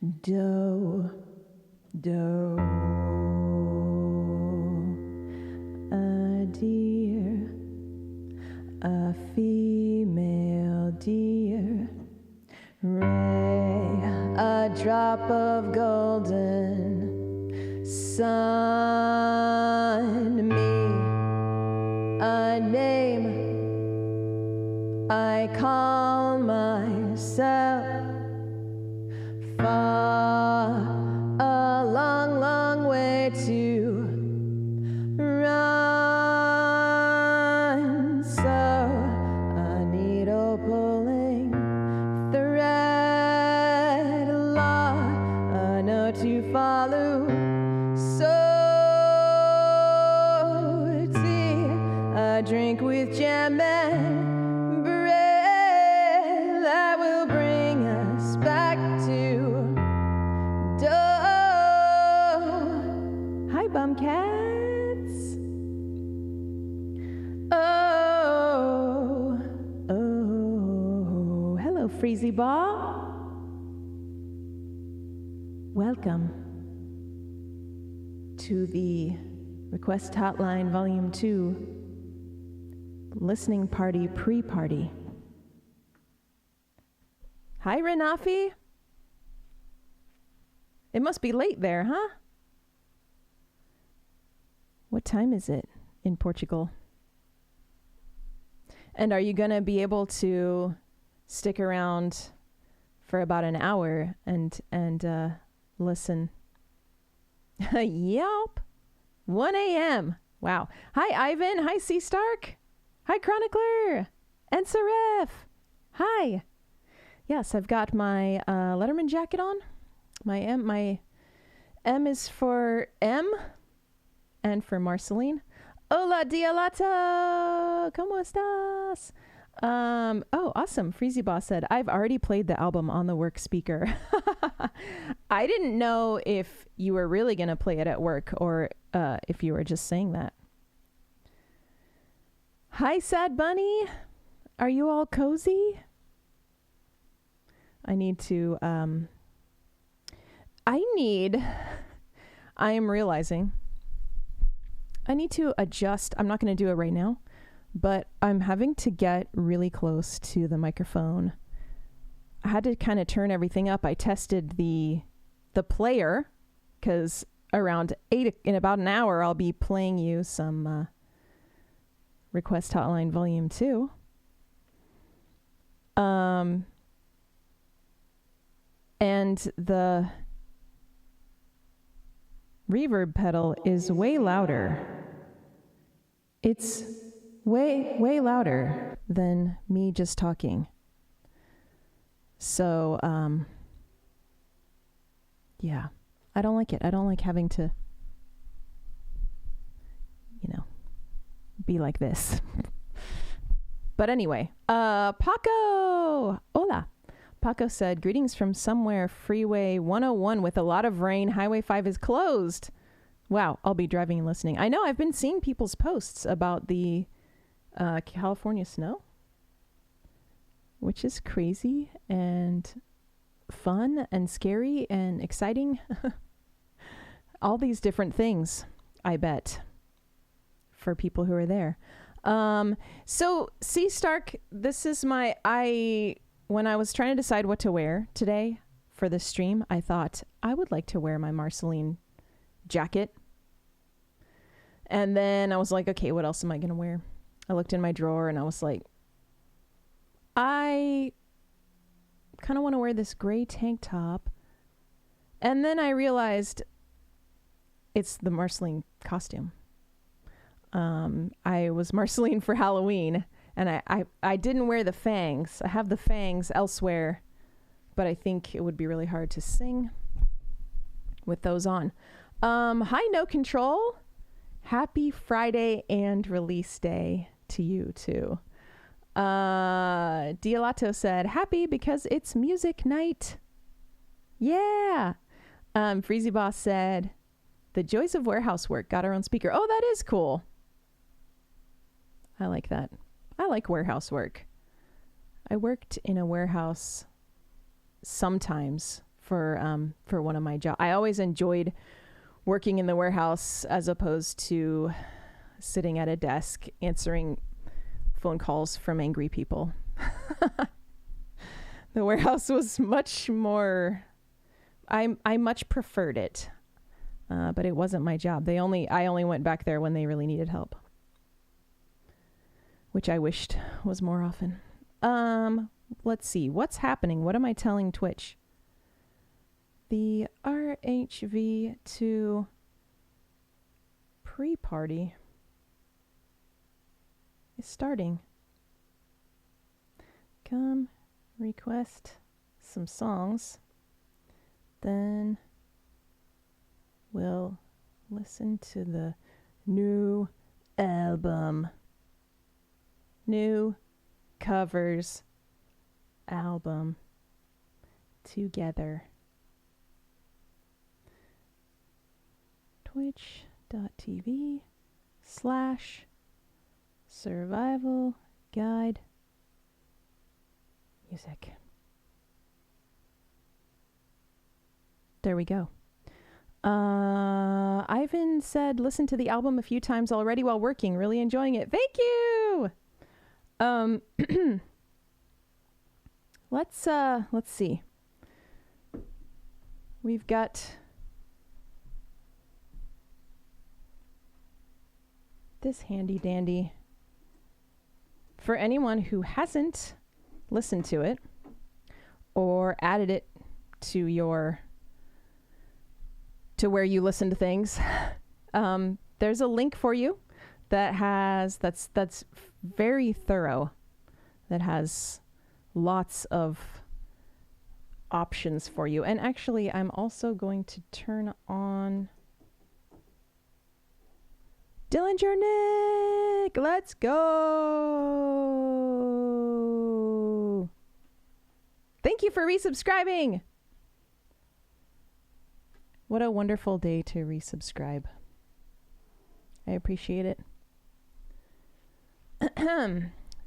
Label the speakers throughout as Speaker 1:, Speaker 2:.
Speaker 1: Do, do, a deer, a female deer, ray, a drop of golden sun, me, a name I call myself. Far, a long, long way to run. So, a needle pulling thread, law, a note to follow. So, tea, a drink with jam and bread that will bring us back to Hi, Bumcats. Oh, hello, Freezy Ball. Welcome to the Request Hotline Volume 2 Listening Party Pre-Party. Hi, Renafi. It must be late there, huh? What time is it in Portugal? And are you going to be able to stick around for about an hour and listen? Yelp. 1 a.m. Wow. Hi, Ivan. Hi, C. Stark. Hi, Chronicler. And Seraph. Hi. Yes, I've got my Letterman jacket on. My M is for M and for Marceline. Hola, Dialato! ¿Cómo estás? Oh, awesome. Freezy Boss said, I've already played the album on the work speaker. I didn't know if you were really going to play it at work or if you were just saying that. Hi, Sad Bunny. Are you all cozy? I need to... I am realizing I need to adjust. I'm not going to do it right now, but I'm having to get really close to the microphone. I had to kind of turn everything up. I tested the player because around 8 in about an hour, I'll be playing you some Request Hotline Volume 2. And the reverb pedal is way louder. It's way louder than me just talking. So, yeah, I don't like it. I don't like having to, be like this. But anyway, Paco! Hola! Paco said, greetings from somewhere, Freeway 101 with a lot of rain. Highway 5 is closed. Wow, I'll be driving and listening. I know, I've been seeing people's posts about the California snow, which is crazy and fun and scary and exciting. All these different things, I bet, for people who are there. So, C. Stark, this is when I was trying to decide what to wear today for this stream, I thought I would like to wear my Marceline jacket. And then I was like, okay, what else am I going to wear? I looked in my drawer and I was like, I kind of want to wear this gray tank top. And then I realized it's the Marceline costume. I was Marceline for Halloween. And I didn't wear the fangs. I have the fangs elsewhere, but I think it would be really hard to sing with those on. Hi, No Control. Happy Friday and release day to you too. Dialato said, happy because it's music night. Yeah. Freezy Boss said, the joys of warehouse work, got our own speaker. Oh, that is cool. I like that. I like warehouse work. I worked in a warehouse sometimes for one of my jobs. I always enjoyed working in the warehouse as opposed to sitting at a desk answering phone calls from angry people. The warehouse was much more, I much preferred it, but it wasn't my job. I only went back there when they really needed help, which I wished was more often. Let's see, what's happening? What am I telling Twitch? The RHV2 pre-party is starting. Come request some songs, then we'll listen to the new album. New covers album together. Twitch.tv/survival guide music. There we go. Ivan said, listen to the album a few times already while working. Really enjoying it. Thank you. Let's see. We've got this handy dandy. For anyone who hasn't listened to it or added it to where you listen to things, there's a link for you that's very thorough, that has lots of options for you. And actually, I'm also going to turn on Dillinger Nick. Let's go. Thank you for resubscribing. What a wonderful day to resubscribe. I appreciate it.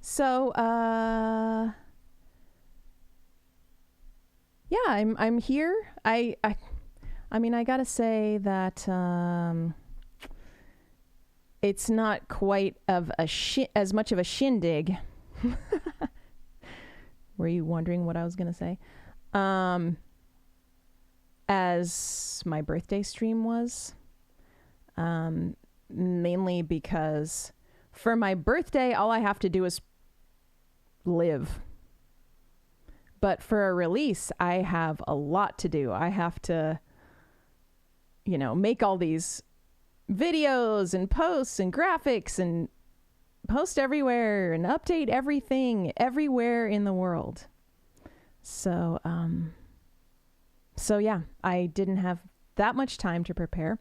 Speaker 1: So, yeah, I'm here. I mean, I gotta say that it's not quite of as much of a shindig. Were you wondering what I was gonna say? As my birthday stream was, mainly because for my birthday, all I have to do is live. But for a release, I have a lot to do. I have to, make all these videos and posts and graphics and post everywhere and update everything everywhere in the world. So yeah, I didn't have that much time to prepare.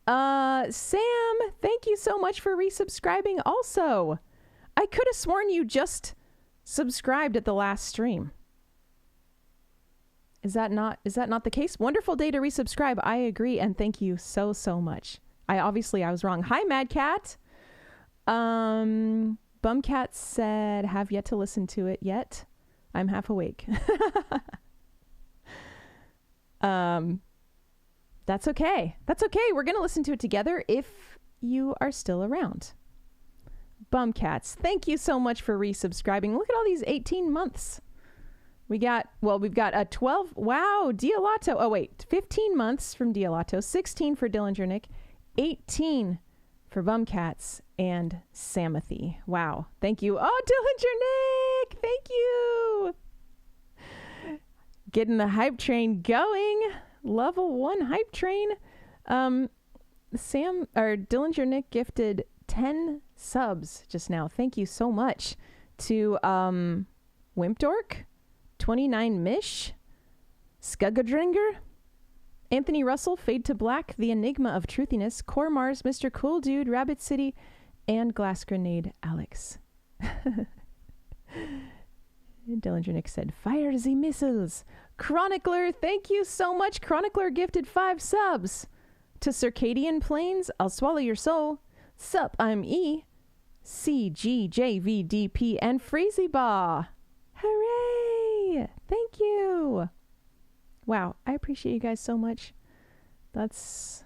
Speaker 1: Sam, thank you so much for resubscribing also. I could have sworn you just subscribed at the last stream. Is that not the case? Wonderful day to resubscribe. I agree, and thank you so much. I was wrong. Hi, Mad Cat. Bumcat said, have yet to listen to it yet. I'm half awake. That's okay. We're going to listen to it together if you are still around. Bumcats, thank you so much for resubscribing. Look at all these 18 months. We've got a 12. Wow, Dialato. Oh, wait. 15 months from Dialato, 16 for Dillinger Nick, 18 for Bumcats, and Samothy. Wow. Thank you. Oh, Dillinger Nick. Thank you. Getting the hype train going. Level 1 hype train. Dillinger Nick gifted 10 subs just now. Thank you so much to Wimpdork, 29 Mish, Skuggadringer, Anthony Russell, Fade to Black, The Enigma of Truthiness, Core Mars, Mr. Cool Dude, Rabbit City, and Glass Grenade Alex. Dillinger Nick said, fire the missiles. Chronicler, thank you so much. Chronicler gifted 5 subs. To Circadian Plains, I'll Swallow Your Soul. Sup, I'm E. CGJVDP and Freezy Ba. Hooray! Thank you. Wow, I appreciate you guys so much. That's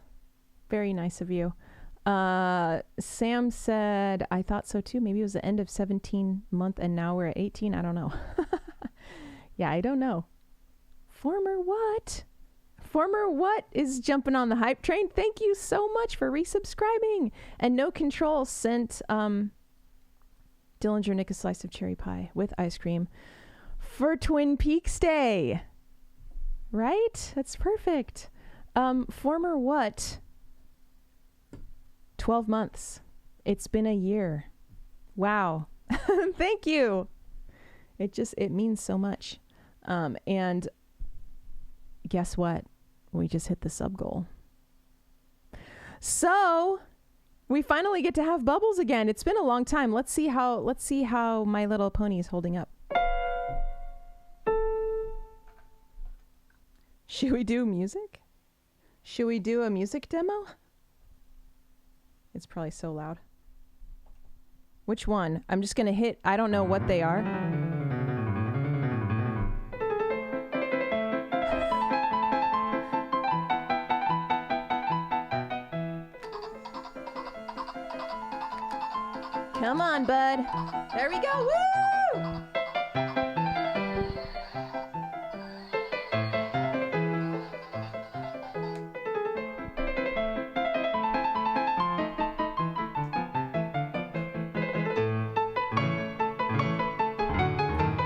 Speaker 1: very nice of you. Sam said, I thought so too. Maybe it was the end of 17 month and now we're at 18. I don't know. Yeah, I don't know. Former what? Former what is jumping on the hype train? Thank you so much for resubscribing. And No Control sent Dillinger Nick a slice of cherry pie with ice cream for Twin Peaks Day. Right? That's perfect. Former what? 12 months. It's been a year. Wow. Thank you. It means so much. And guess what? We just hit the sub goal. So we finally get to have bubbles again. It's been a long time. Let's see how My Little Pony is holding up. Should we do music? Should we do a music demo? It's probably so loud. Which one? I'm just going to hit, I don't know what they are. Come on, bud. There we go. Woo!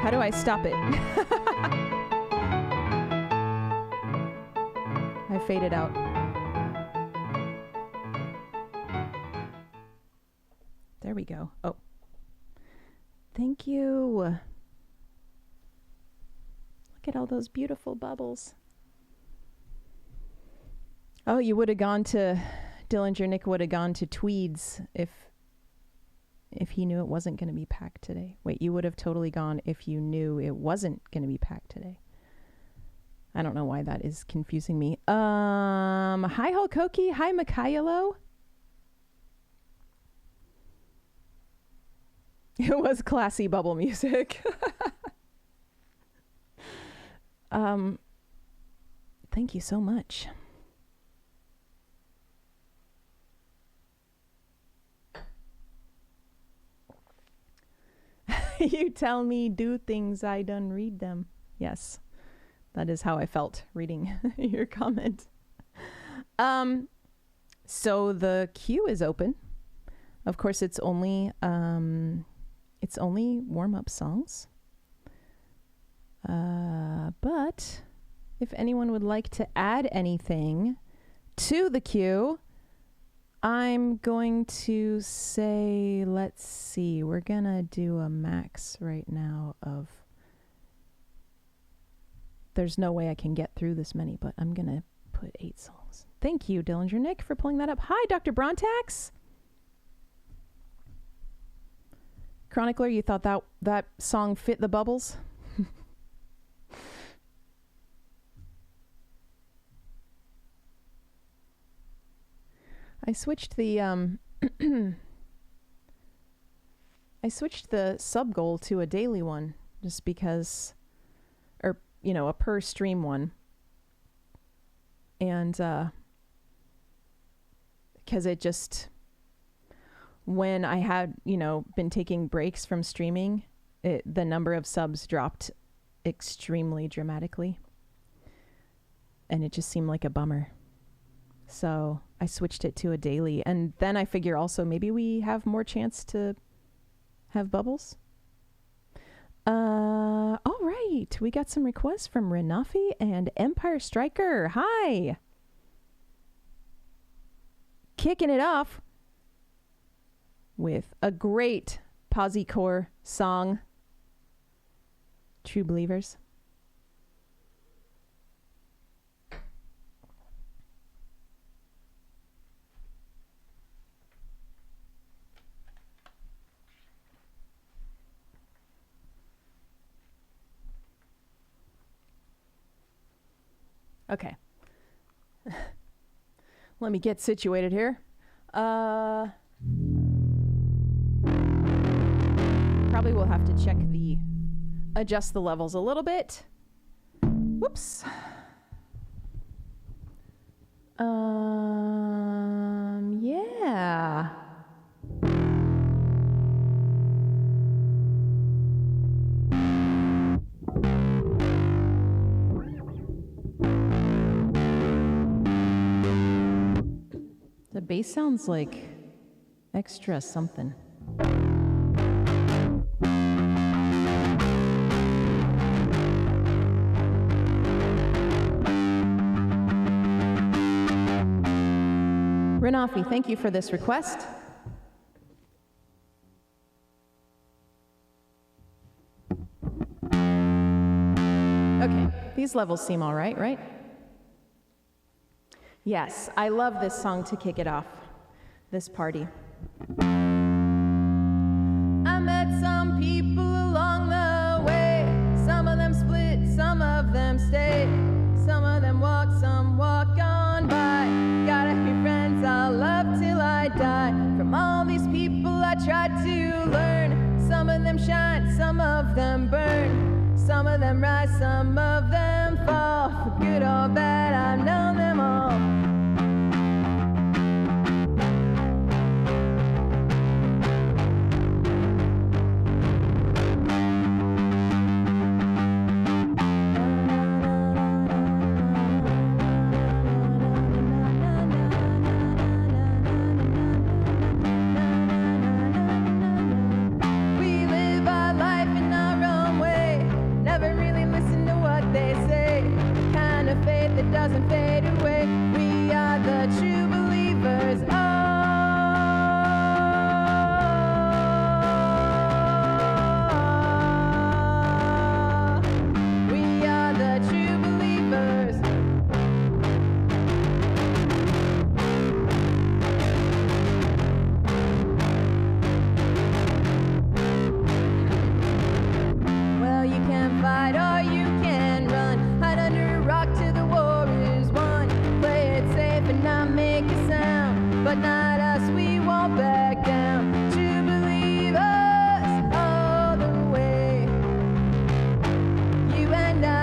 Speaker 1: How do I stop it? I faded out. There we go. Oh. Thank you. Look at all those beautiful bubbles. Oh, you would have gone to Dillinger Nick would have gone to Tweeds if he knew it wasn't going to be packed today. Wait, you would have totally gone if you knew it wasn't going to be packed today. I don't know why that is confusing me. Hi Hulkoki. Hi Mikhailo. It was classy bubble music. Thank you so much. You tell me do things, I done read them. Yes, that is how I felt reading your comment. So the queue is open. Of course, it's only warm-up songs. But if anyone would like to add anything to the queue, I'm going to say, let's see, we're going to do a max right now of, there's no way I can get through this many, but I'm going to put 8 songs. Thank you, Dillinger Nick, for pulling that up. Hi, Dr. Brontax. Chronicler, you thought that song fit the bubbles? I switched the sub goal to a daily one just because, or a per stream one, and because it just, when I had been taking breaks from streaming, the number of subs dropped extremely dramatically, and it just seemed like a bummer. So I switched it to a daily. And then I figure also maybe we have more chance to have bubbles. All right. We got some requests from Renafi and Empire Striker. Hi. Kicking it off with a great Posy-core song, True Believers. Okay. Let me get situated here. Probably will have to adjust the levels a little bit. Whoops. Yeah. The bass sounds like extra something. Renafi, thank you for this request. Okay, these levels seem all right, right? Yes, I love this song to kick it off, this party. I met some people along the way. Some of them split, some of them stayed. Some of them walk, some walk on by. Got a few friends I'll love till I die. From all these people I tried to learn. Some of them shine, some of them burn. Some of them rise, some of them fall. For good or bad, I've known them all. Doesn't fade away. We are the true believers. Oh, we are the true believers. Well, you can fight or you can run. Hide under a rock till the war is won. Play it safe and not make a sound. But not us, we won't back down. To believe us all the way. You and I.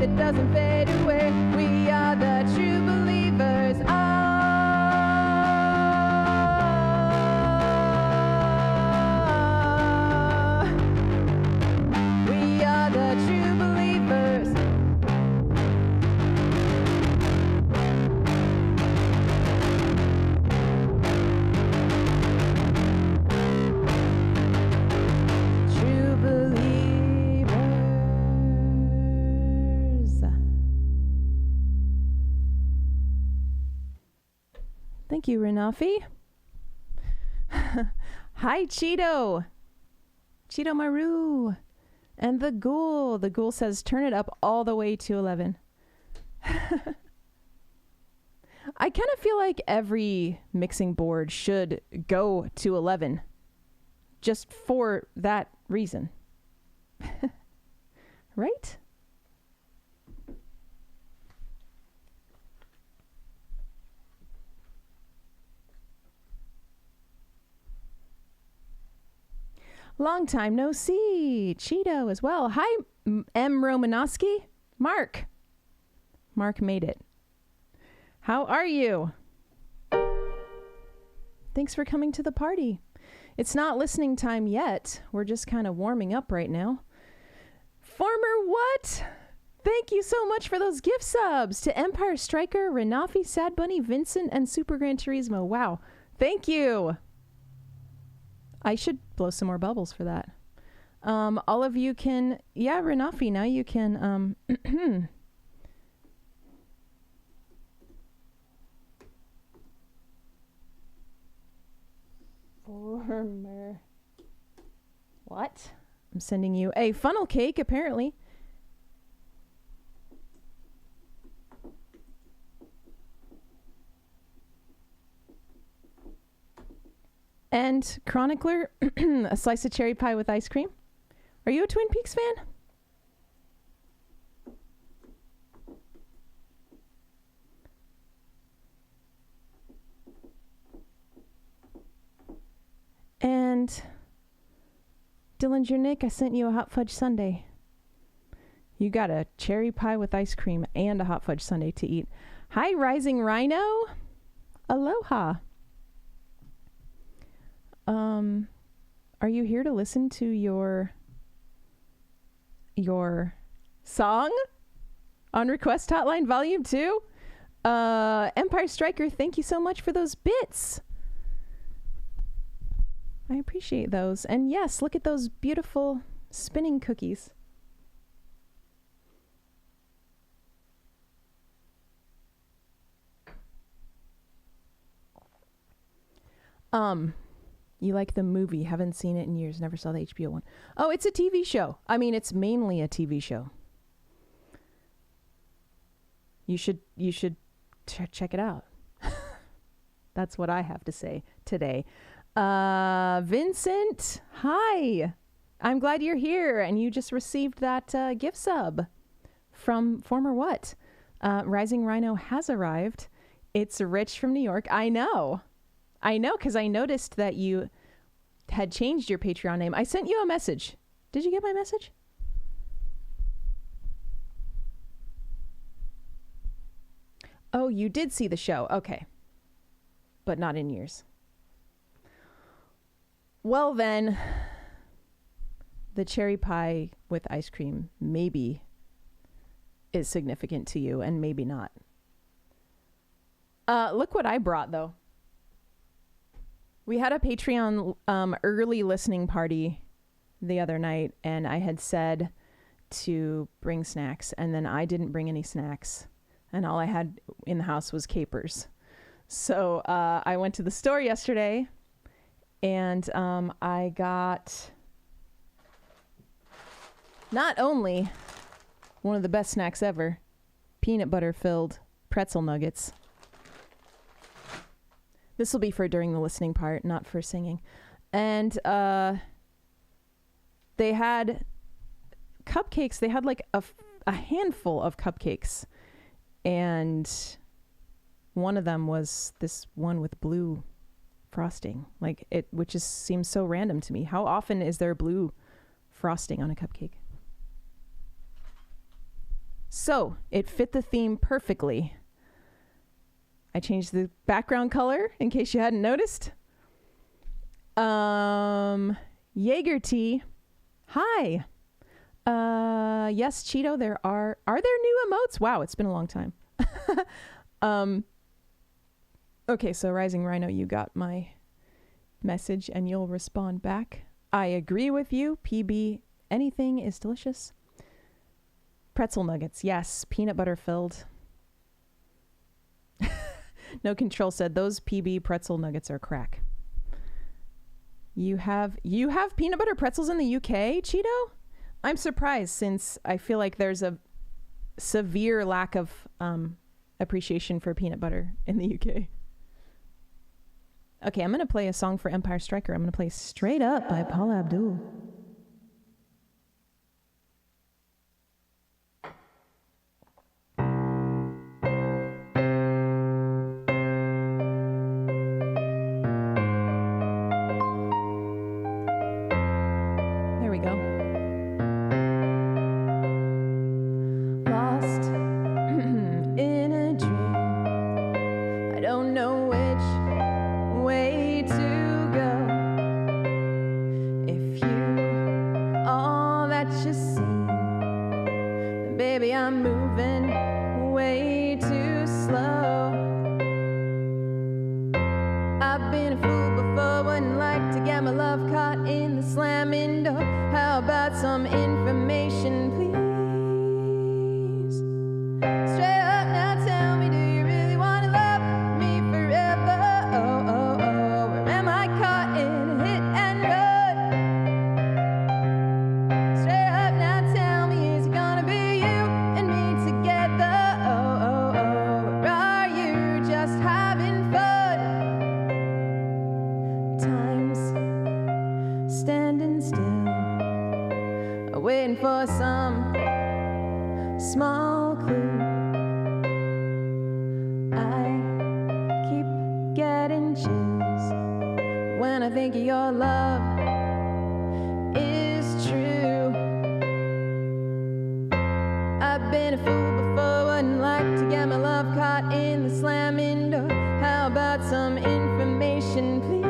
Speaker 1: It doesn't fade away. We are the true believers. Oh, we are the true believers. True believers. Thank you, Renafi. Hi, Cheeto. Cheeto Maru. And the Ghoul. The Ghoul says, turn it up all the way to 11. I kind of feel like every mixing board should go to 11. Just for that reason. Right? Long time no see. Cheeto as well. Hi, M. Romanowski. Mark. Mark made it. How are you? Thanks for coming to the party. It's not listening time yet. We're just kind of warming up right now. Former what? Thank you so much for those gift subs to Empire Striker, Renafi, Sad Bunny, Vincent, and Super Gran Turismo. Wow. Thank you. I should blow some more bubbles for that. All of you can, yeah, Renafi, now you can, former, what? I'm sending you a funnel cake, apparently. And Chronicler, a slice of cherry pie with ice cream. Are you a Twin Peaks fan? And Dillinger Nick, I sent you a hot fudge sundae. You got a cherry pie with ice cream and a hot fudge sundae to eat. Hi, Rising Rhino. Aloha. Are you here to listen to your song on Request Hotline Volume 2? Empire Striker, thank you so much for those bits. I appreciate those. And yes, look at those beautiful spinning cookies. You like the movie? Haven't seen it in years. Never saw the HBO one. Oh, it's a TV show. I mean, it's mainly a TV show. You should check it out. That's what I have to say today. Vincent, hi. I'm glad you're here, and you just received that gift sub from former what? Rising Rhino has arrived. It's Rich from New York. I know, because I noticed that you had changed your Patreon name. I sent you a message. Did you get my message? Oh, you did see the show. Okay. But not in years. Well, then, the cherry pie with ice cream maybe is significant to you and maybe not. Look what I brought, though. We had a Patreon early listening party the other night, and I had said to bring snacks, and then I didn't bring any snacks, and all I had in the house was capers. So I went to the store yesterday, and I got not only one of the best snacks ever, peanut butter filled pretzel nuggets. This will be for during the listening part, not for singing. And they had cupcakes. They had like a handful of cupcakes. And one of them was this one with blue frosting, which seems so random to me. How often is there blue frosting on a cupcake? So it fit the theme perfectly. I changed the background color in case you hadn't noticed. Jaeger tea. Hi. Yes, Cheeto, are there new emotes? Wow, it's been a long time. Okay, so Rising Rhino, you got my message and you'll respond back. I agree with you. PB, anything is delicious. Pretzel nuggets, yes, peanut butter filled. No Control said those PB pretzel nuggets are crack. You have peanut butter pretzels in the UK, Cheeto? I'm surprised, since I feel like there's a severe lack of appreciation for peanut butter in the UK. Okay, I'm going to play a song for Empire Striker. I'm going to play Straight Up by Paula Abdul. Time small clue. I keep getting chills when I think your love is true. I've been a fool before, wouldn't like to get my love caught in the slamming door. How about some information, please?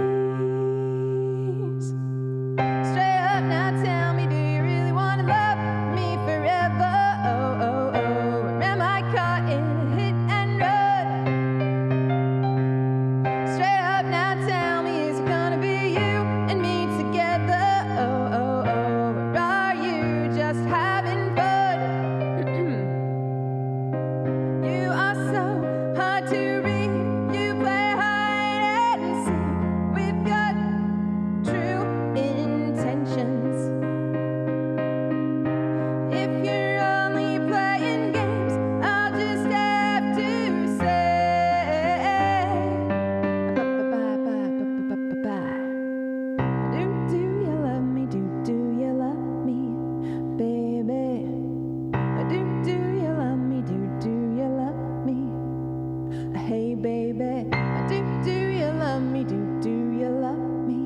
Speaker 1: Straight up now, tell me, do you really want to love me forever? Oh, oh, oh, or am I caught in a hit and run? Straight up now, tell me, is it gonna be you and me together? Oh, oh, oh, or are you just having fun? You are so hard to read. You play hide and seek. We've got true intentions. If you're only playing games, I'll just have to say, bye-bye-bye-bye-bye-bye. Do you love me? Do you love me, baby? Do you love me? Do you love me? Hey, baby. Do you love me? Do you love me?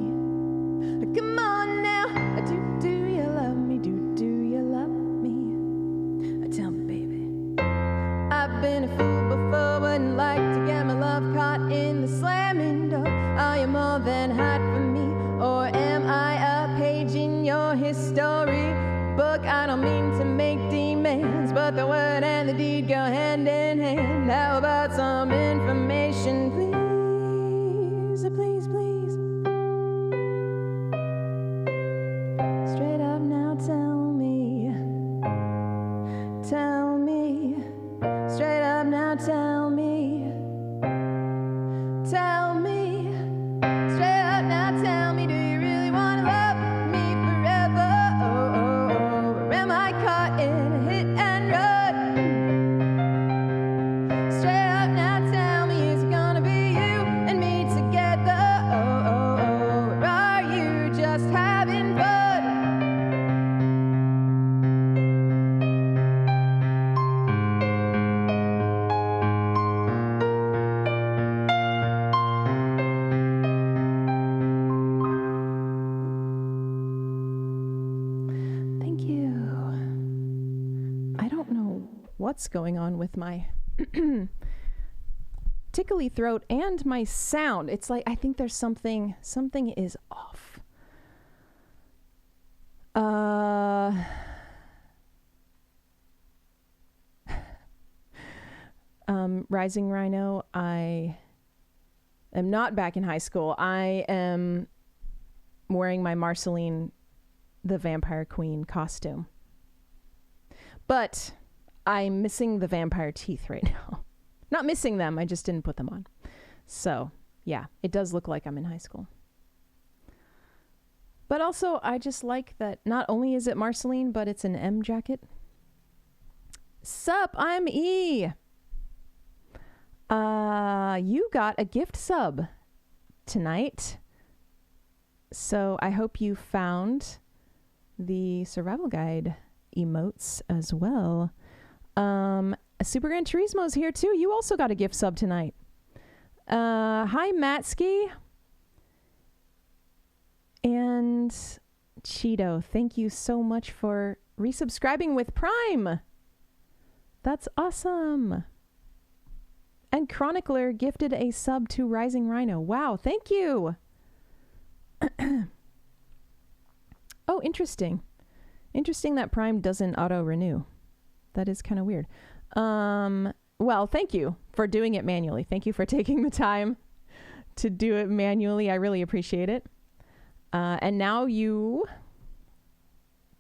Speaker 1: Come on now. Do you love me? Do you love me? Tell me, baby. I've been a fool before, wouldn't like to get my love caught in the slamming door. Are you more than hot for me, or am I a page in your history book? I don't mean to make demands, but the word and the deed go hand in hand. How about some information, please? Please, please. Straight up now, tell me. Tell me. Straight up now, tell me. Tell me. Straight up now, tell me, do you really want to love me forever? Oh, oh, oh, or am I caught in a hit and run? Straight up now, tell me, is it gonna be you and me together? Oh, oh, oh, or are you just having fun? Thank you. I don't know what's going on with my tickly throat and my sound. It's like I think there's something is off. Rising Rhino, I am not back in high school. I am wearing my Marceline the Vampire Queen costume. But I'm missing the vampire teeth right now. Not missing them, I just didn't put them on. So, yeah, it does look like I'm in high school. But also, I just like that not only is it Marceline, but it's an M jacket. Sup, I'm E. You got a gift sub tonight. So I hope you found the survival guide emotes as well. Super Gran Turismo's here too. You also got a gift sub tonight. Hi, Matsky. And Cheeto, thank you so much for resubscribing with Prime. That's awesome. And Chronicler gifted a sub to Rising Rhino. Wow, thank you. Oh, interesting. Interesting that Prime doesn't auto-renew. That is kind of weird. Well, thank you for doing it manually. Thank you for taking the time to do it manually. I really appreciate it. And now you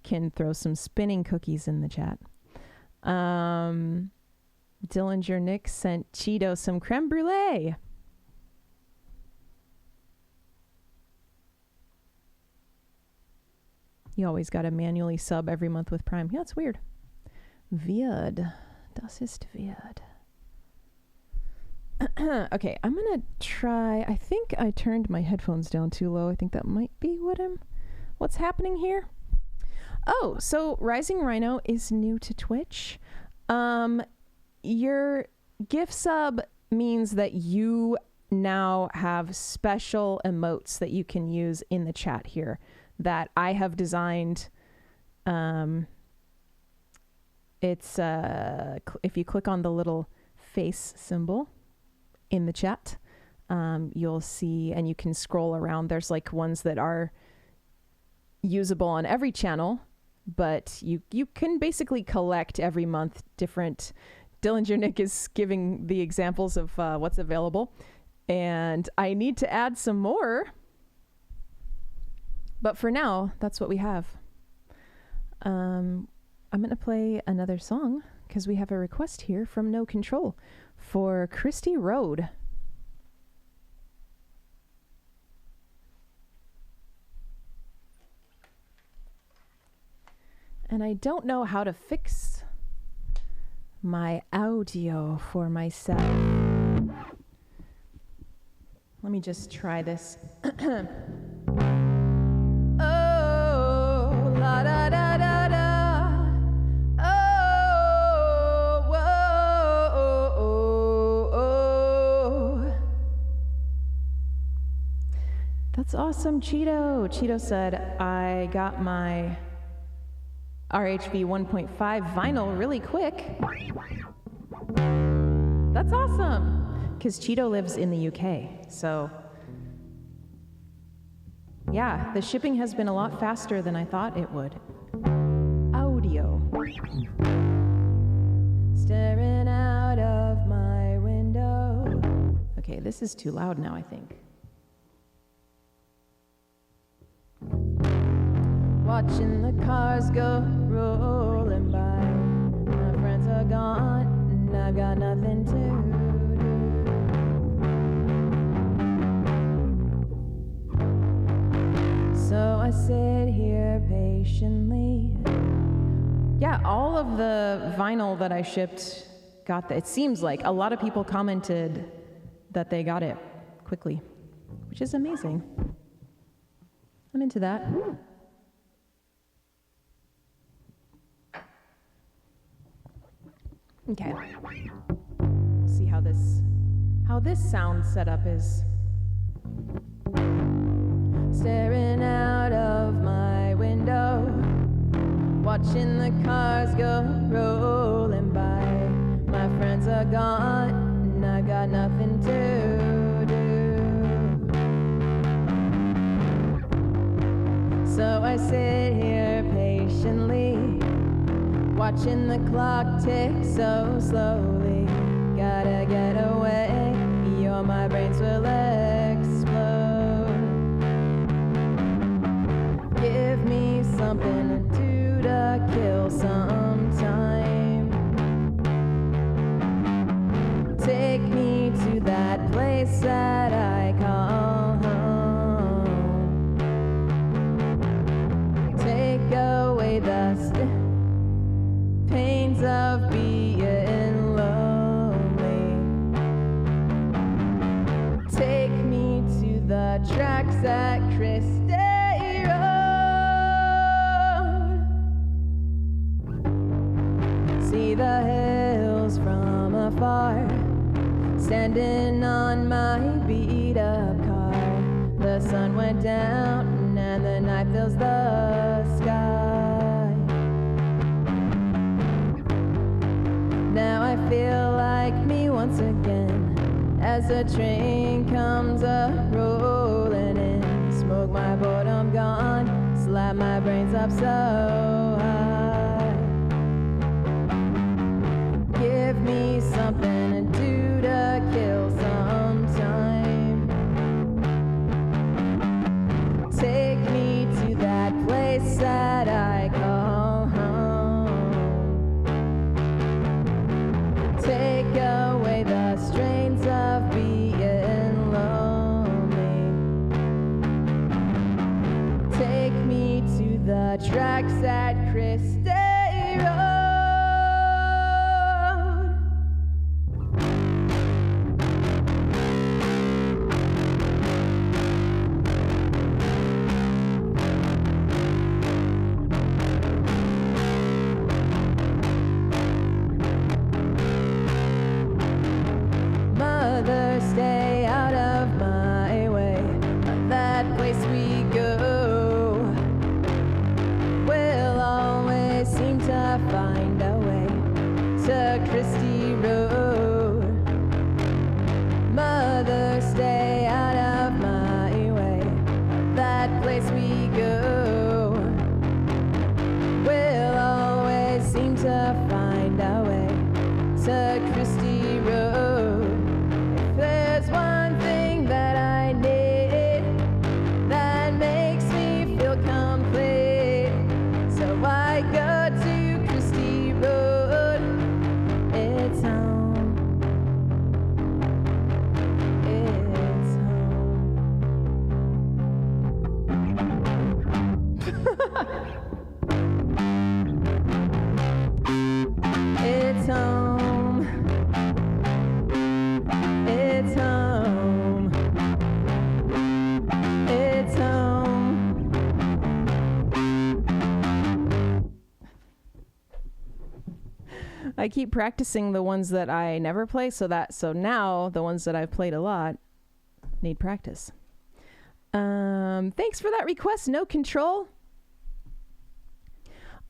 Speaker 1: can throw some spinning cookies in the chat. Dillinger Nick sent Cheeto some creme brulee. You always got to manually sub every month with Prime. Yeah, it's weird. Weird. Das ist weird. Okay, I'm going to try. I think I turned my headphones down too low. I think that might be what's happening here. Oh, so Rising Rhino is new to Twitch. Your gift sub means that you now have special emotes that you can use in the chat here that I have designed. It's if you click on the little face symbol in the chat, you'll see, and you can scroll around. There's like ones that are usable on every channel, but you can basically collect every month different. Dillinger Nick is giving the examples of what's available, and I need to add some more, but for now that's what we have. I'm going to play another song because we have a request here from No Control for Christy Road. And I don't know how to fix my audio for myself. Let me just try this. Oh, la da da da da. Oh, whoa, oh, oh, oh. That's awesome, Cheeto. Cheeto said, I got my RHV 1.5 vinyl really quick. That's awesome, because Cheeto lives in the UK, so yeah, the shipping has been a lot faster than I thought it would. Audio. Staring out of my window. Okay, this is too loud now, I think. Watching the cars go rolling by. My friends are gone, and I've got nothing to do. So I sit here patiently. Yeah, all of the vinyl that I shipped got that. It seems like a lot of people commented that they got it quickly, which is amazing. I'm into that. Okay, we'll see how this sound setup is. Staring out of my window, watching the cars go rolling by. My friends are gone, and I got nothing to do. So I sit here patiently, watching the clock tick so slowly. Gotta get away, or my brains will explode. Give me something to do to kill some time. Take me to that place that I call home. Take away the pains of being lonely. Take me to the tracks at Christie Road. See the hills from afar, standing on my beat-up car. The sun went down and the night fills the sky. Now I feel like me once again, as the train comes a-rolling in. Smoke my boredom gone, slap my brains up so high. Give me something to do to kill some time. Take me to that place that I call home. Take away the strains of being lonely. Take me to the tracks at Christie Road. to Christie Road. Mother, stay out of my way. That place we go, we'll always seem to find our way to Christie Road. If there's one thing that I need that makes me feel complete, so I go to Christie Road. It's home. It's home. It's home. It's home. It's home. I keep practicing the ones that I never play, so now the ones that I've played a lot need practice. Thanks for that request, No Control.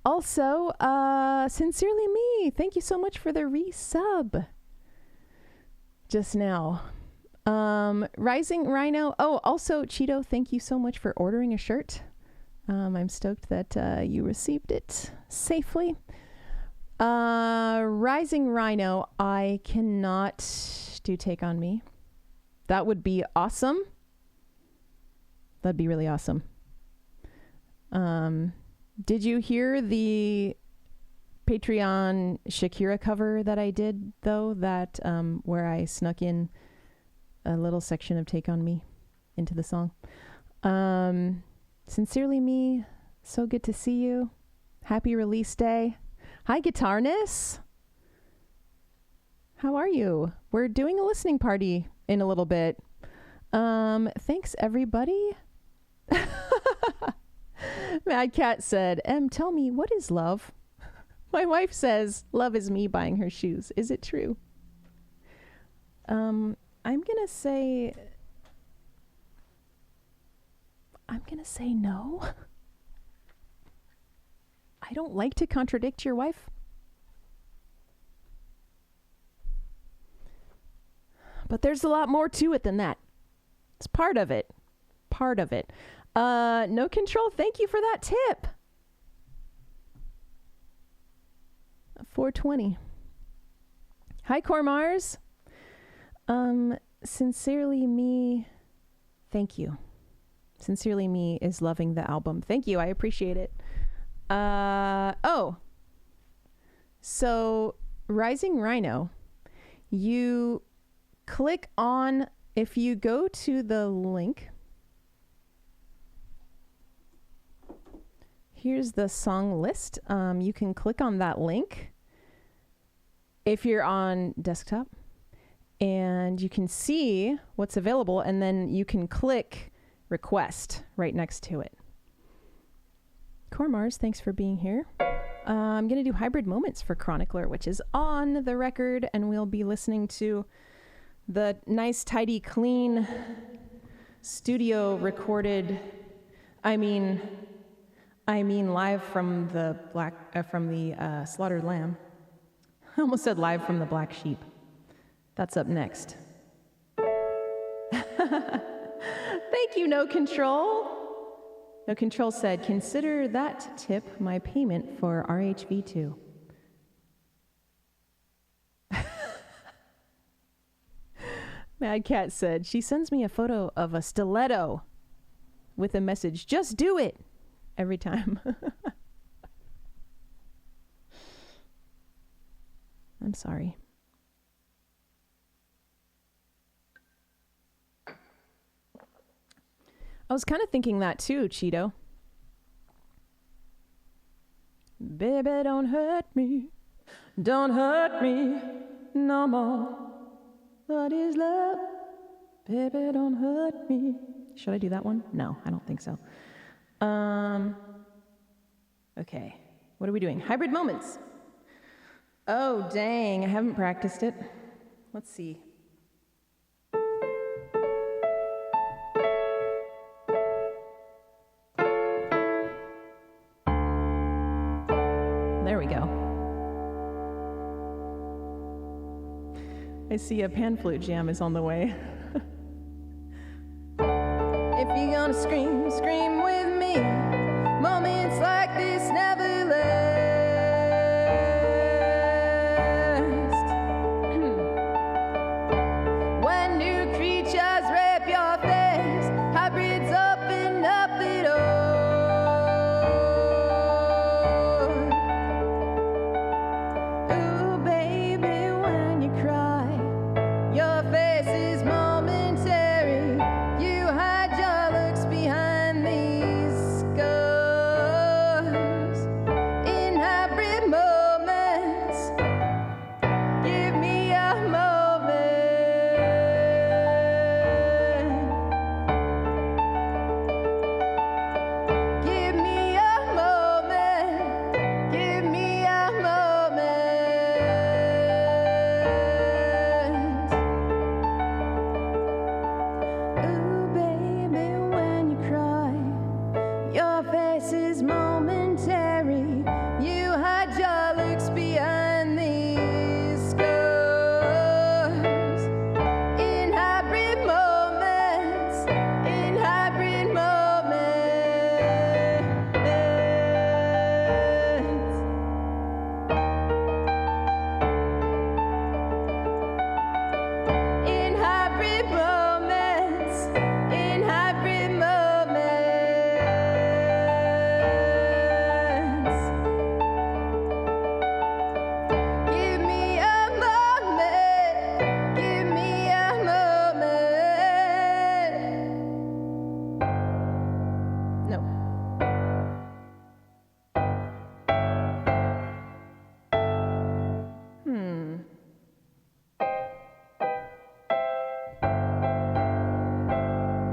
Speaker 1: Also, Sincerely Me, thank you so much for the resub just now. Rising Rhino. Oh, also, Cheeto, thank you so much for ordering a shirt. I'm stoked that you received it safely. Rising Rhino, I cannot do Take On Me. That would be awesome. That'd be really awesome. Did you hear the Patreon Shakira cover that I did, though, that where I snuck in a little section of Take On Me into the song? Sincerely Me, so good to see you. Happy release day. Hi, Guitarness. How are you? We're doing a listening party in a little bit. Thanks, everybody. Mad Cat said, tell me, what is love? My wife says, love is me buying her shoes. Is it true? I'm gonna say no. I don't like to contradict your wife. But there's a lot more to it than that. It's part of it. Part of it. No Control, thank you for that tip. 420. Hi, Cormars. Sincerely Me, thank you. Sincerely Me is loving the album. Thank you, I appreciate it. So Rising Rhino, you click on, if you go to the link, here's the song list. You can click on that link if you're on desktop, and you can see what's available, and then you can click request right next to it. Cormars, thanks for being here. I'm going to do Hybrid Moments for Chronicler, which is on the record, and we'll be listening to the nice, tidy, clean studio recorded, I mean live from the Slaughtered Lamb. I almost said live from the Black Sheep. That's up next. Thank you, No Control. No Control said, consider that tip my payment for RHV2. Mad Cat said, she sends me a photo of a stiletto with a message, just do it, every time. I'm sorry. I was kind of thinking that too, Cheeto. Baby, don't hurt me no more. What is love? Baby, don't hurt me. Should I do that one? No, I don't think so. Okay, what are we doing? Hybrid Moments. Oh, dang, I haven't practiced it. Let's see. There we go. I see a pan flute jam is on the way. If you're gonna scream, scream with me. Moments like this never last. When new creatures rape your face, hybrids open up the door. Ooh, baby, when you cry, your face is momentary. You hide your looks behind these scars. In hybrid moments, give me a moment. Give me a moment. Give me a moment. Ooh, baby, when you cry, your face is momentary. You hide your looks behind these scars. In hybrid moments, in hybrid moments. In hybrid moments, in hybrid moments. Give me a moment, give me a moment. No.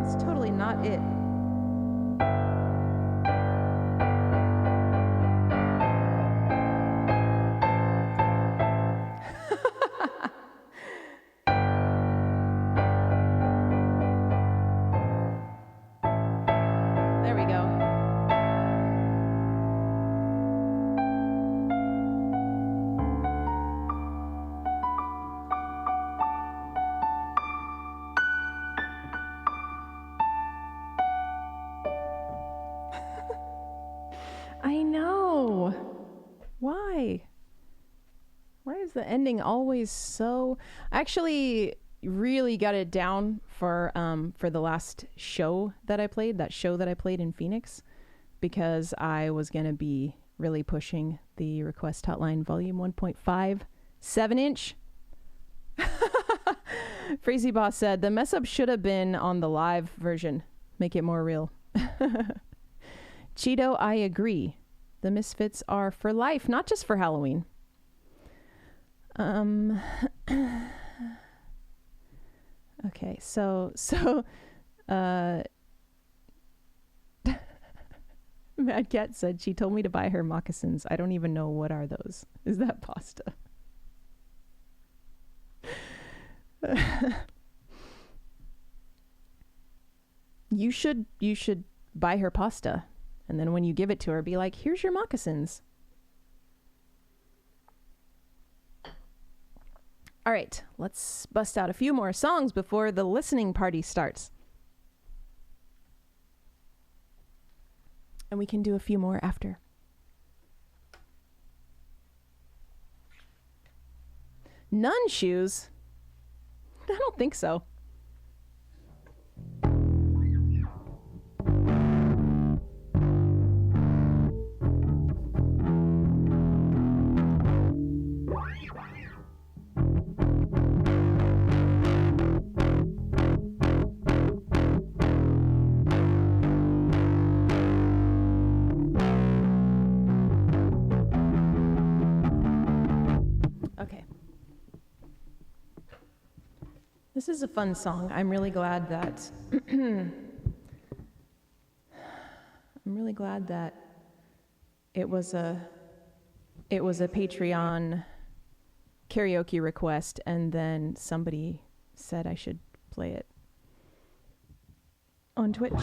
Speaker 1: It's totally not it. There we go. I know. Why? Why is the ending always so? I actually really got it down for the last show that I played, in Phoenix, because I was gonna be really pushing the Request Hotline Volume 1.5 7-inch. Frazee Boss said the mess up should have been on the live version. Make it more real. Cheeto, I agree. The Misfits are for life, not just for Halloween. Okay, so Mad Cat said she told me to buy her moccasins. I don't even know what are those. Is that pasta? You should buy her pasta, and then when you give it to her, be like, here's your moccasins. All right, let's bust out a few more songs before the listening party starts. And we can do a few more after. Nun shoes? I don't think so. This is a fun song. I'm really glad that it was a Patreon karaoke request, and then somebody said I should play it on Twitch.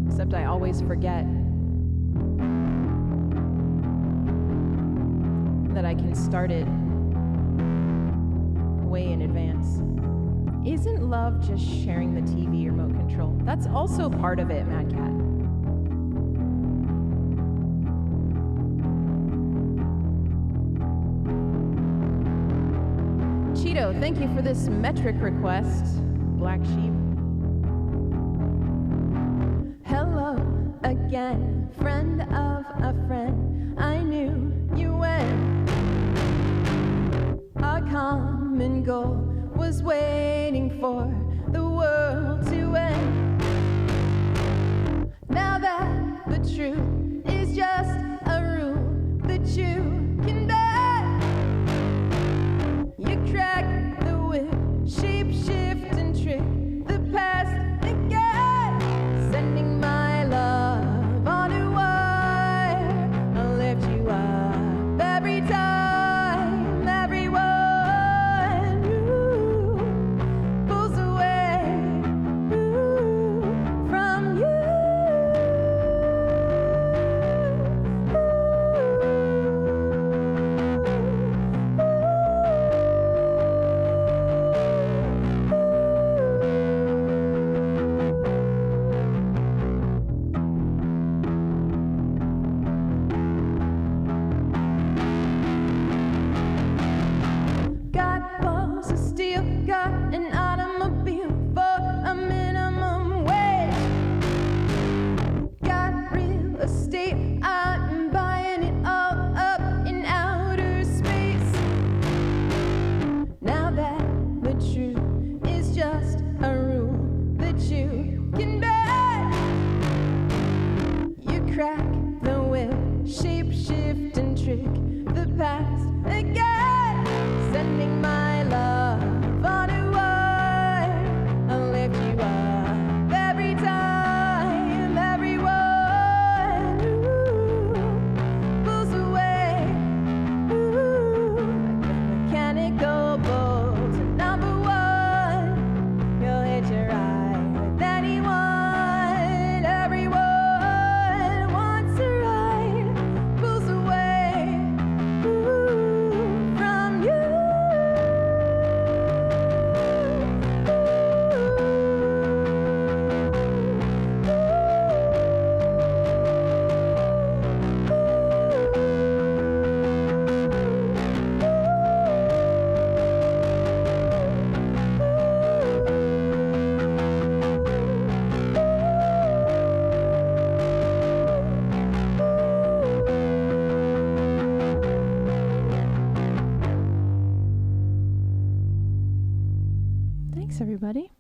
Speaker 1: Except I always forget. that I can start it way in advance. Isn't love just sharing the TV remote control? That's also part of it, Mad Cat. Cheeto, thank you for this metric request, Black Sheep. Hello again, friend of a friend. I knew you when our common goal was waiting for the world to end. Now that the truth is just a rule that you can bend, you crack the whip, shape shift and trick the past again, sending my love on a wire. I'll lift you up every time, everyone pulls away from you. Got balls of steel, got an automobile for a minimum wage. Got real estate, I'm buying it all up in outer space. Now that the truth is just a rule that you can bend, you crack the whip, shape shift and trick the past again, sending my love on a wire. I'll lift you up every time, everyone pulls away. Like a mechanical bull to number one, you'll hitch a ride with anyone. Everyone wants a ride, pulls away from you. Thanks, everybody.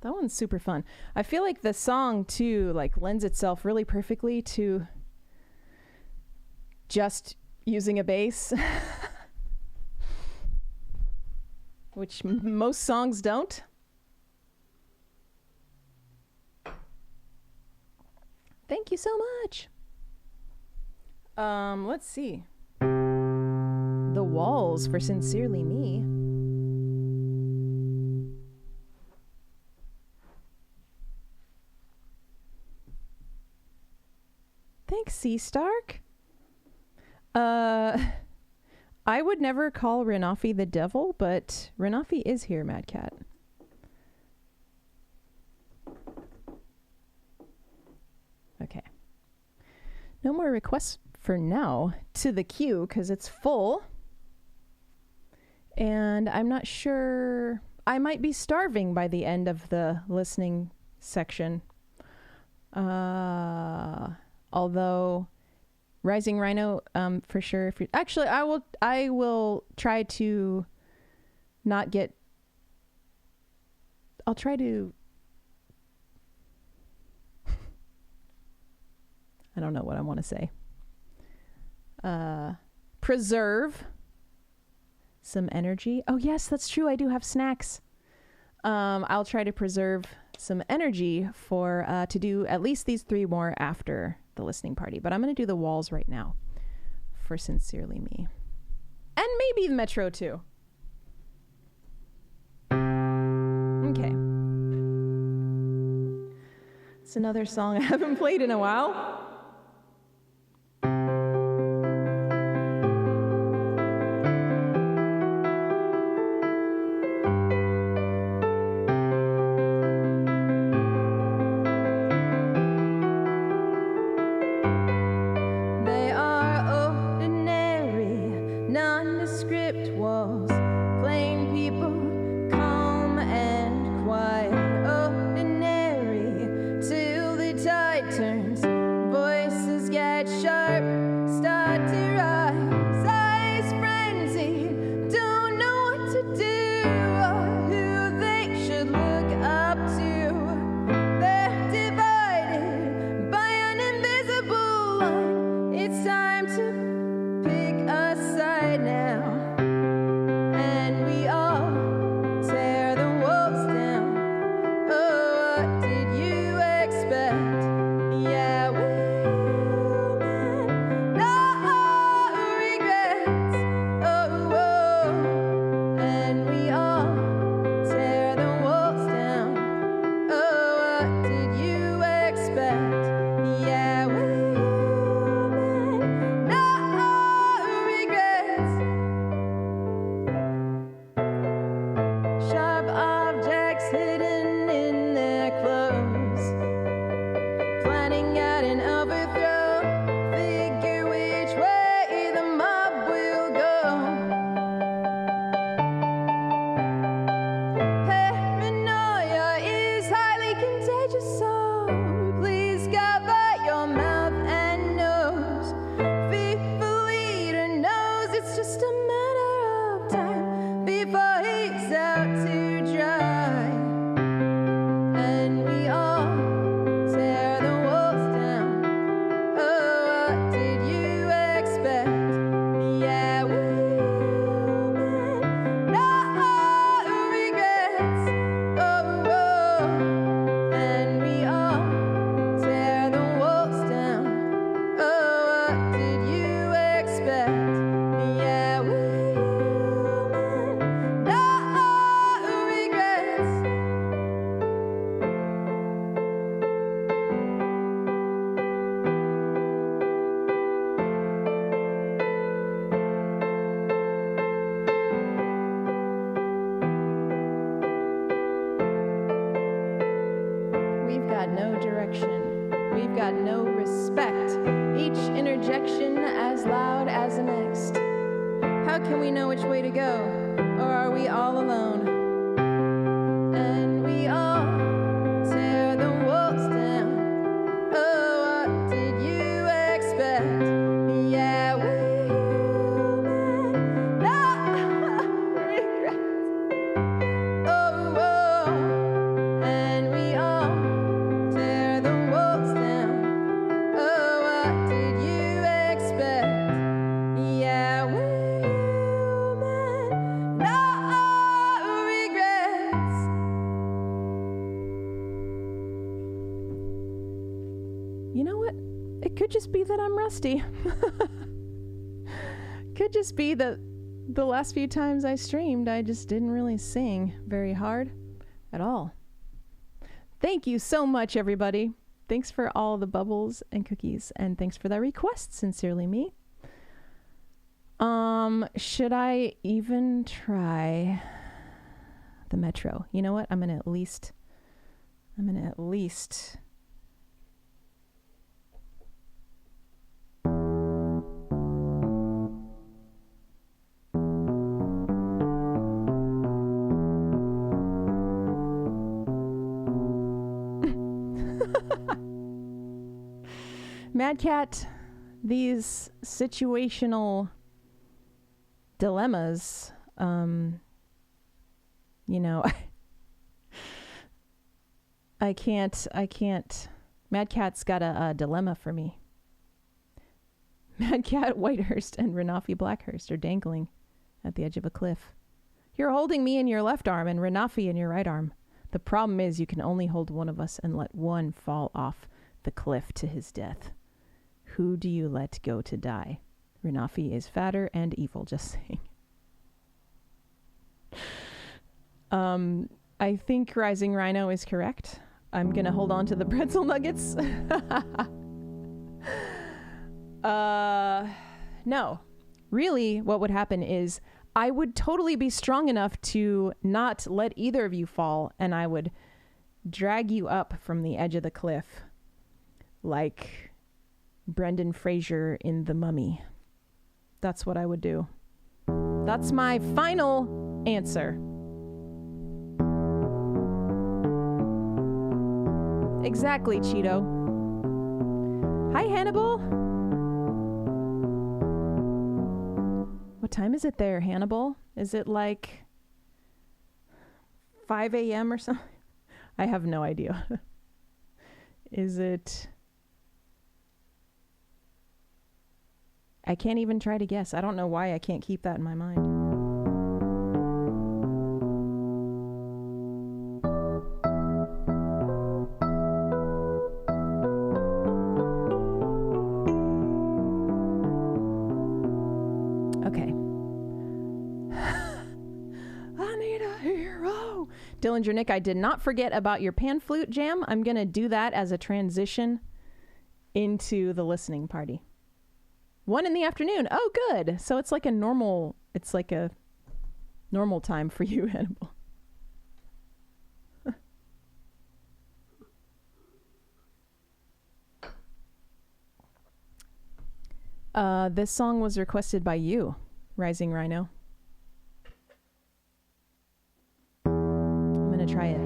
Speaker 1: That one's super fun. I feel like the song too lends itself really perfectly to just using a bass, which most songs don't. Thank you so much. Let's see. The Walls for Sincerely Me. Thanks, C. Stark. I would never call Renafi the devil, but Renafi is here, Mad Cat. Okay. No more requests for now to the queue because it's full. And I'm not sure. I might be starving by the end of the listening section. Although Rising Rhino, for sure. If you actually, I will try to not get. I'll try to. I don't know what I want to say. Preserve some energy. Oh yes, that's true. I do have snacks. I'll try to preserve some energy for to do at least these 3 more after the listening party. But I'm going to do the Walls right now for Sincerely Me. And maybe the Metro too. Okay. It's another song I haven't played in a while. They are ordinary, nondescript walls, plain people, calm and quiet. Ordinary till the tide turns, voices get sharp, start to rise, eyes frenzied, don't know what to do or who they should look up to. They're divided by an invisible line. It's time to pick a side now, and we all tear the walls down. Oh, what did you expect? Yeah, we'll mend, no regrets. Oh, oh, and we all tear the walls down. Oh, what did you expect? Yeah, we'll mend, no regrets. Sharp objects hidden in their clothes, planning out an overthrow, figure which way the mob will go. Paranoia is highly contagious, so please cover your mouth and nose. Fearful leader knows it's just a matter of time before he's out to dry, and we all tear the walls down. Oh, what did you expect? Yeah, we'll mend, no regrets. Oh, oh, and we all tear the walls down. Oh, what did you expect? Yeah, we'll mend, no regrets. We've got no direction. We've got no respect. Each interjection as loud as the next. How can we know which way to go? Or are we all alone? And we all tear the walls down. Oh, what did you expect? Yeah, we'll mend, no regrets. Oh, oh, and we all tear the walls down. Oh, what did you expect? Yeah, we'll mend, no regrets. You know what? It could just be that I'm rusty. Could just be that the last few times I streamed, I just didn't really sing very hard at all. Thank you so much, everybody. Thanks for all the bubbles and cookies, and thanks for that request. Sincerely, me. Should I even try the Metro? You know what? I'm gonna at least Mad Cat, these situational dilemmas, you know, I can't, Mad Cat's got a dilemma for me. Mad Cat Whitehurst and Renafi Blackhurst are dangling at the edge of a cliff. You're holding me in your left arm and Renafi in your right arm. The problem is you can only hold one of us and let one fall off the cliff to his death. Who do you let go to die? Renafi is fatter and evil, just saying. I think Rising Rhino is correct. I'm gonna hold on to the pretzel nuggets. No. Really, what would happen is I would totally be strong enough to not let either of you fall, and I would drag you up from the edge of the cliff like Brendan Fraser in The Mummy. That's what I would do. That's my final answer. Exactly, Cheeto. Hi, Hannibal. What time is it there, Hannibal? Is it like 5 a.m. or something? I have no idea. Is it... I can't even try to guess. I don't know why I can't keep that in my mind. Dillinger Nick, I did not forget about your pan flute jam. I'm going to do that as a transition into the listening party. 1 p.m. Oh, good. So it's like a normal time for you, Hannibal. This song was requested by you, Rising Rhino. I'm gonna try it.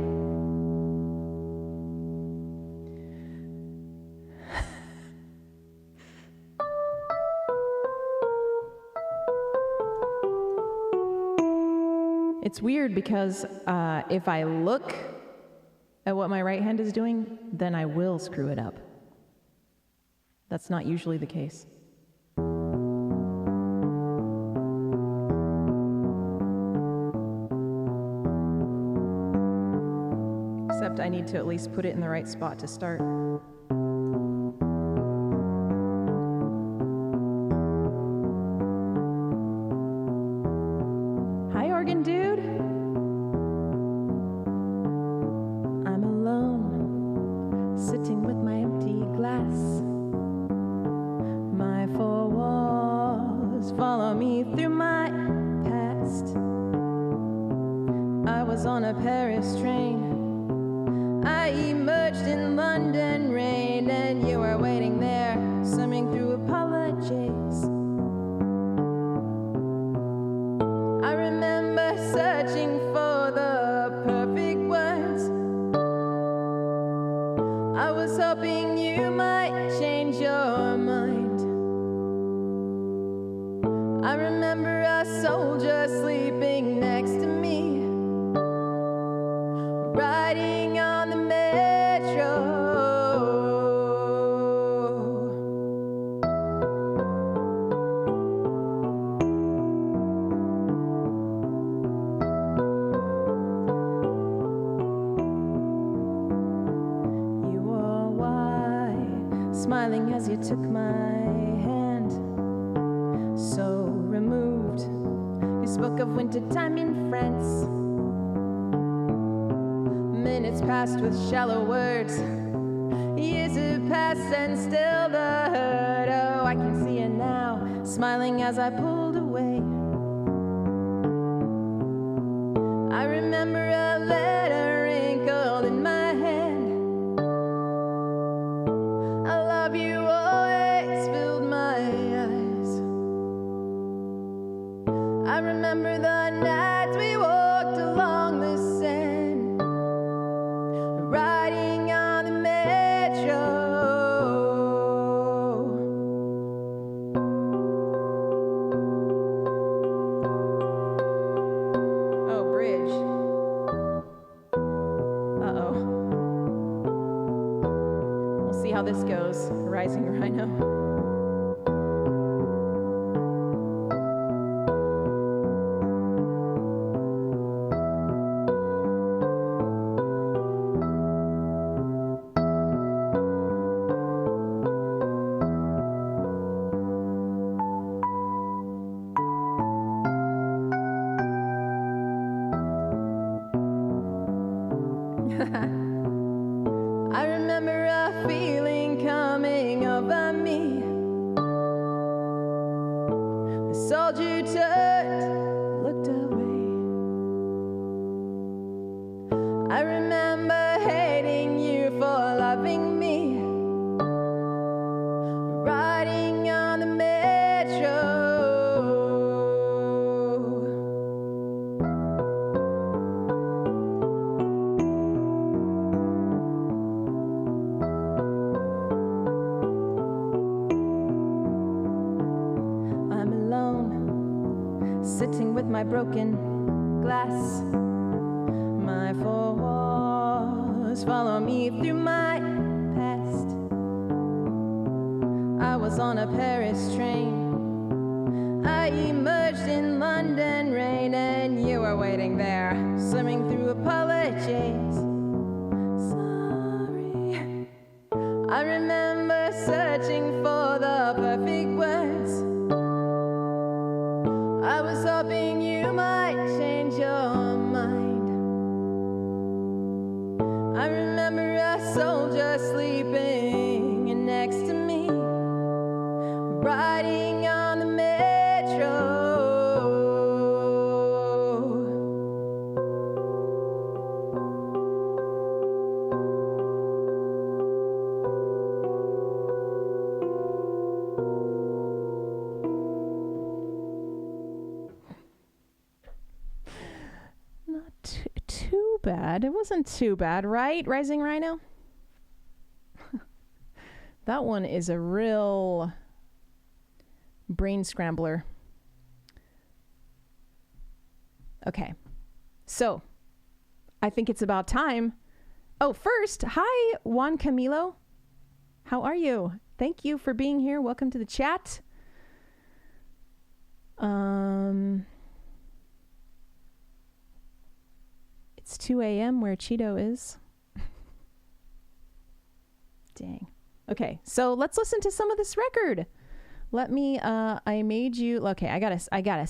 Speaker 1: It's weird because if I look at what my right hand is doing, then I will screw it up. That's not usually the case. Except I need to at least put it in the right spot to start. Hi, organ dude. I'm alone, sitting with my empty glass. My four walls follow me through my past. I was on a Paris train. I emerged in London rain, and you were waiting there, swimming through apologies. I remember searching for the perfect words. I was hoping you might change your mind. I remember a soldier sleeping next to me, riding on the metro. You were wide, smiling as you took my hand, so removed. You spoke of wintertime in France. Minutes passed with shallow words. Years have passed and still the hurt. Oh, I can see it now, smiling as I pulled away. I remember a letter wrinkled in my hand. I love you always filled my eyes. I remember the nights we walked along the sand, riding on the metro. Oh, bridge. Uh-oh. We'll see how this goes. Rising Rhino. sitting with my broken glass. My four walls follow me through my past. I was on a Paris train. I emerged in London rain, and you were waiting there, swimming through apologies. Sorry. I remember searching for the perfect words. I was hoping you might change your mind. I remember a soldier sleeping next to me, riding on the metro. Not too bad. It wasn't too bad, right, Rising Rhino? That one is a real brain scrambler. Okay, so I think it's about time. Oh, first, hi, Juan Camilo. How are you? Thank you for being here. Welcome to the chat. It's 2 a.m. where Cheeto is. Dang. Okay, so let's listen to some of this record. Let me, I made you, okay, I gotta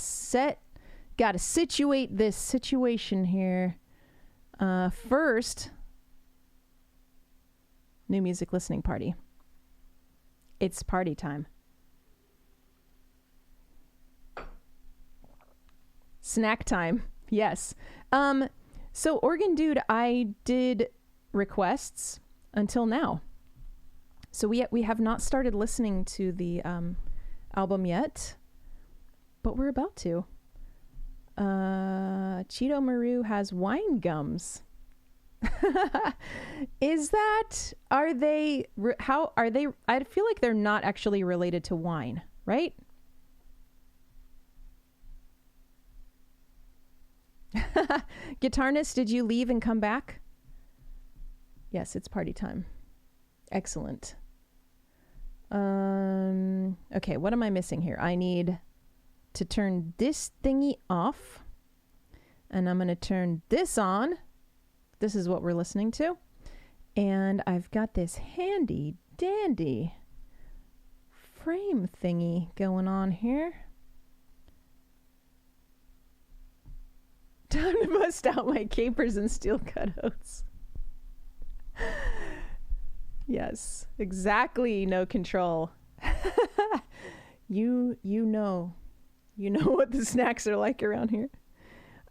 Speaker 1: situate this situation here. First, new music listening party. It's party time. Snack time, yes. So Organ Dude, I did requests until now. So we have not started listening to the album yet, but we're about to. Cheeto Maru has wine gums. Is that, are they, how are they, I feel like they're not actually related to wine, right? Guitarnist, did you leave and come back? Yes, it's party time. Excellent. Okay, what am I missing here? I need to turn this thingy off, and I'm going to turn this on. This is what we're listening to. And I've got this handy dandy frame thingy going on here. Time to bust out my capers and steel cutouts. Yes, exactly. No control. You know what the snacks are like around here.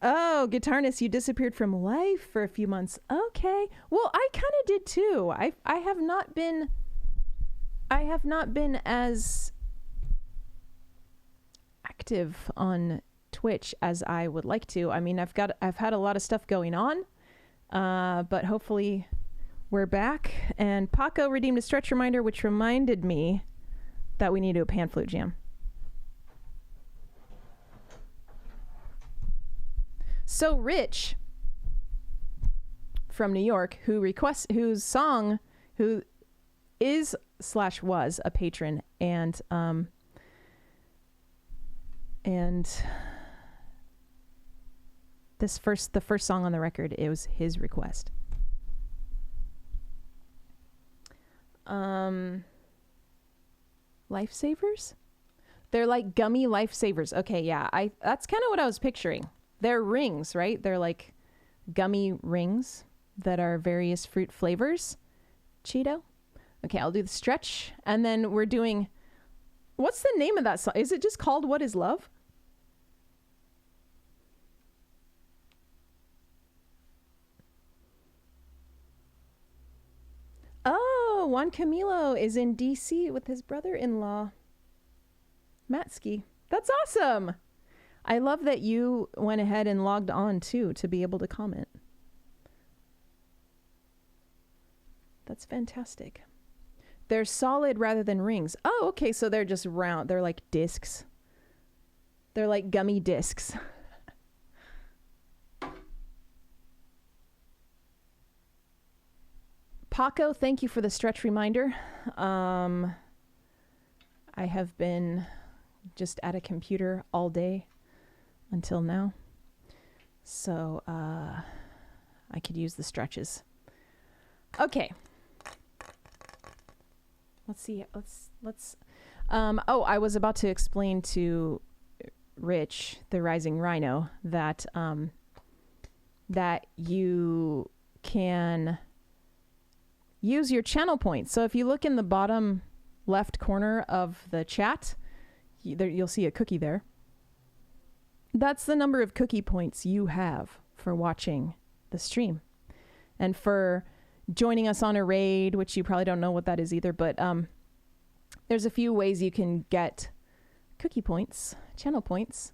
Speaker 1: Oh, Guitarnist, you disappeared from life for a few months. Okay. Well, I kind of did too. I have not been as active on Twitch as I would like to. I mean, I've had a lot of stuff going on. But hopefully we're back. And Paco redeemed a stretch reminder, which reminded me that we need to do a pan flute jam. So Rich from New York, who is/was a patron, and the first song on the record, it was his request. Lifesavers? They're like gummy lifesavers. Okay, yeah. That's kind of what I was picturing. They're rings, right? They're like gummy rings that are various fruit flavors. Cheeto? Okay, I'll do the stretch. And then we're doing... What's the name of that song? Is it just called What Is Love? Oh, Juan Camilo is in DC with his brother-in-law, Matsky. That's awesome. I love that you went ahead and logged on too to be able to comment. That's fantastic. They're solid rather than rings. Oh, okay, so they're just round. They're like discs. They're like gummy discs. Paco, thank you for the stretch reminder. I have been just at a computer all day until now. So I could use the stretches. Okay. Let's see. Let's I was about to explain to Rich, the Rising Rhino, that that you can use your channel points. So if you look in the bottom left corner of the chat, you'll see a cookie there. That's the number of cookie points you have for watching the stream. And for joining us on a raid, which you probably don't know what that is either, but there's a few ways you can get cookie points, channel points,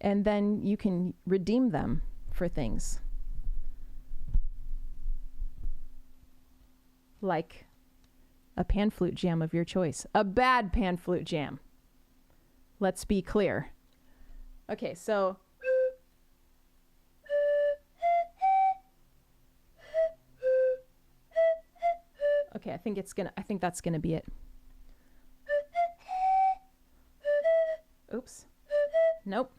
Speaker 1: and then you can redeem them for things. Like a pan flute jam of your choice. A bad pan flute jam. Let's be clear. Okay, so okay, I think that's gonna be it. Oops. Nope.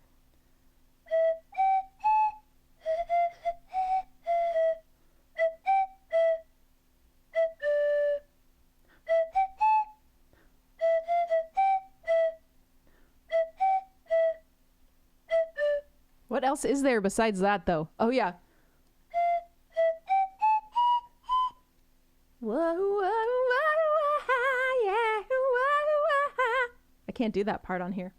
Speaker 1: What else is there besides that, though? Oh, yeah. Whoa, whoa, whoa, yeah, whoa. I can't do that part on here.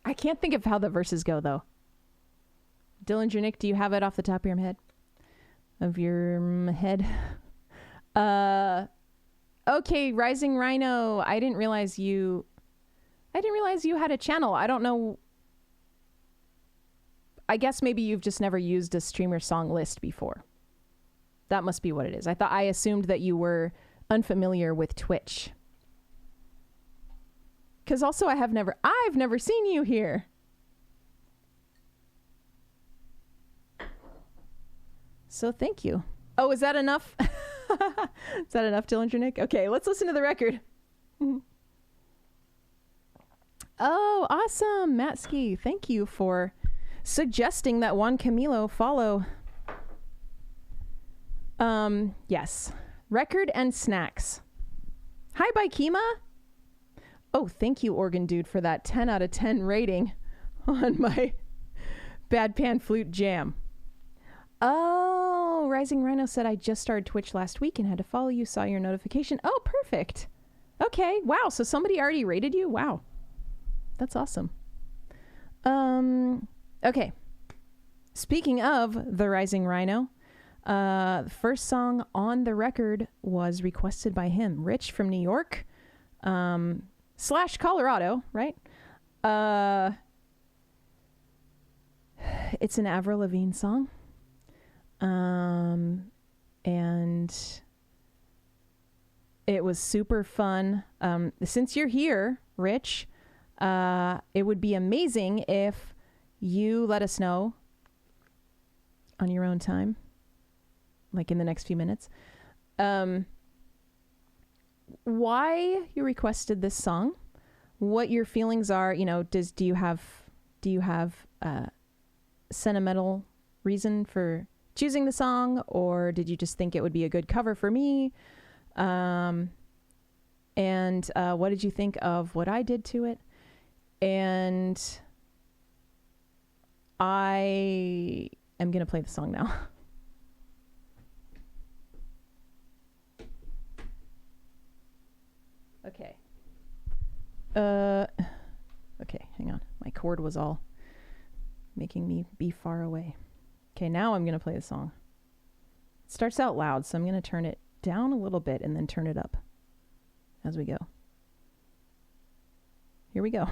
Speaker 1: I can't think of how the verses go, though. Dillinger Nick, do you have it off the top of your head? Okay, Rising Rhino, I didn't realize you had a channel. I don't know. I guess maybe you've just never used a streamer song list before. That must be what it is. I assumed that you were unfamiliar with Twitch. Because also I've never seen you here. So thank you. Oh, is that enough? Is that enough, Dillinger Nick? Okay, let's listen to the record. Oh, awesome. Matsky, thank you for suggesting that Juan Camilo follow. Yes. Record and snacks. Hi, Bikema. Oh, thank you, Organ Dude, for that 10 out of 10 rating on my Bad Pan Flute Jam. Oh, Rising Rhino said, I just started Twitch last week and had to follow you, saw your notification. Oh, perfect. Okay, wow, so somebody already rated you? Wow. That's awesome. Okay. Speaking of the Rising Rhino, the first song on the record was requested by him, Rich from New York. / Colorado, right? It's an Avril Lavigne song. And it was super fun. Since you're here, Rich, it would be amazing if you let us know on your own time, like in the next few minutes, why you requested this song, what your feelings are. You know, do you have sentimental reason for choosing the song, or did you just think it would be a good cover for me? And what did you think of what I did to it? And I am going to play the song now. Okay. Okay, hang on. My cord was all making me be far away. Okay, now I'm going to play the song. It starts out loud, so I'm going to turn it down a little bit and then turn it up. as we go. Here we go.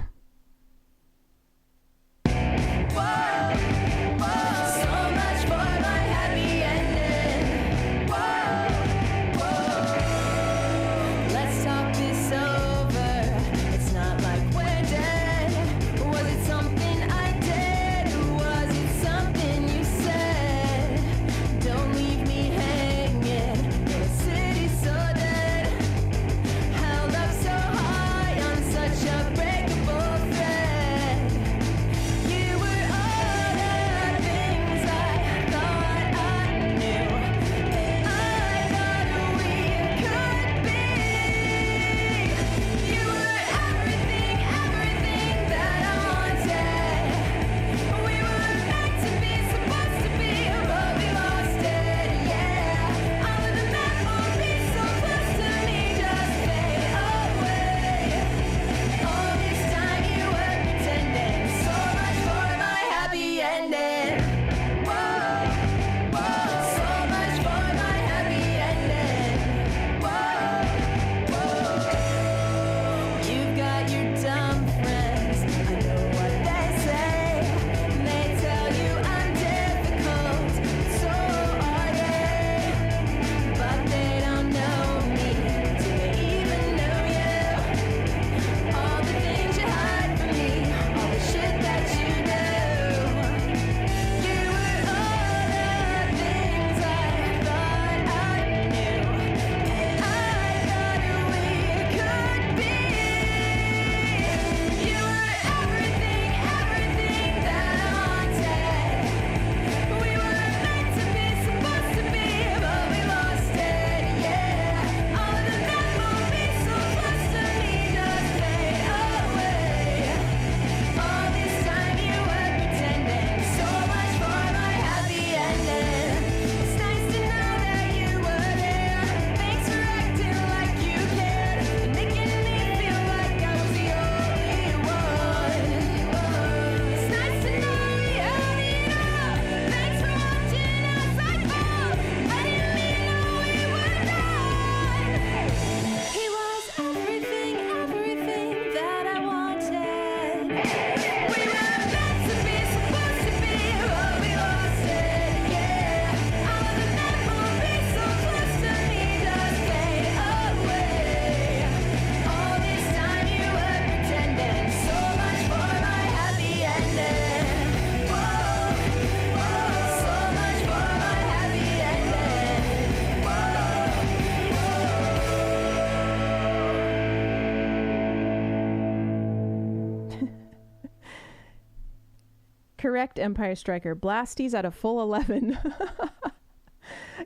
Speaker 1: Correct, Empire Striker. Blasties at a full 11.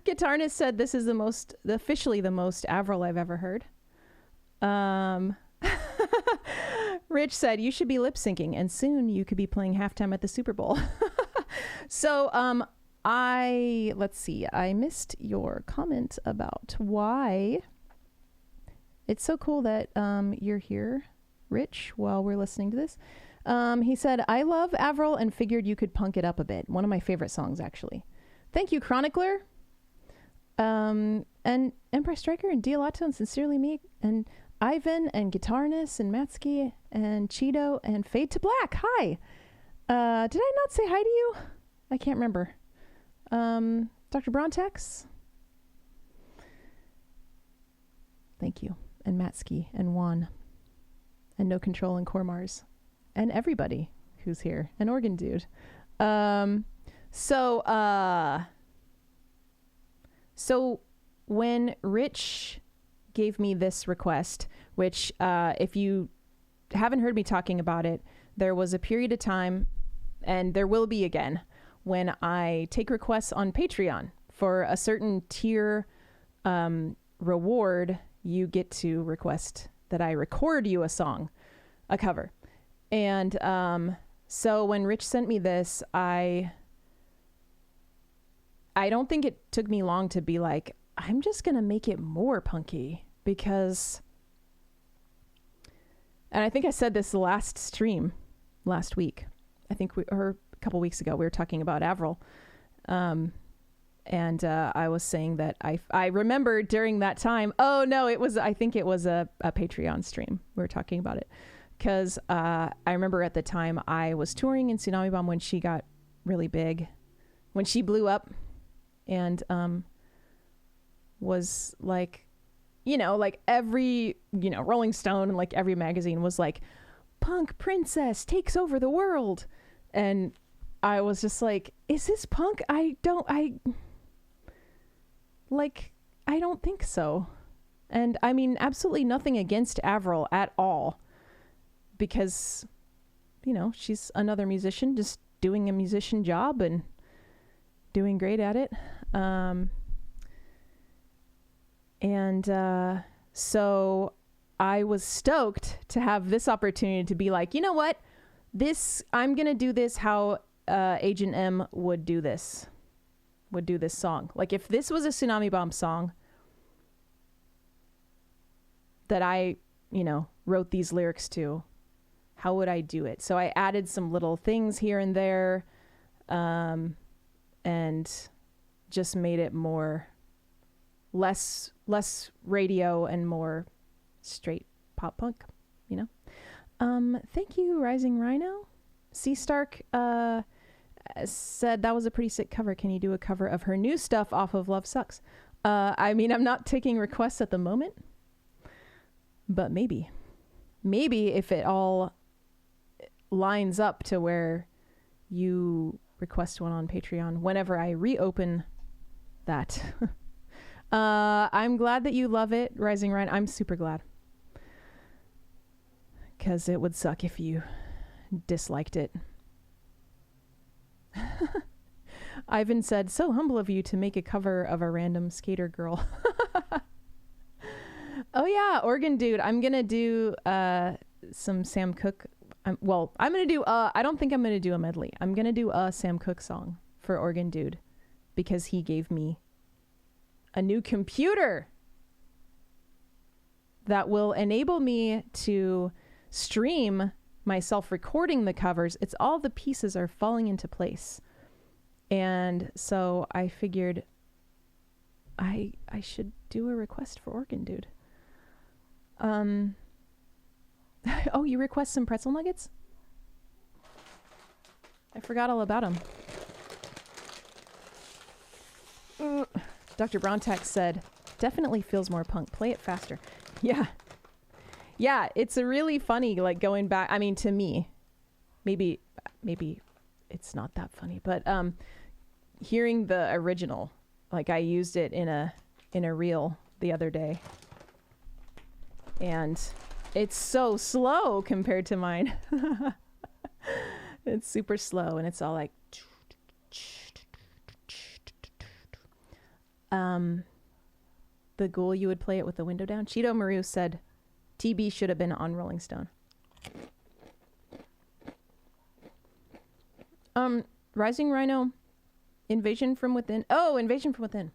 Speaker 1: Guitarnist said this is officially the most Avril I've ever heard. Rich said you should be lip syncing and soon you could be playing halftime at the Super Bowl. So, let's see. I missed your comment about why it's so cool that you're here, Rich, while we're listening to this. He said, I love Avril and figured you could punk it up a bit. One of my favorite songs, actually. Thank you, Chronicler. And Empire Striker and Dialato and Sincerely Me and Ivan and Guitarness and Matsky and Cheeto and Fade to Black. Hi. Did I not say hi to you? I can't remember. Dr. Brontex. Thank you. And Matsky and Juan. And No Control and Cormars. And everybody who's here. And Organ Dude. So when Rich gave me this request, which if you haven't heard me talking about it, there was a period of time, and there will be again, when I take requests on Patreon for a certain tier reward. You get to request that I record you a song, a cover. And so when Rich sent me this, I don't think it took me long to be like, I'm just going to make it more punky because, and I think I said this last stream last week. I think or a couple weeks ago, we were talking about Avril. And I was saying that I remember during that time. Oh no, I think it was a Patreon stream. We were talking about it because I remember at the time I was touring in Tsunami Bomb when she got really big, when she blew up, and was like, like every Rolling Stone and like every magazine was like, punk princess takes over the world, and I was just like, is this punk? I don't think so. And I mean, absolutely nothing against Avril at all, because, she's another musician just doing a musician job and doing great at it. So I was stoked to have this opportunity to be like, you know what? I'm going to do this how Agent M would do this song. Like if this was a Tsunami Bomb song that I, wrote these lyrics to, how would I do it? So I added some little things here and there, and just made it less radio and more straight pop punk, Thank you, Rising Rhino. C Stark said that was a pretty sick cover. Can you do a cover of her new stuff off of Love Sucks? I mean, I'm not taking requests at the moment, but maybe if it all lines up to where you request one on Patreon whenever I reopen that. I'm glad that you love it, Rising Rhino. I'm super glad, because it would suck if you disliked it. Ivan said, so humble of you to make a cover of a random skater girl. Oh yeah, Organ Dude. I'm gonna do some Sam Cooke. I'm gonna do I don't think I'm gonna do a medley. I'm gonna do a Sam Cooke song for Organ Dude, because he gave me a new computer that will enable me to stream myself recording the covers. It's all the pieces are falling into place. And so I figured I should do a request for Organ Dude. Oh, you request some pretzel nuggets? I forgot all about them. Dr. Brontak said, definitely feels more punk. Play it faster. Yeah. Yeah, it's a really funny, like, going back. I mean, to me, maybe it's not that funny, but hearing the original, like, I used it in a reel the other day, and it's so slow compared to mine. It's super slow, and it's all like the Ghoul, you would play it with the window down. Cheeto Maru said TB should have been on Rolling Stone. Rising Rhino, Invasion from Within. Oh, Invasion from Within.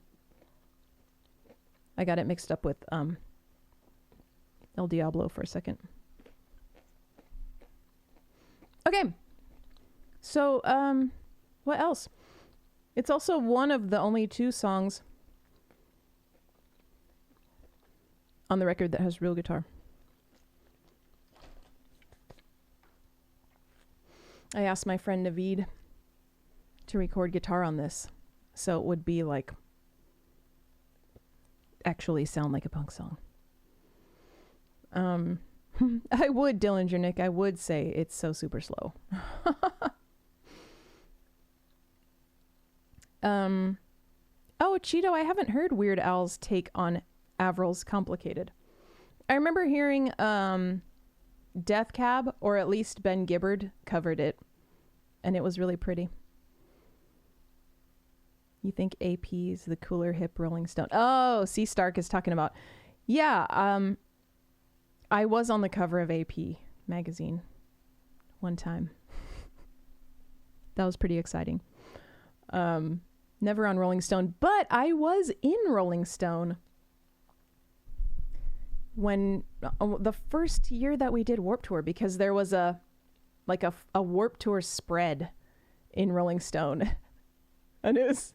Speaker 1: I got it mixed up with El Diablo for a second. Okay. So, what else? It's also one of the only 2 songs on the record that has real guitar. I asked my friend Naveed to record guitar on this, so it would be like actually sound like a punk song. I would, Dillinger Nick, I would say it's so super slow. Oh, Cheeto, I haven't heard Weird Al's take on Avril's Complicated. I remember hearing Death Cab, or at least Ben Gibbard, covered it, and it was really pretty. You think AP is the cooler hip Rolling Stone? Oh, C Stark is talking about. Yeah, I was on the cover of AP magazine one time. That was pretty exciting. Never on Rolling Stone, but I was in Rolling Stone when the first year that we did Warped Tour, because there was a Warped Tour spread in Rolling Stone, and it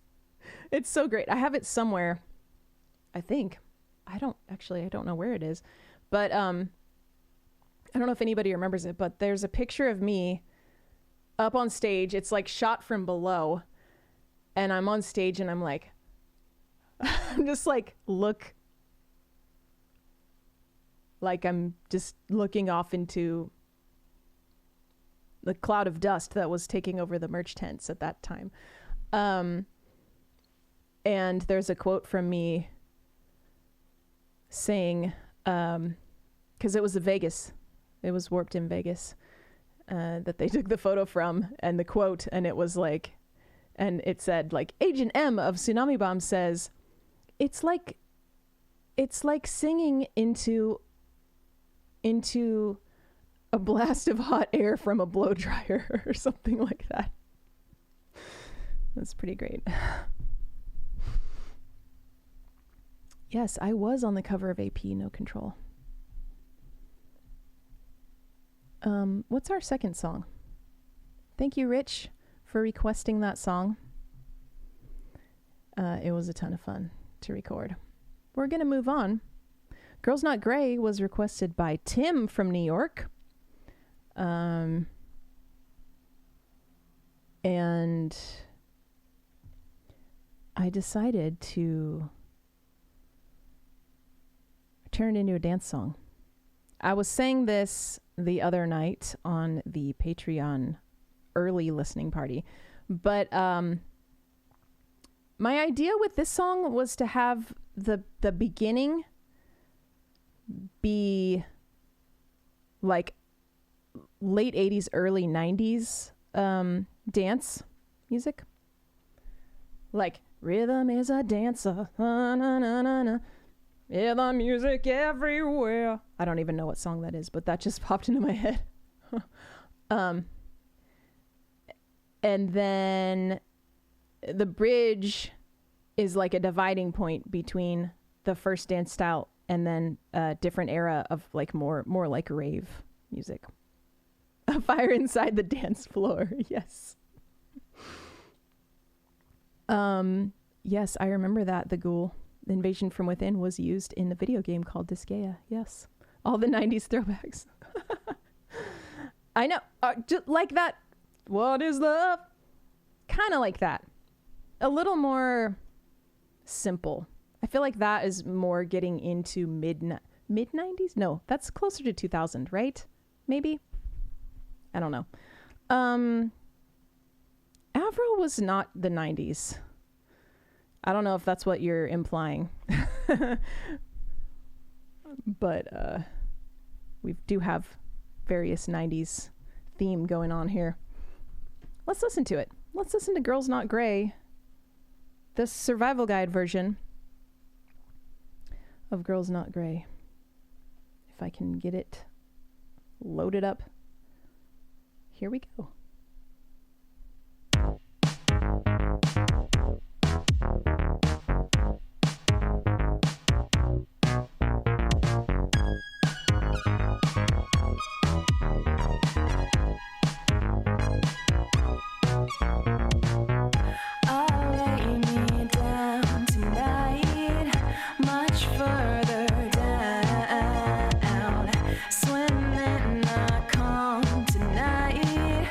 Speaker 1: It's so great. I have it somewhere, I think. I don't know where it is. But I don't know if anybody remembers it, but there's a picture of me up on stage. It's like shot from below. And I'm on stage and I'm like, I'm just like, look like I'm just looking off into the cloud of dust that was taking over the merch tents at that time. And there's a quote from me saying, because it was Vegas, it was Warped in Vegas, that they took the photo from, and the quote, and it was like, and it said like, Agent M of Tsunami Bomb says, it's like singing into a blast of hot air from a blow dryer or something like that. That's pretty great. Yes, I was on the cover of AP No Control. What's our second song? Thank you, Rich, for requesting that song. It was a ton of fun to record. We're going to move on. Girls Not Grey was requested by Tim from New York. And I decided to turn it into a dance song. I was saying this the other night on the Patreon early listening party, but my idea with this song was to have the beginning be like late 80s, early 90s dance music. Like, rhythm is a dancer, na, na, na, na, na. Yeah, the music everywhere. I don't even know what song that is, but that just popped into my head. And then the bridge is like a dividing point between the first dance style and then a different era of like more like rave music. A fire inside the dance floor. Yes. Yes, I remember that. The Ghoul, Invasion from Within, was used in the video game called Disgaea. Yes. All the 90s throwbacks. I know. Just like that. What is love? Kind of like that. A little more simple. I feel like that is more getting into mid 90s? No, that's closer to 2000, right? Maybe? I don't know. Avril was not the 90s. I don't know if that's what you're implying. But we do have various 90s theme going on here. Let's listen to it. Let's listen to Girls Not Grey, the survival guide version of Girls Not Grey. If I can get it loaded up. Here we go.
Speaker 2: Swimming, I come tonight.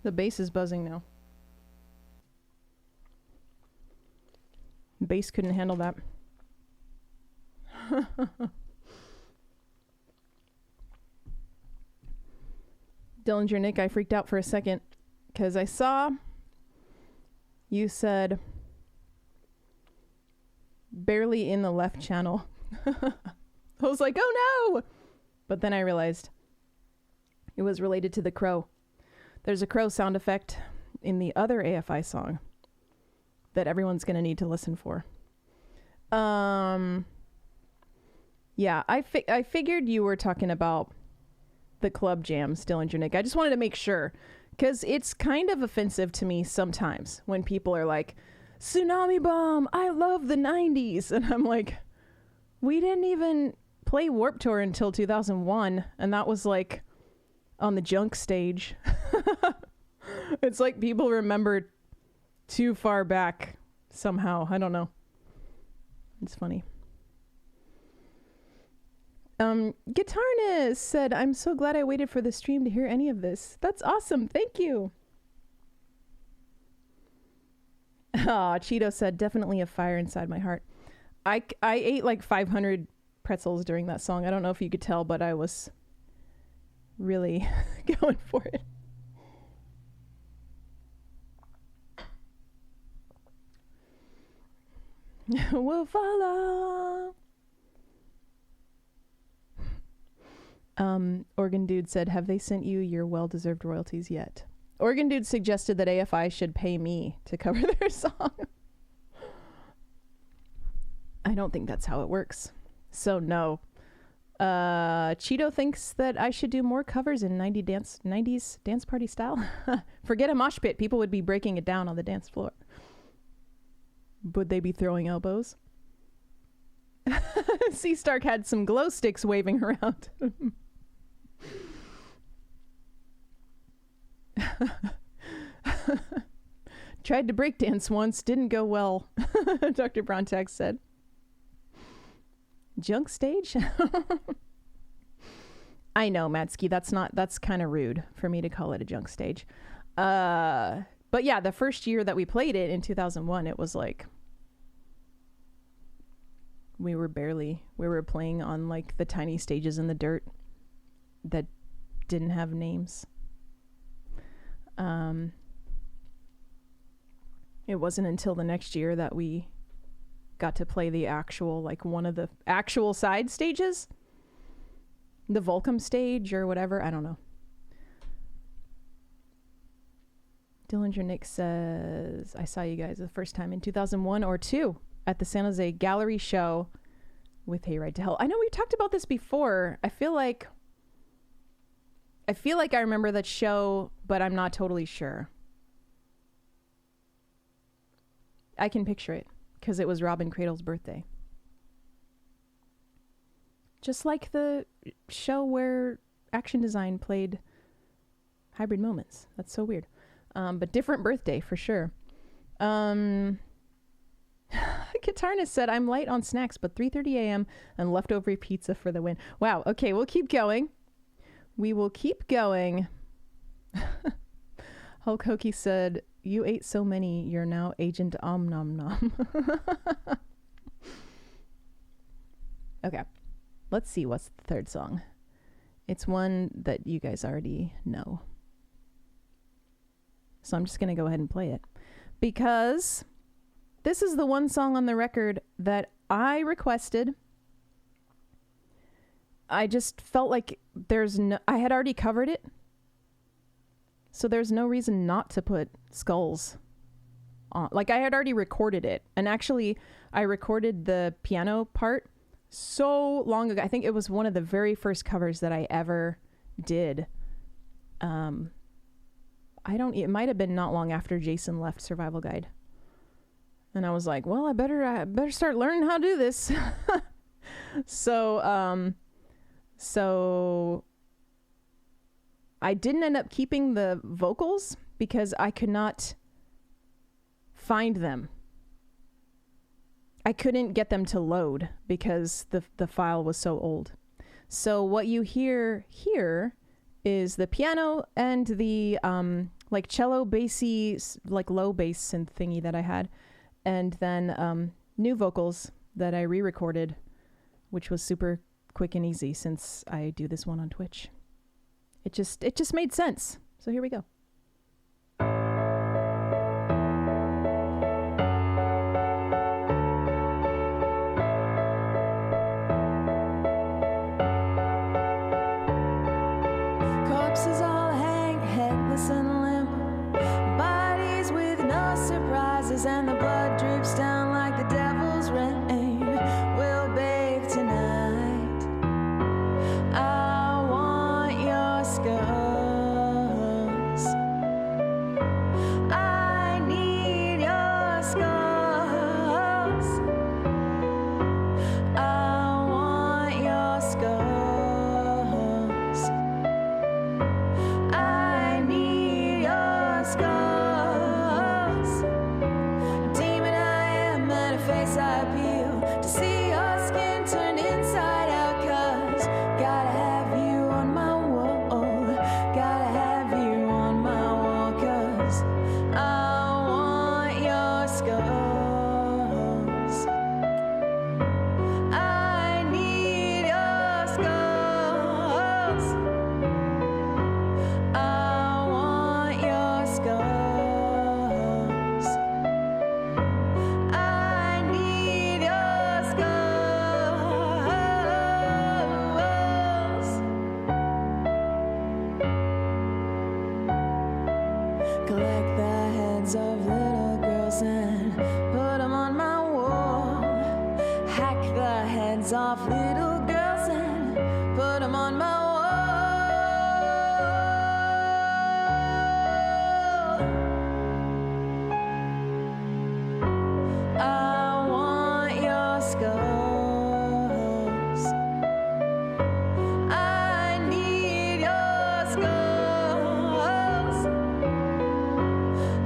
Speaker 1: The bass is buzzing now. Bass couldn't handle that. Dillinger Nick, I freaked out for a second because I saw you said barely in the left channel. I was like, oh no! But then I realized it was related to the crow. There's a crow sound effect in the other AFI song that everyone's going to need to listen for. Yeah, I figured you were talking about the club jams, Dillinger Nick. I just wanted to make sure, because it's kind of offensive to me sometimes when people are like, Tsunami Bomb, I love the 90s. And I'm like, we didn't even play Warped Tour until 2001, and that was like on the junk stage. It's like people remember too far back somehow. I don't know. It's funny. Guitarness said, I'm so glad I waited for the stream to hear any of this. That's awesome. Thank you. Cheeto said, definitely a fire inside my heart. I ate like 500 pretzels during that song. I don't know if you could tell, but I was really going for it. We'll follow. Organ Dude said, have they sent you your well-deserved royalties yet? Organ Dude suggested that AFI should pay me to cover their song. I don't think that's how it works. So no. Cheeto thinks that I should do more covers in 90s dance party style. Forget a mosh pit. People would be breaking it down on the dance floor. Would they be throwing elbows? C. Stark had some glow sticks waving around. Tried to break dance once, didn't go well. Dr. Brontax said. Junk stage? I know, Matsky, that's kind of rude for me to call it a junk stage. But yeah, the first year that we played it in 2001, it was like we were playing on like the tiny stages in the dirt that didn't have names. It wasn't until the next year that we got to play the actual, like one of the actual side stages, the Volcom stage or whatever. I don't know. Dillinger Nick says, I saw you guys the first time in 2001 or 2 at the San Jose Gallery show with Hayride to Hell. I know we've talked about this before. I feel like I remember that show, but I'm not totally sure. I can picture it because it was Robin Cradle's birthday. Just like the show where Action Design played Hybrid Moments. That's so weird. But different birthday for sure. Katarna said, I'm light on snacks, but 3:30 a.m. and leftover pizza for the win. Wow. Okay, we'll keep going. We will keep going. Hulk Hokey said, you ate so many, you're now Agent Om Nom Nom. Okay. Let's see what's the third song. It's one that you guys already know. So I'm just going to go ahead and play it. Because this is the one song on the record that I requested. I just felt like I had already covered it. So there's no reason not to put Skulls on. Like I had already recorded it. And actually I recorded the piano part so long ago. I think it was one of the very first covers that I ever did. It might have been not long after Jason left Survival Guide. And I was like, well, I better start learning how to do this. So I didn't end up keeping the vocals because I could not find them. I couldn't get them to load because the file was so old. So what you hear here is the piano and the like cello bassy, like low bass synth thingy that I had, and then new vocals that I re-recorded, which was super quick and easy since I do this one on Twitch. It just made sense. So here we go. Corpses all hang headless and limp, bodies with no surprises, and the blood droops down like the devil's rain. We'll bathe tonight. I want your skulls. I need your skulls. I want your skulls. I need your skulls. Demon I am, and a face I appeal to see your skin turn inside out, 'cause gotta have you on my wall, gotta have you on my wall, 'cause I want your skulls. I need your skulls. I want your skulls. I need your skulls. Collect the heads of little girls and put them on my wall. Hack the heads off little girls and put them on my wall. I want your skulls. I need your skulls.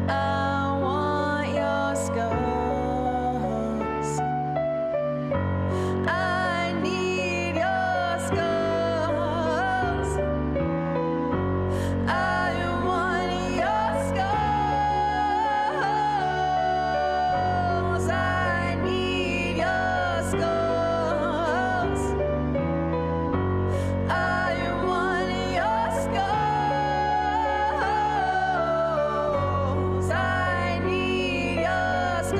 Speaker 1: I want your skulls. I need your skulls. I want your skulls. I need your skulls. I want your skulls. I need your skulls.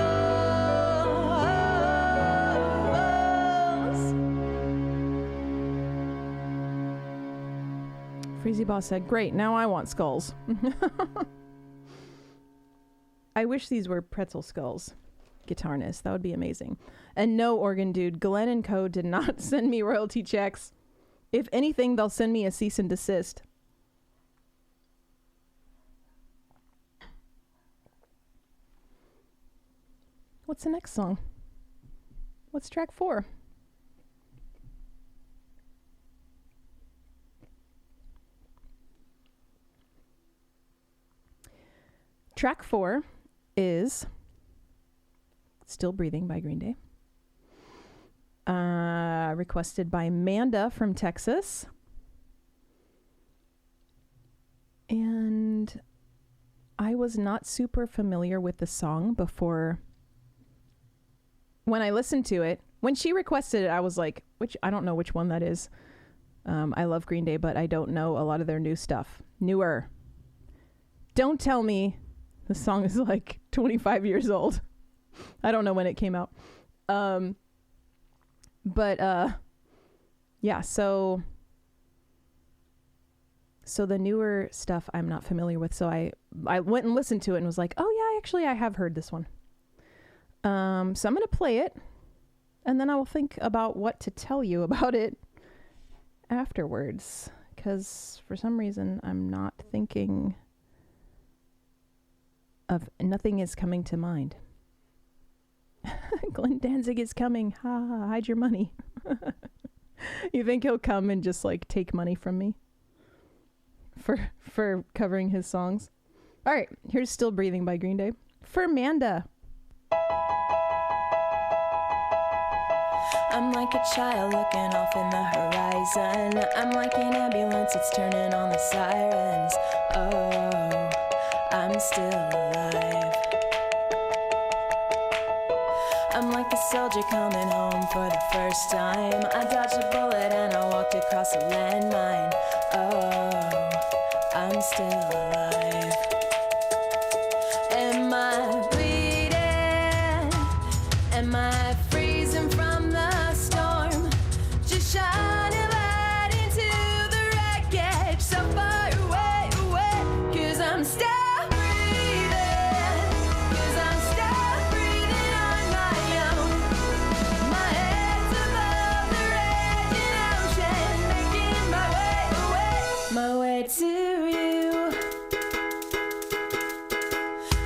Speaker 1: Freezy Boss said, "Great, now I want skulls." I wish these were pretzel skulls. Guitarness, that would be amazing. And no, Organ Dude, Glenn and Co. did not send me royalty checks. If anything, they'll send me a cease and desist. What's the next song? What's track 4? Track 4 is Still Breathing by Green Day. Requested by Manda from Texas. And I was not super familiar with the song before. When I listened to it, when she requested it, I was like, I don't know which one that is. I love Green Day, but I don't know a lot of their new stuff. Newer. Don't tell me the song is like 25 years old. I don't know when it came out. Yeah, so the newer stuff I'm not familiar with. So I went and listened to it and was like, oh yeah, actually I have heard this one. So I'm going to play it and then I will think about what to tell you about it afterwards. Because for some reason I'm not thinking of, nothing is coming to mind. Glenn Danzig is coming. Ha ha, hide your money. You think he'll come and just like take money from me for covering his songs? All right, here's Still Breathing by Green Day for Manda.
Speaker 2: I'm like a child looking off in the horizon. I'm like an ambulance, it's turning on the sirens. Oh, I'm still alive. I'm like a soldier coming home for the first time. I dodged a bullet and I walked across a landmine. Oh, I'm still alive. Am I bleeding? Am I freezing from the storm? Just shining light into the wreckage so far away, away. 'Cause I'm still to you.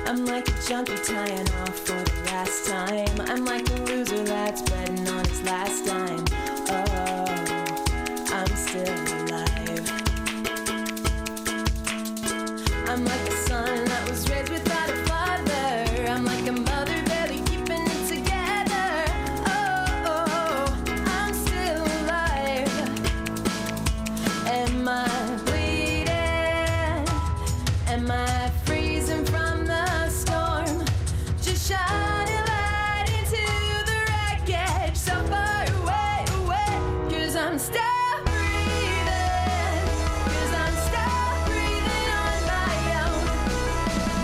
Speaker 2: I'm like a junkie tying off for the last time. I'm like a loser that's betting on his last dime. Oh, I'm still alive. I'm like a son that was raised without a father. I'm like a mother barely keeping it together. Oh, I'm still alive. Am I Am I freezing from the storm? Just shining light into the wreckage so far away, away. 'Cause I'm still breathing. 'Cause I'm still breathing on my own.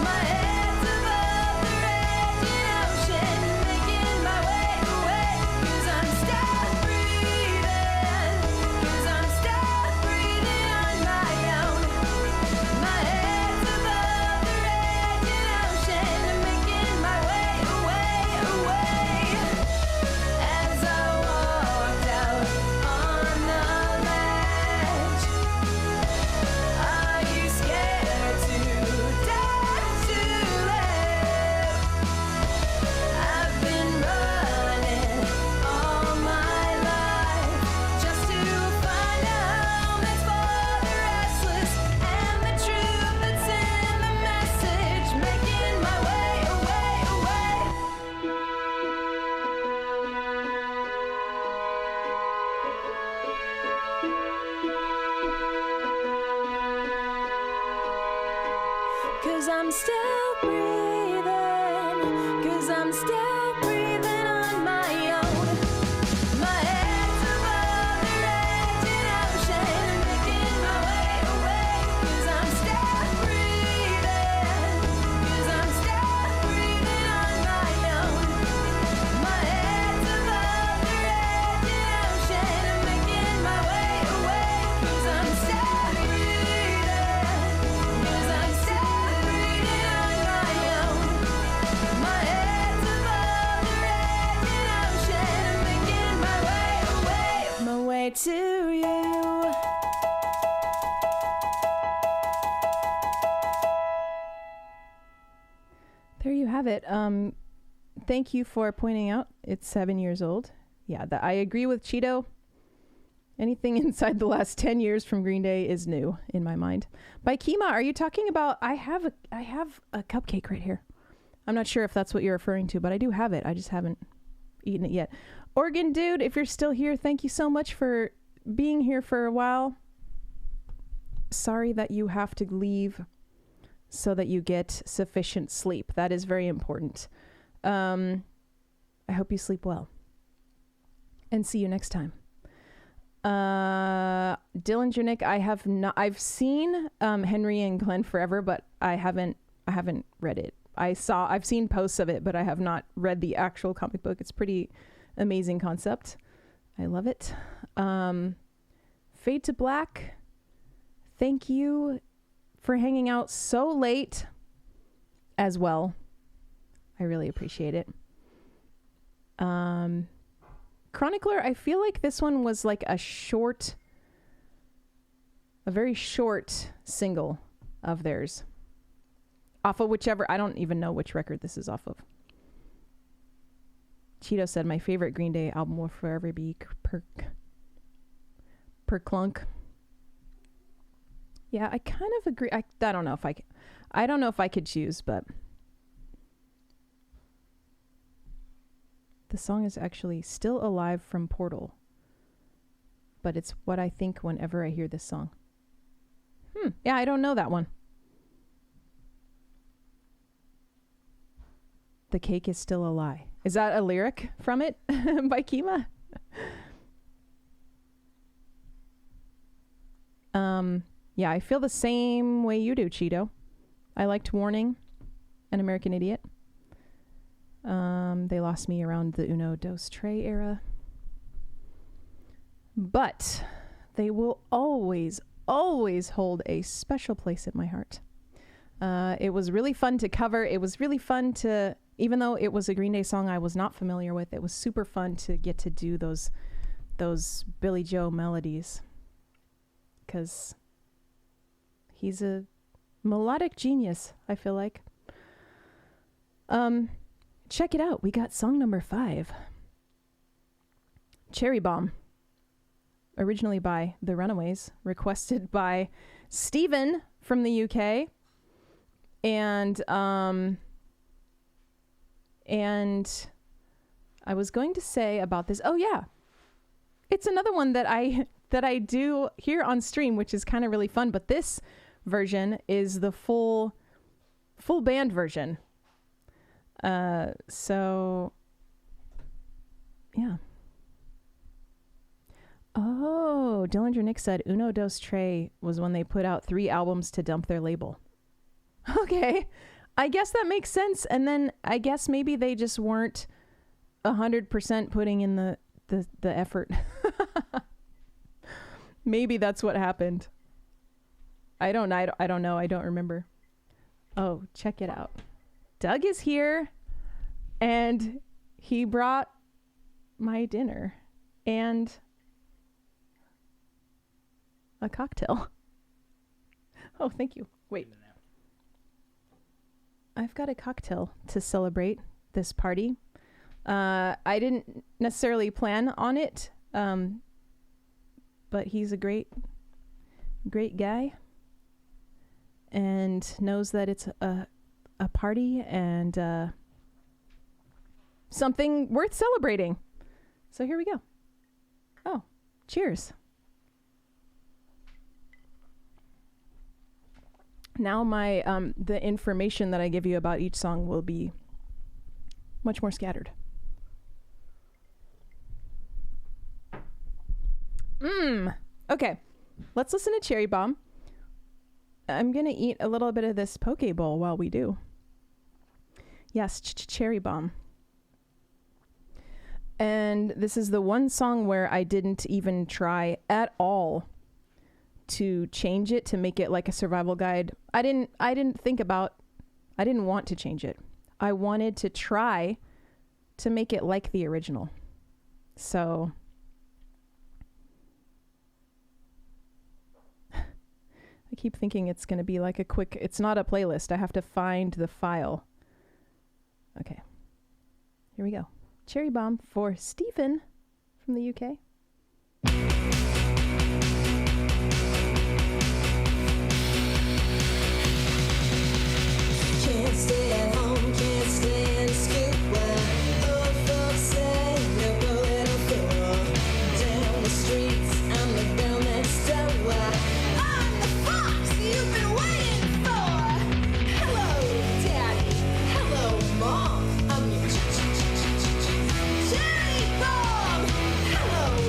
Speaker 2: My head's above the raging ocean, making my way away. 'Cause I'm still breathing. 'Cause I'm still breathing on my own. My head's above the raging ocean, making my way away, away. As I walked out on the ledge, are you scared to die to live? I've been running all my life just to find a home that's for the restless and the truth that's in the message, making my way away, away. 'Cause I'm still breathing. 'Cause I'm still breathing on my own. My head's above the raging ocean, making my way away. 'Cause I'm still breathing. 'Cause I'm still breathing on my own. My head's above the raging ocean, making my way away. 'Cause I'm still breathing. 'Cause I'm still breathing on my own. My head's above the raging ocean, making my way away, my way to you.
Speaker 1: There you have it. Thank you for pointing out it's 7 years old. Yeah, I agree with Cheeto. Anything inside the last 10 years from Green Day is new in my mind. By Kima, are you talking about? I have a cupcake right here. I'm not sure if that's what you're referring to, but I do have it. I just haven't eaten it yet. Oregon Dude, if you're still here, thank you so much for being here for a while. Sorry that you have to leave so that you get sufficient sleep. That is very important. I hope you sleep well. And see you next time. Dylan Junick, I've seen Henry and Glenn Forever, but I haven't read it. I've seen posts of it, but I have not read the actual comic book. It's pretty amazing concept. I love it. Fade to Black, thank you for hanging out so late as well. I really appreciate it. Chronicler, I feel like this one was like a very short single of theirs. Off of whichever, I don't even know which record this is off of. Cheeto said, my favorite Green Day album will forever be Per Clunk. Yeah, I kind of agree. I don't know if I could choose, but the song is actually Still Alive from Portal. But it's what I think whenever I hear this song. Yeah, I don't know that one. The cake is still a lie. Is that a lyric from it by Kima? Yeah, I feel the same way you do, Cheeto. I liked Warning and American Idiot. They lost me around the Uno Dos Tre era. But they will always, always hold a special place in my heart. It was really fun to cover. It was really fun to, even though it was a Green Day song I was not familiar with, it was super fun to get to do those Billy Joe melodies. Because he's a melodic genius, I feel like. Check it out. We got song number 5. Cherry Bomb. Originally by The Runaways. Requested by Stephen from the UK. And I was going to say about this. Oh, yeah. It's another one that I do here on stream, which is kind of really fun. But this version is the full band version. So yeah. Oh, Dillinger Nick said Uno Dos Tre was when they put out 3 albums to dump their label. Okay. I guess that makes sense. And then I guess maybe they just weren't 100% putting in the effort. Maybe that's what happened. I don't know. I don't remember. Oh, check it out. Doug is here and he brought my dinner and a cocktail. Oh, thank you. Wait. I've got a cocktail to celebrate this party. I didn't necessarily plan on it, but he's a great guy and knows that it's a party and something worth celebrating. So here we go. Oh, cheers. Now my the information that I give you about each song will be much more scattered. Okay, let's listen to Cherry Bomb. I'm gonna eat a little bit of this poke bowl while we do. Yes, Cherry Bomb. And this is the one song where I didn't even try at all to change it to make it like a survival guide. I didn't want to change it. I wanted to try to make it like the original. So I keep thinking it's going to be like it's not a playlist. I have to find the file. Okay. Here we go. Cherry Bomb for Stephen from the UK.
Speaker 2: Can't stay at home, can't stay in school. Old folks say no little fool. Down the streets, I'm the girl next door. I'm the fox you've been waiting for. Hello, Daddy. Hello, Mom. I'm your cherry bomb. Hello,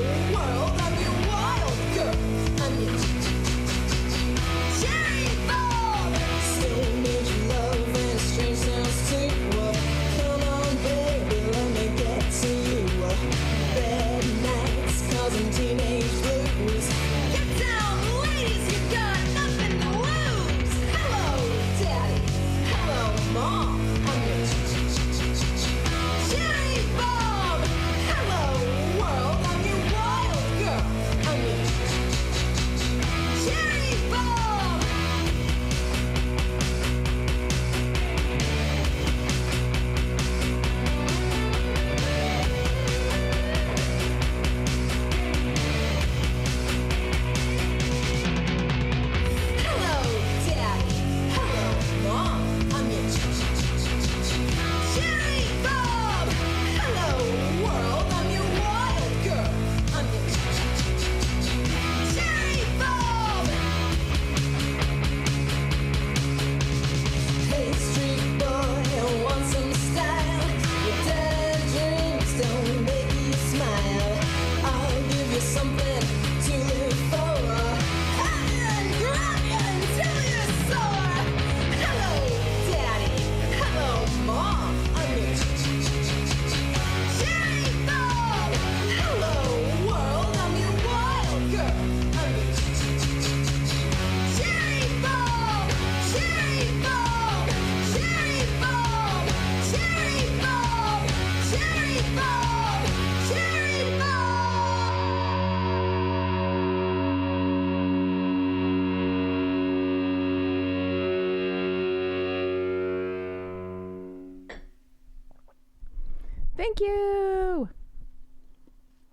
Speaker 1: Thank you.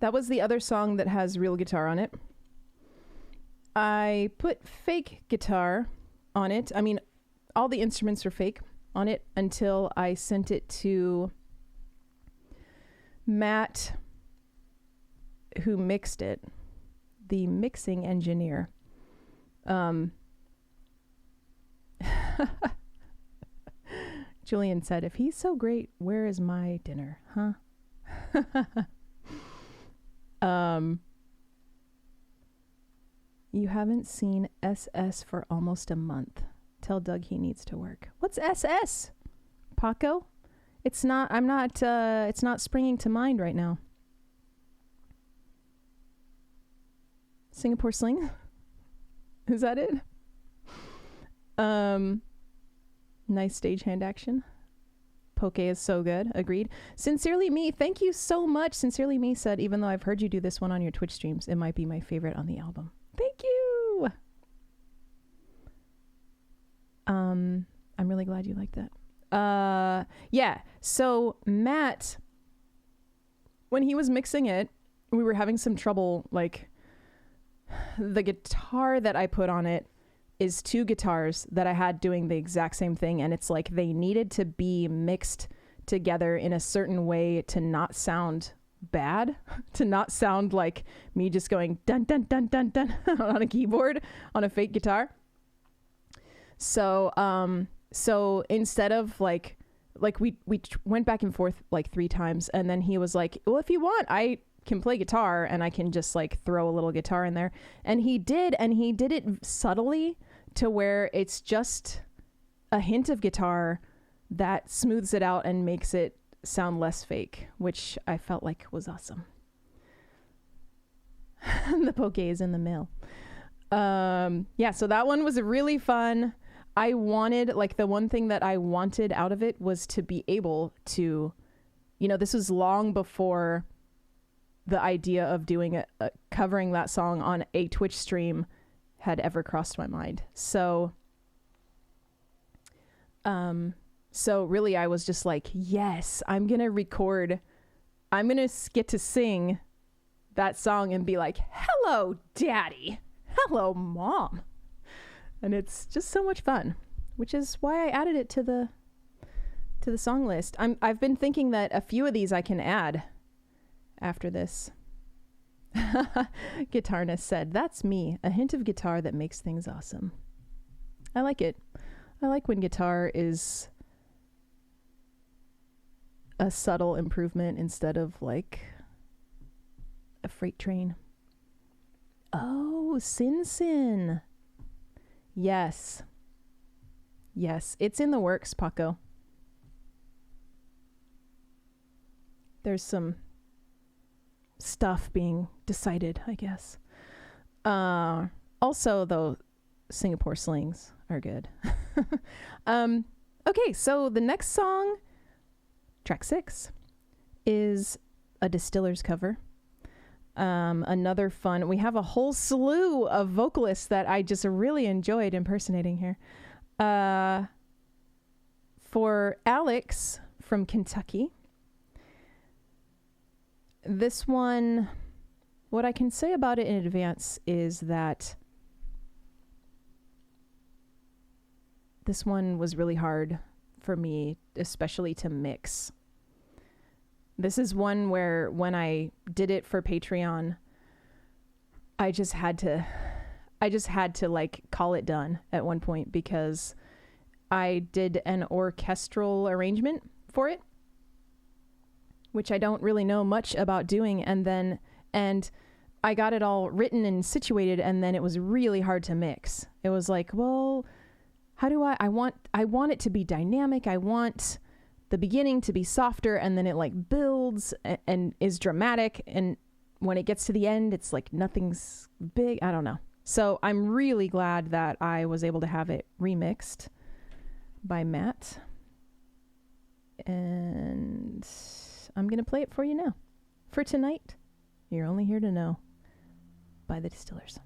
Speaker 1: That was the other song that has real guitar on it. I put fake guitar on it. I mean, all the instruments are fake on it until I sent it to Matt, who mixed it, the mixing engineer. Julian said, if he's so great, where is my dinner? Huh? You haven't seen SS for almost a month. Tell Doug he needs to work. What's SS? Paco? It's not springing to mind right now. Singapore Sling? Is that it? Nice stagehand action. Poke is so good. Agreed. Sincerely Me. Thank you so much. Sincerely Me said, even though I've heard you do this one on your Twitch streams, it might be my favorite on the album. Thank you. I'm really glad you liked that. Yeah. So Matt, when he was mixing it, we were having some trouble. Like, the guitar that I put on it is two guitars that I had doing the exact same thing, and it's like they needed to be mixed together in a certain way to not sound bad, to not sound like me just going dun dun dun dun dun on a keyboard on a fake guitar. So so instead of like we went back and forth like 3 times, and then he was like, well, if you want, I can play guitar and I can just like throw a little guitar in there. And he did it subtly to where it's just a hint of guitar that smooths it out and makes it sound less fake, which I felt like was awesome. The poke is in the mail. Yeah, so that one was really fun. I wanted, like, the one thing that I wanted out of it was to be able to, you know, this was long before the idea of doing covering that song on a Twitch stream had ever crossed my mind. So really I was just like, yes, I'm going to get to sing that song and be like, hello, daddy. Hello, mom. And it's just so much fun, which is why I added it to the song list. I've been thinking that a few of these I can add after this. Guitarness said, that's me, a hint of guitar that makes things awesome. I like it. I like when guitar is a subtle improvement instead of like a freight train. Oh, Sin Sin. Yes. Yes, it's in the works, Paco. There's some stuff being decided, I guess. Also, though, Singapore Slings are good. Okay, so the next song, track 6, is a Distillers cover. Another fun. We have a whole slew of vocalists that I just really enjoyed impersonating here. For Alex from Kentucky, this one, what I can say about it in advance is that this one was really hard for me, especially to mix. This is one where when I did it for Patreon, I just had to like call it done at one point because I did an orchestral arrangement for it, which I don't really know much about doing. And I got it all written and situated, and then it was really hard to mix. It was like, well, how do I want it to be dynamic. I want the beginning to be softer, and then it like builds and is dramatic, and when it gets to the end it's like nothing's big. I don't know. So I'm really glad that I was able to have it remixed by Matt, and I'm gonna play it for you now. For tonight, You're Only Here to Know by the Distillers.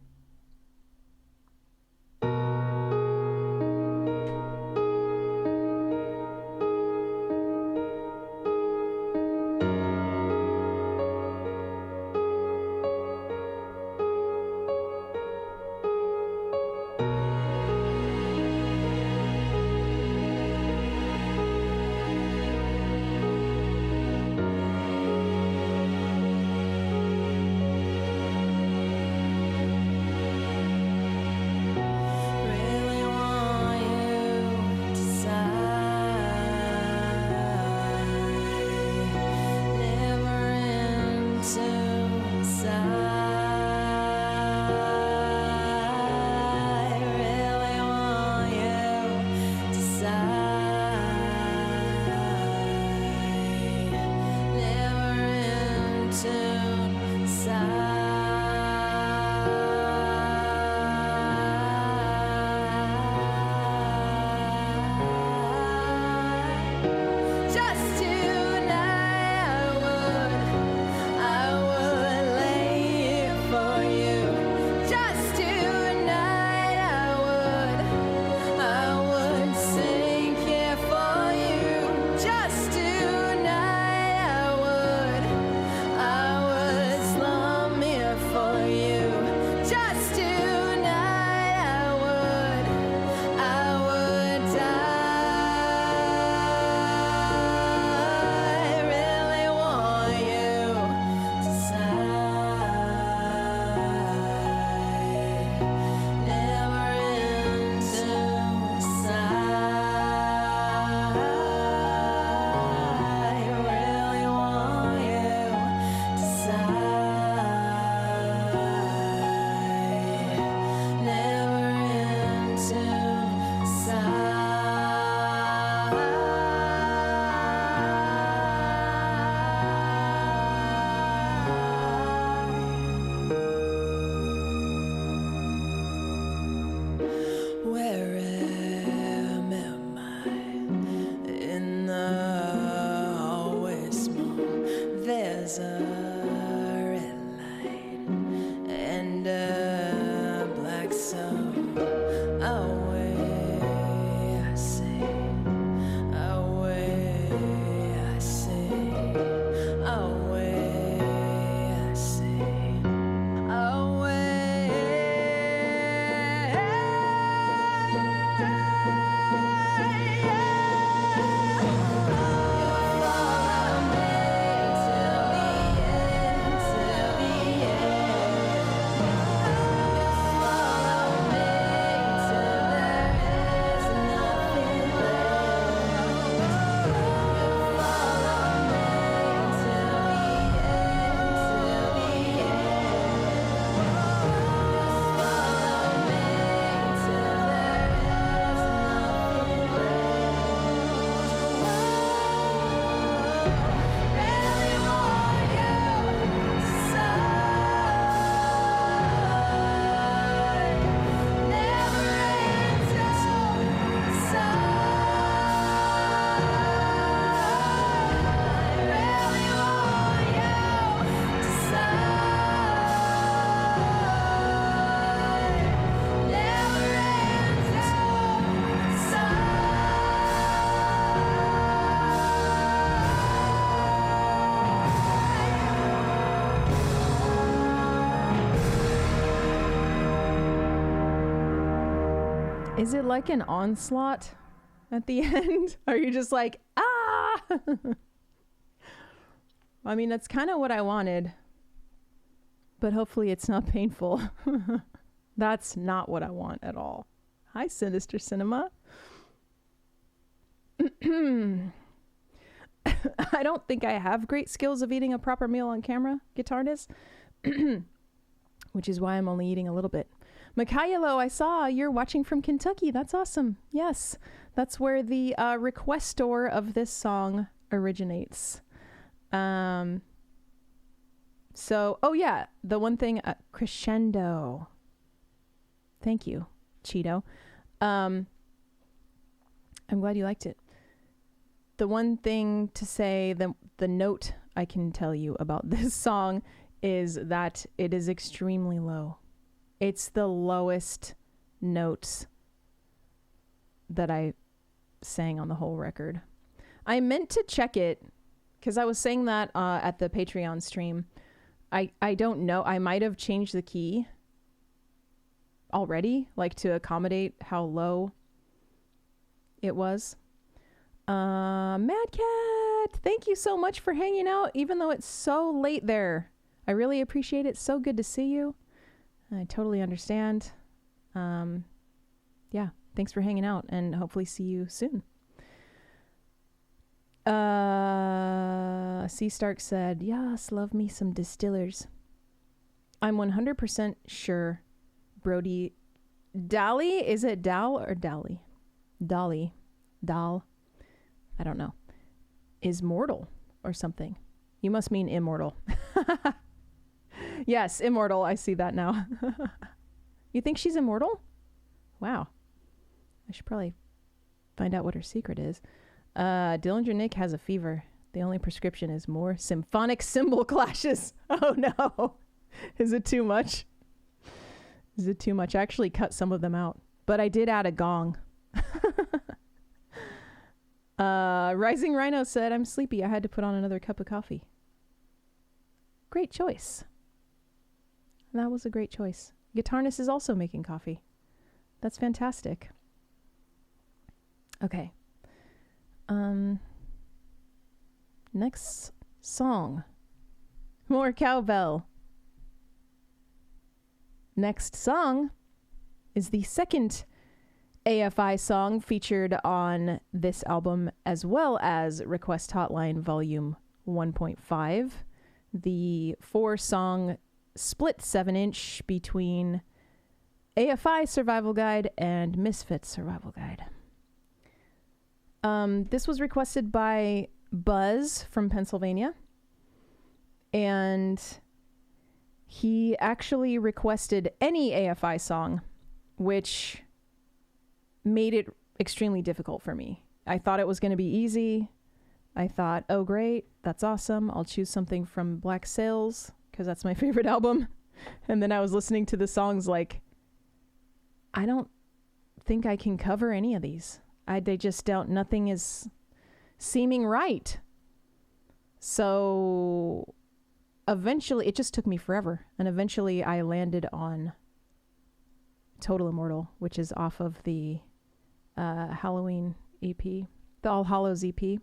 Speaker 1: Is it like an onslaught at the end? Are you just like, ah? I mean, that's kind of what I wanted. But hopefully it's not painful. That's not what I want at all. Hi, Sinister Cinema. I don't think I have great skills of eating a proper meal on camera, Guitarness. Which is why I'm only eating a little bit. Mikhailo, I saw you're watching from Kentucky. That's awesome. Yes, that's where the requestor of this song originates. So, oh yeah, the one thing, crescendo. Thank you, Cheeto. I'm glad you liked it. The one thing to say, the note I can tell you about this song is that it is extremely low. It's the lowest notes that I sang on the whole record. I meant to check it because I was saying that at the Patreon stream. I don't know. I might have changed the key already, like to accommodate how low it was. Mad Cat, thank you so much for hanging out, even though it's so late there. I really appreciate it. So good to see you. I totally understand. Yeah, thanks for hanging out and hopefully see you soon. C. Stark said, yes, love me some Distillers. I'm 100% sure Brody Dolly, is it Dal or Dolly? Dolly. Dal. I don't know. Is mortal or something. You must mean immortal. Yes, immortal. I see that now. You think she's immortal? Wow. I should probably find out what her secret is. Dillinger Nick has a fever. The only prescription is more symphonic cymbal clashes. Oh no. Is it too much? Is it too much? I actually cut some of them out, but I did add a gong. Rising Rhino said, I'm sleepy. I had to put on another cup of coffee. Great choice. That was a great choice. Guitarness is also making coffee. That's fantastic. Okay. Next song. More cowbell. Next song is the second AFI song featured on this album, as well as Request Hotline Volume 1.5. The 4-song split 7-inch between AFI Survival Guide and Misfits Survival Guide. This was requested by Buzz from Pennsylvania, and he actually requested any AFI song, which made it extremely difficult for me. I thought it was going to be easy. I thought, oh great, that's awesome. I'll choose something from Black Sails because that's my favorite album. And then I was listening to the songs like, I don't think I can cover any of these. They just don't, nothing is seeming right. So eventually, it just took me forever. And eventually I landed on Total Immortal, which is off of the Halloween EP, the All Hallows EP.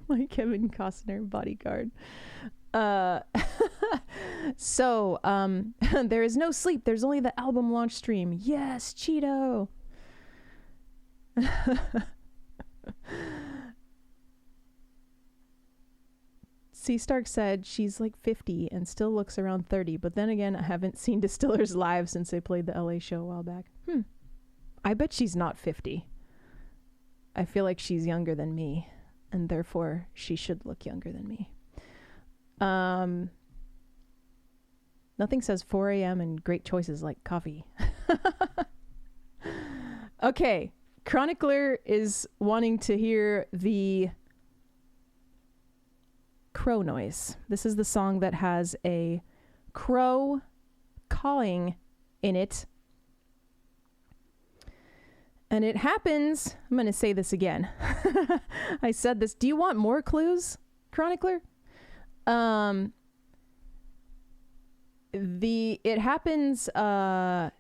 Speaker 1: My Kevin Costner bodyguard. So, there is no sleep. There's only the album launch stream. Yes, Cheeto. C. Stark said she's like 50 and still looks around 30, but then again, I haven't seen Distillers live since they played the LA show a while back. I bet she's not 50. I feel like she's younger than me, and therefore she should look younger than me. Nothing says 4 a.m. and great choices like coffee. Okay, Chronicler is wanting to hear the crow noise. This is the song that has a crow cawing in it. And it happens, I'm going to say this again. I said this. Do you want more clues, Chronicler? it happens at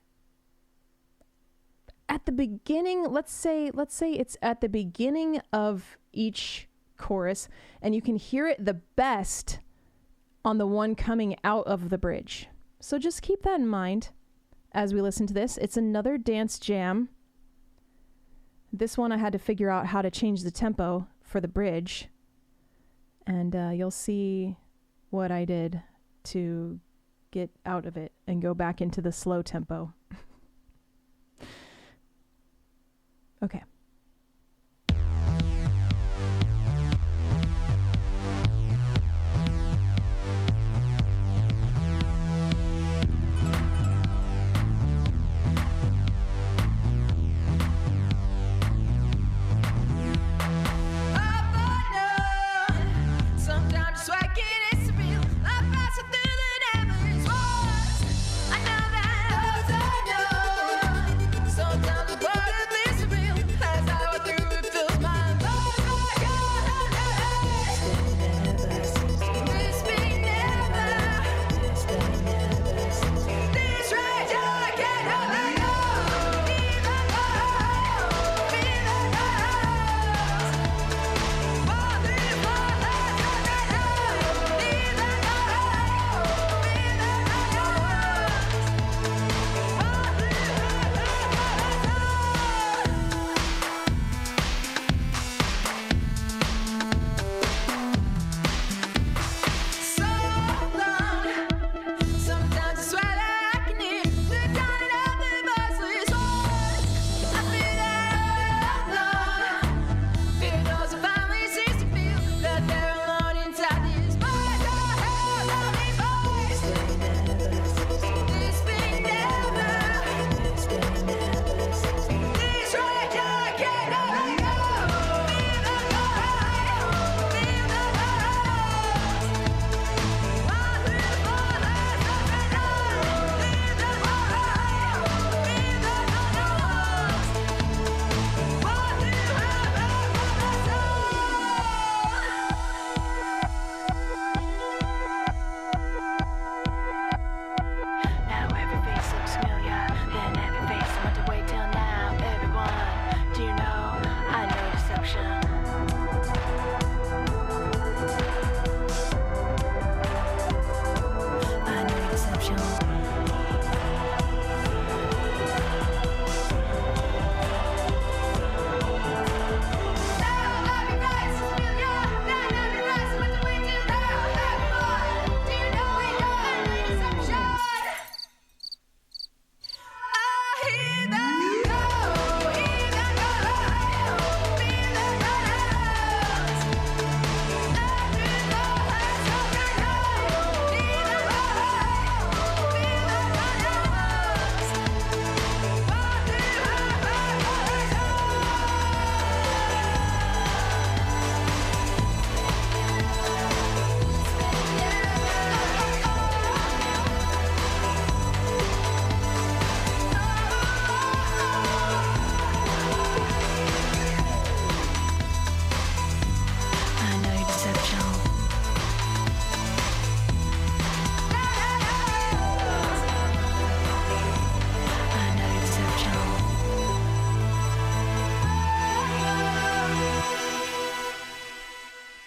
Speaker 1: the beginning. Let's say it's at the beginning of each chorus, and you can hear it the best on the one coming out of the bridge. So just keep that in mind as we listen to this. It's another dance jam. This one I had to figure out how to change the tempo for the bridge, and you'll see what I did to get out of it and go back into the slow tempo. Okay.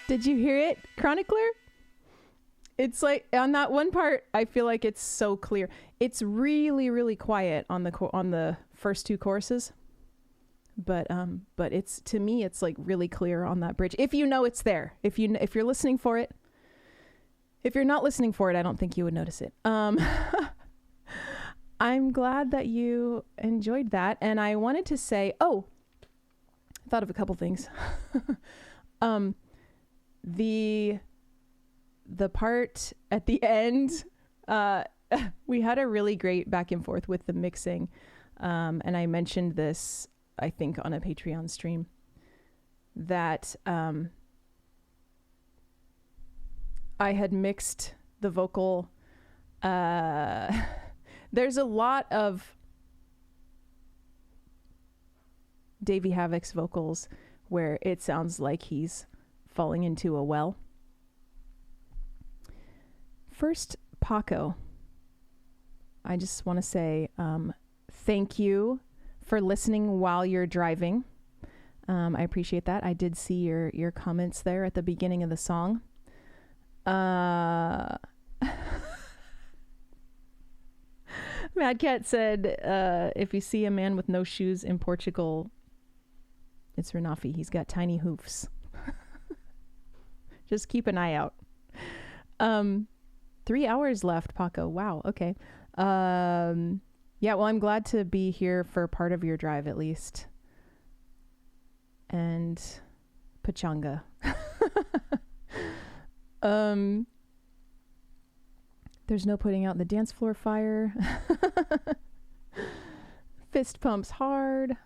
Speaker 1: Did you hear it, Chronicler? It's like on that one part, I feel like it's so clear. It's really, really quiet on the first two choruses, but it's, to me, it's like really clear on that bridge. If you know it's there, if you're listening for it. If you're not listening for it, I don't think you would notice it. I'm glad that you enjoyed that, and I wanted to say, I thought of a couple things. The part at the end, we had a really great back and forth with the mixing, and I mentioned this, I think, on a Patreon stream, that I had mixed the vocal. There's a lot of Davey Havok's vocals where it sounds like he's falling into a well. First, Paco. I just want to say thank you for listening while you're driving. I appreciate that. I did see your comments there at the beginning of the song. Mad Cat said, if you see a man with no shoes in Portugal, it's Renafi. He's got tiny hoofs. Just keep an eye out. 3 hours left, Paco. Wow. Okay. Yeah, well, I'm glad to be here for part of your drive at least. And Pachanga. There's no putting out the dance floor fire. Fist pumps hard.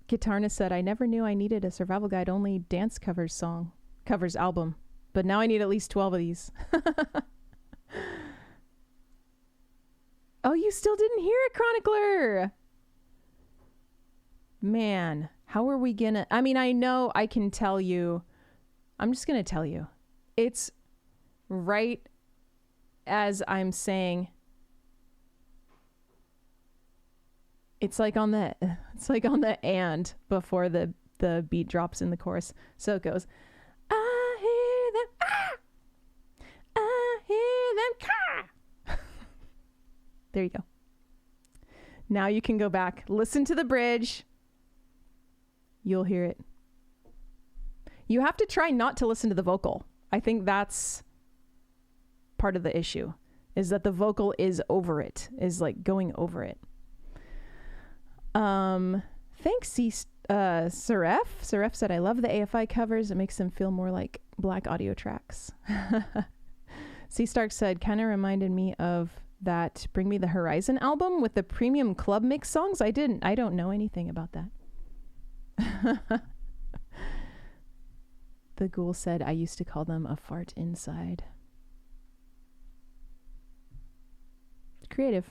Speaker 1: Guitarnist said, I never knew I needed a Survival Guide only dance covers album, but now I need at least 12 of these. Oh, you still didn't hear it, Chronicler. Man, how are we gonna... I mean, I know I can tell you. I'm just gonna tell you. It's right as I'm saying. It's like on the and before the beat drops in the chorus. So it goes, I hear them, I hear them, There you go. Now you can go back, listen to the bridge. You'll hear it. You have to try not to listen to the vocal. I think that's part of the issue, is that the vocal is over it, is like going over it. Thanks, Seraph. Seraph said, I love the AFI covers. It makes them feel more like black audio tracks. C. Stark said, kind of reminded me of that Bring Me the Horizon album with the premium club mix songs. I don't know anything about that. The ghoul said, I used to call them a fart inside. Creative.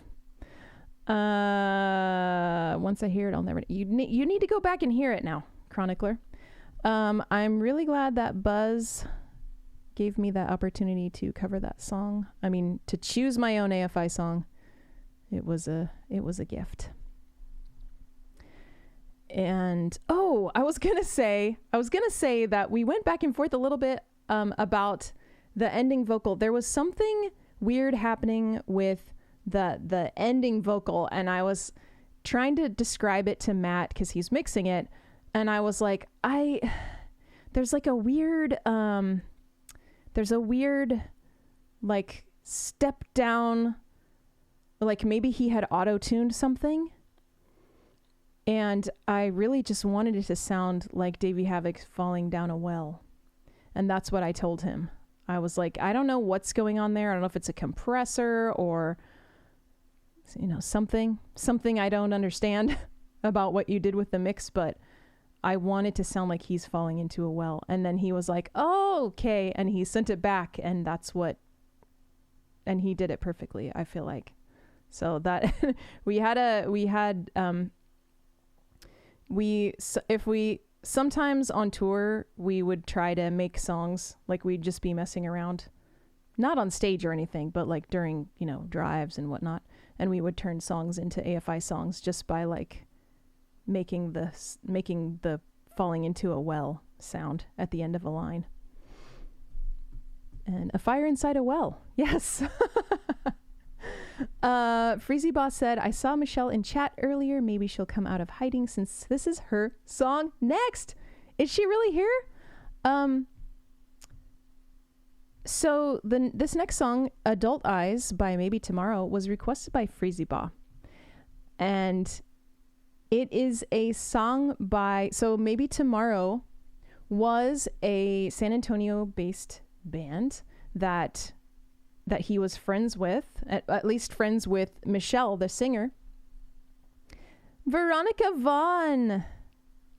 Speaker 1: Once I hear it, I'll never... You need to go back and hear it now, Chronicler. I'm really glad that Buzz gave me that opportunity to cover that song. I mean, to choose my own AFI song. It was a gift. And I was gonna say that we went back and forth a little bit about the ending vocal. There was something weird happening with the ending vocal, and I was trying to describe it to Matt because he's mixing it, and I was like, there's a weird like step down, like maybe he had auto-tuned something, and I really just wanted it to sound like Davey Havoc falling down a well. And that's what I told him. I was like, I don't know what's going on there. I don't know if it's a compressor or, something I don't understand about what you did with the mix, but I want it to sound like he's falling into a well. And then he was like, oh, okay. And he sent it back, and and he did it perfectly, I feel like. So that sometimes on tour, we would try to make songs, like we'd just be messing around, not on stage or anything, but like during, drives and whatnot. And we would turn songs into AFI songs just by like making the falling into a well sound at the end of a line. And a fire inside a well. Yes. Freezy Boss said, I saw Michelle in chat earlier. Maybe she'll come out of hiding since this is her song next. Is she really here? So this next song, Adult Eyes by Maybe Tomorrow, was requested by Freezy Boss. And it is a song so Maybe Tomorrow was a San Antonio based band that he was friends with, at least friends with Michelle, the singer. Veronica Vaughn.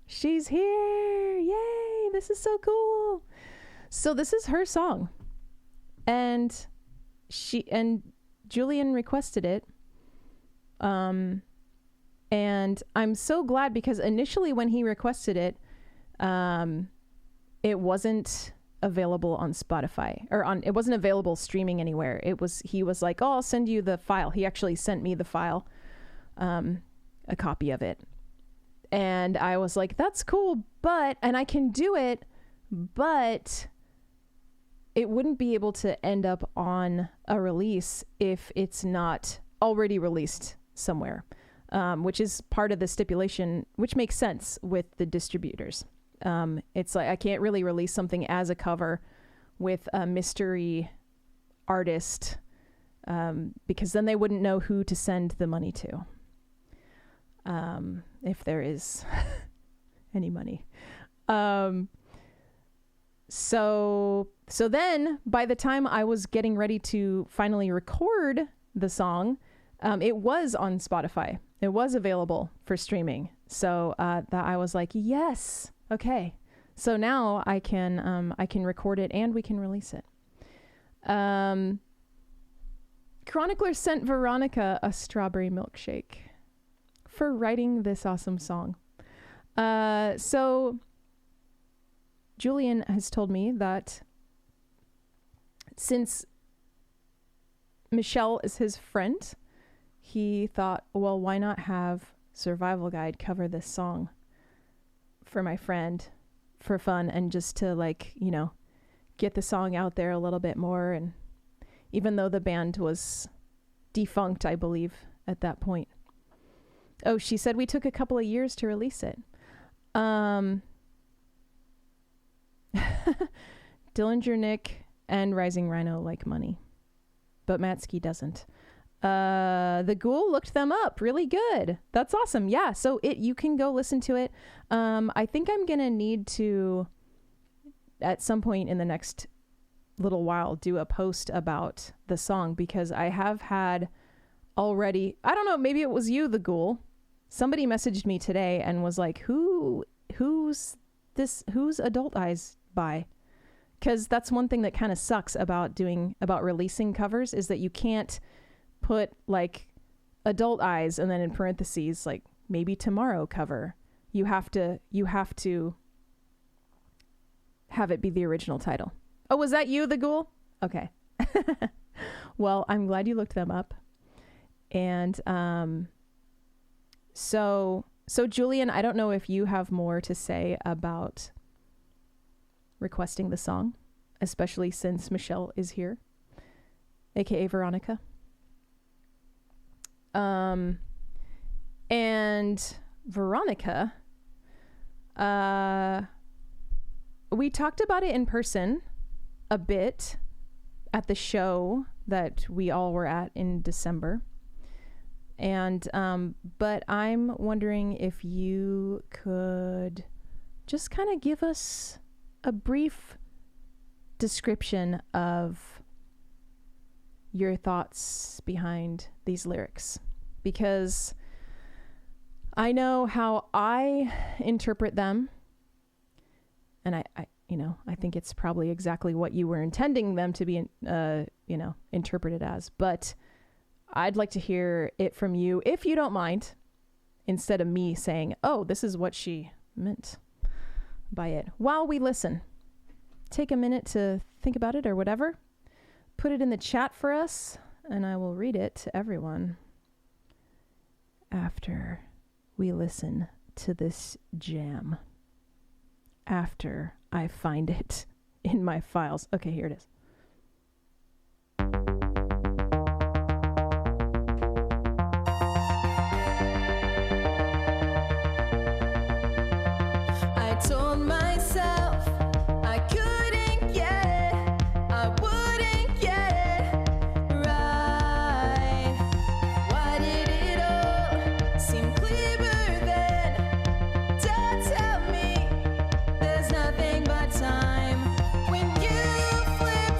Speaker 1: She's here. Yay. This is so cool. So this is her song. And Julian requested it. And I'm so glad because initially when he requested it, it wasn't available on Spotify, or it wasn't available streaming anywhere. He was like, oh, I'll send you the file. He actually sent me the file, a copy of it. And I was like, that's cool, and I can do it, but it wouldn't be able to end up on a release if it's not already released somewhere, which is part of the stipulation, which makes sense with the distributors. It's like I can't really release something as a cover with a mystery artist, because then they wouldn't know who to send the money to, if there is any money. So then by the time I was getting ready to finally record the song, it was on Spotify. It was available for streaming. So that I was like, yes, okay. So now I can record it and we can release it. Chronicler sent Veronica a strawberry milkshake for writing this awesome song. So Julian has told me that since Michelle is his friend, he thought, well, why not have Survival Guide cover this song for my friend for fun and just to, like, you know, get the song out there a little bit more. And even though the band was defunct, I believe, at that point. Oh, she said we took a couple of years to release it. Dillinger Nick and Rising Rhino like money, but Matsky doesn't. The Ghoul looked them up. Really good. That's awesome. Yeah. So you can go listen to it. I think I'm going to need to, at some point in the next little while, do a post about the song, because I have had already, I don't know, maybe it was you, The Ghoul. Somebody messaged me today and was like, who's Adult Eyes by? Because that's one thing that kind of sucks about releasing covers, is that you can't put like Adult Eyes and then in parentheses like maybe tomorrow cover. You have to have it be the original title. Oh, was that you, The Ghoul? Okay. Well, I'm glad you looked them up. And so Julian, I don't know if you have more to say about requesting the song, especially since Michelle is here, aka Veronica. And Veronica, we talked about it in person a bit at the show that we all were at in December. And, but I'm wondering if you could just kind of give us a brief description of your thoughts behind these lyrics, because I know how I interpret them, and I think it's probably exactly what you were intending them to be, interpreted as, but I'd like to hear it from you, if you don't mind, instead of me saying, oh, this is what she meant by it. While we listen, take a minute to think about it or whatever. Put it in the chat for us, and I will read it to everyone after we listen to this jam. After I find it in my files. Okay, here it is.
Speaker 2: I told myself I couldn't get it, I wouldn't get it right. Why did it all seem clearer then? Don't tell me there's nothing but time when you flip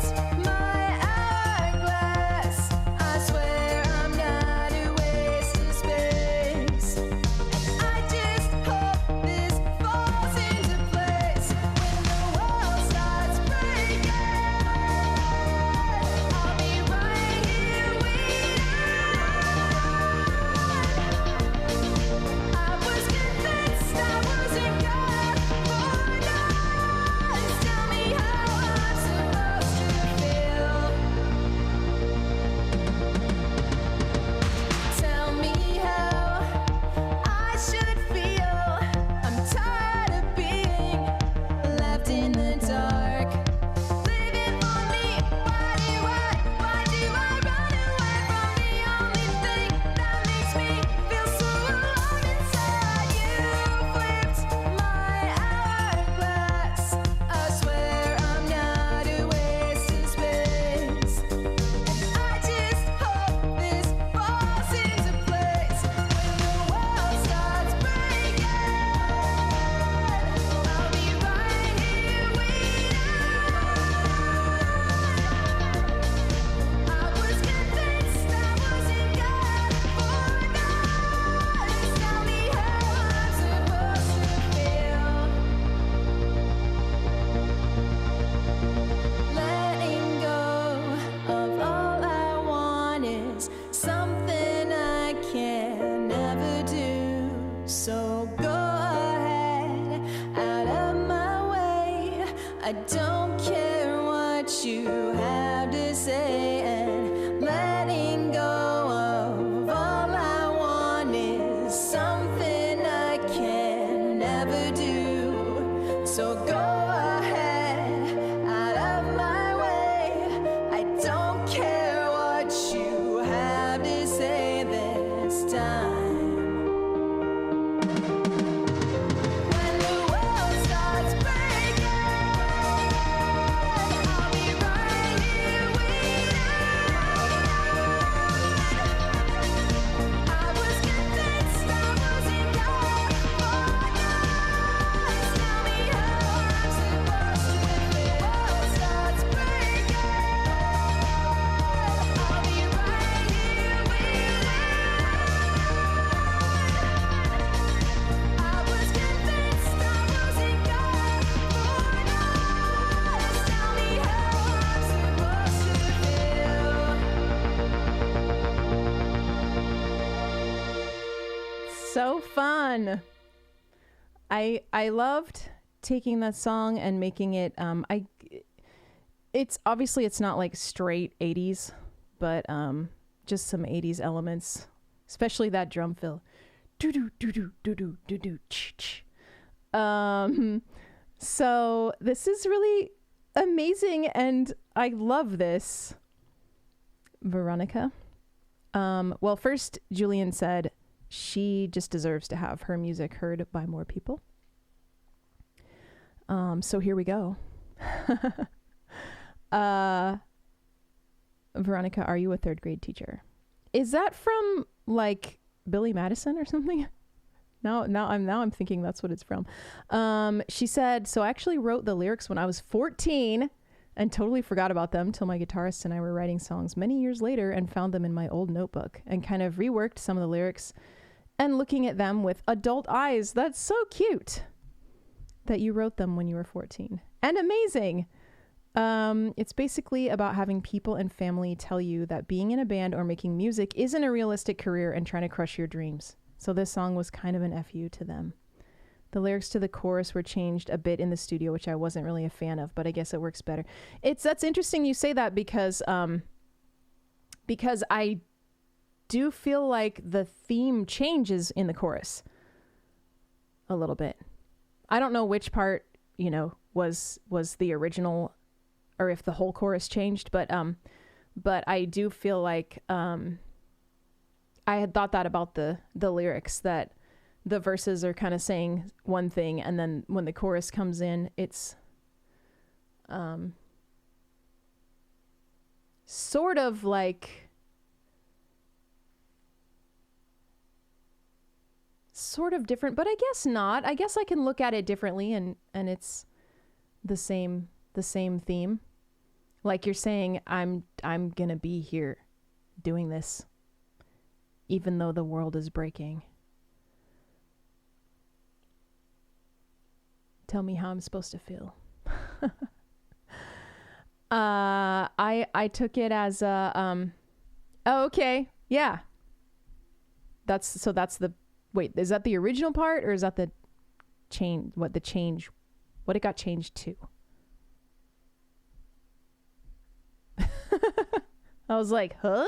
Speaker 2: I don't care what you have to say, and letting go of all I want is something I can never do. So go ahead, out of my way. I don't care what you have to say this time. When the world starts breaking, I'll be right here waiting. I was convinced I was in your focus. Tell me how I'm supposed to feel. World starts breaking, I'll be right here waiting. I was convinced I was in your focus. Tell me how I'm supposed to feel.
Speaker 1: So fun. I loved taking that song and making it it's obviously it's not like straight 80s, but just some 80s elements, especially that drum fill. Do do do do do do do do ch ch. So this is really amazing and I love this. Veronica. Well, first Julian said she just deserves to have her music heard by more people. So here we go. Veronica, are you a third grade teacher? Is that from like Billy Madison or something? Now I'm thinking that's what it's from. She said, so I actually wrote the lyrics when I was 14 and totally forgot about them till my guitarist and I were writing songs many years later and found them in my old notebook and kind of reworked some of the lyrics and looking at them with adult eyes. That's so cute that you wrote them when you were 14 and amazing. It's basically about having people and family tell you that being in a band or making music isn't a realistic career and trying to crush your dreams. So this song was kind of an FU to them. The lyrics to the chorus were changed a bit in the studio, which I wasn't really a fan of, but I guess it works better. That's interesting you say that because I do feel like the theme changes in the chorus a little bit. I don't know which part, was the original or if the whole chorus changed, but I do feel like I had thought that about the lyrics, that the verses are kind of saying one thing and then when the chorus comes in, it's sort of like sort of different, but I guess not. I guess I can look at it differently and it's the same theme. Like you're saying, I'm gonna be here doing this even though the world is breaking. Tell me how I'm supposed to feel. I took it as a oh, okay, yeah. That's the wait, is that the original part or is that the change? What it got changed to? I was like, huh?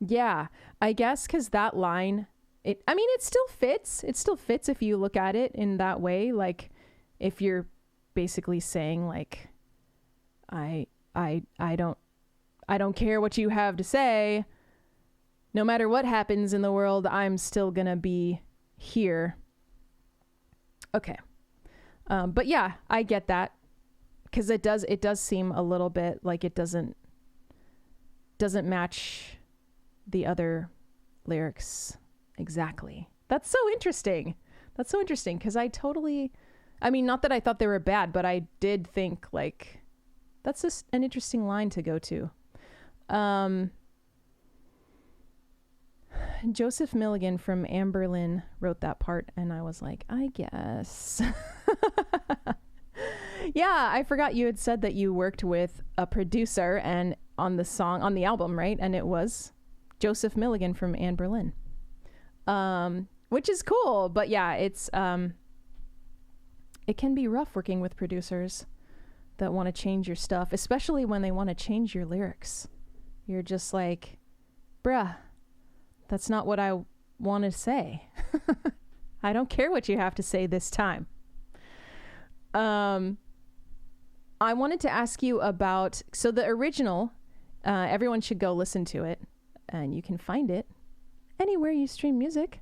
Speaker 1: Yeah, I guess because that line, it still fits. It still fits if you look at it in that way. Like, if you're basically saying like, I don't care what you have to say. No matter what happens in the world, I'm still gonna be here. Okay. But yeah, I get that. Because it does seem a little bit like it doesn't match the other lyrics exactly. That's so interesting. Because not that I thought they were bad, but I did think like, that's just an interesting line to go to. Joseph Milligan from Amberlin wrote that part, and I was like, I guess. Yeah, I forgot you had said that you worked with a producer and on the album, right? And it was Joseph Milligan from Anne Boleyn. which is cool. But yeah, it's it can be rough working with producers that want to change your stuff, especially when they want to change your lyrics. You're just like, bruh, that's not what I want to say. I don't care what you have to say this time. I wanted to ask you about, so the original, everyone should go listen to it, and you can find it anywhere you stream music.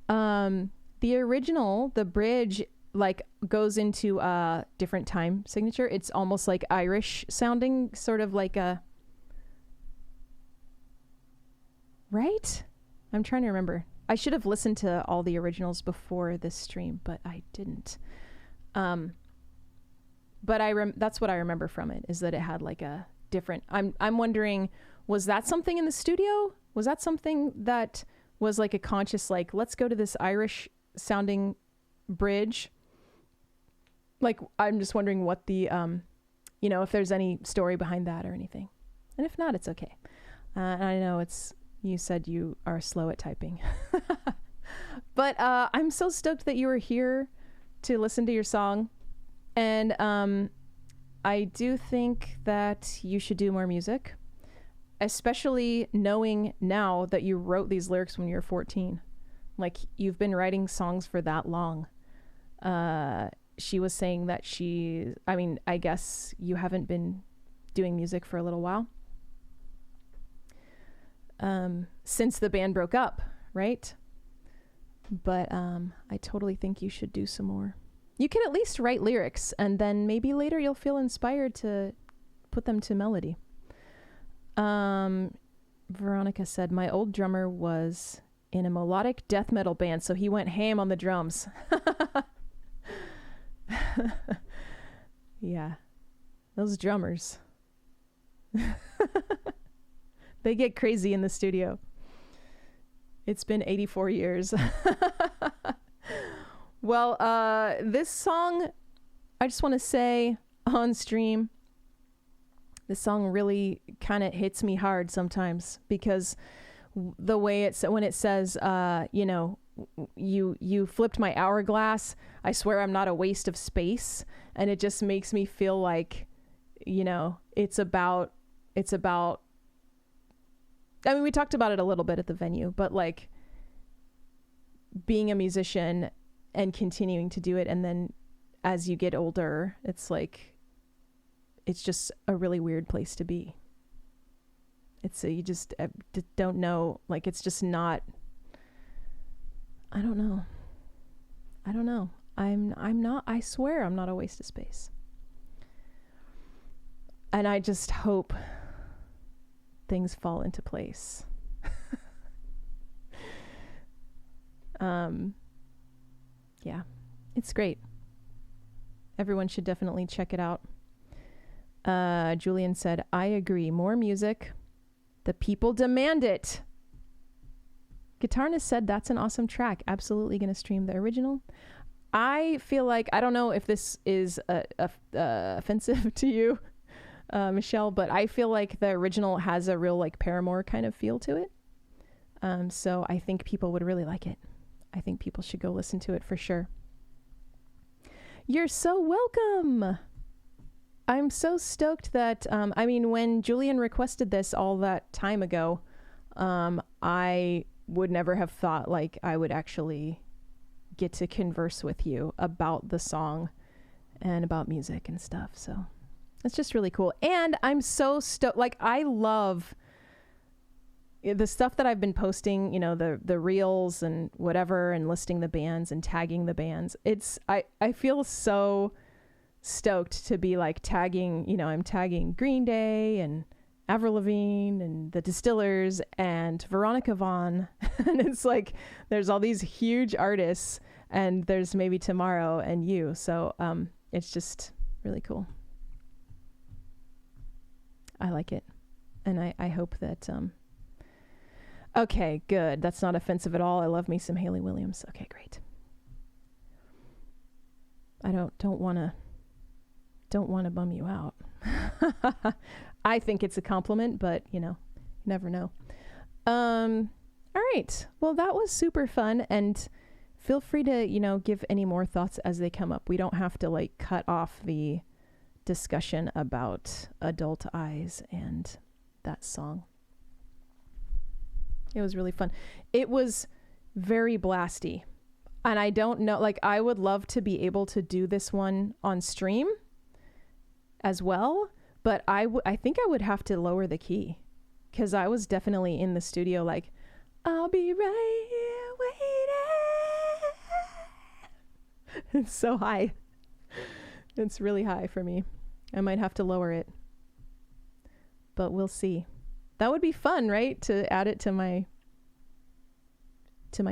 Speaker 1: The original, the bridge, like, goes into a different time signature. It's almost like Irish sounding, sort of like a, right? I'm trying to remember. I should have listened to all the originals before this stream, but I didn't. But that's what I remember from it, is that it had like a different, I'm wondering, was that something in the studio? Was that something that was like a conscious, like, let's go to this Irish sounding bridge? Like, I'm just wondering what the, if there's any story behind that or anything. And if not, it's okay. And I know you said you are slow at typing. But I'm so stoked that you were here to listen to your song. And I do think that you should do more music, especially knowing now that you wrote these lyrics when you were 14. Like, you've been writing songs for that long. She was saying that I guess you haven't been doing music for a little while. Since the band broke up, right? But I totally think you should do some more. You can at least write lyrics, and then maybe later you'll feel inspired to put them to melody. Veronica said, my old drummer was in a melodic death metal band, so he went ham on the drums. Yeah, those drummers. They get crazy in the studio. It's been 84 years. Well, this song, I just want to say on stream, this song really kind of hits me hard sometimes, because the way when it says, you flipped my hourglass, I swear I'm not a waste of space. And it just makes me feel like, it's about, I mean, we talked about it a little bit at the venue, but like being a musician and continuing to do it. And then as you get older, it's like, it's just a really weird place to be. You just don't know, like, it's just not, I don't know. I swear I'm not a waste of space. And I just hope things fall into place. Yeah, it's great. Everyone should definitely check it out. Julian said, I agree. More music. The people demand it. Guitarnist said, that's an awesome track. Absolutely going to stream the original. I feel like, I don't know if this is offensive to you, Michelle, but I feel like the original has a real like Paramore kind of feel to it. So I think people would really like it. I think people should go listen to it for sure. You're so welcome. I'm so stoked that, when Julian requested this all that time ago, I would never have thought like I would actually get to converse with you about the song and about music and stuff. So it's just really cool. And I'm so stoked. Like, I love the stuff that I've been posting, the reels and whatever, and listing the bands and tagging the bands. I feel so stoked to be like tagging, I'm tagging Green Day and Avril Lavigne and the Distillers and Veronica Vaughn. And it's like, there's all these huge artists, and there's maybe Tomorrow and you. So it's just really cool. I like it. And I hope that, okay, good. That's not offensive at all. I love me some Hayley Williams. Okay, great. I don't want to bum you out. I think it's a compliment, but you never know. All right. Well, that was super fun. And feel free to, give any more thoughts as they come up. We don't have to like cut off the discussion about Adult Eyes and that song. It was really fun. It was very blasty. And I don't know, like I would love to be able to do this one on stream as well, but I think I would have to lower the key, because I was definitely in the studio like, I'll be right here waiting. It's so high. It's really high for me. I might have to lower it, but we'll see. That would be fun, right? To add it to my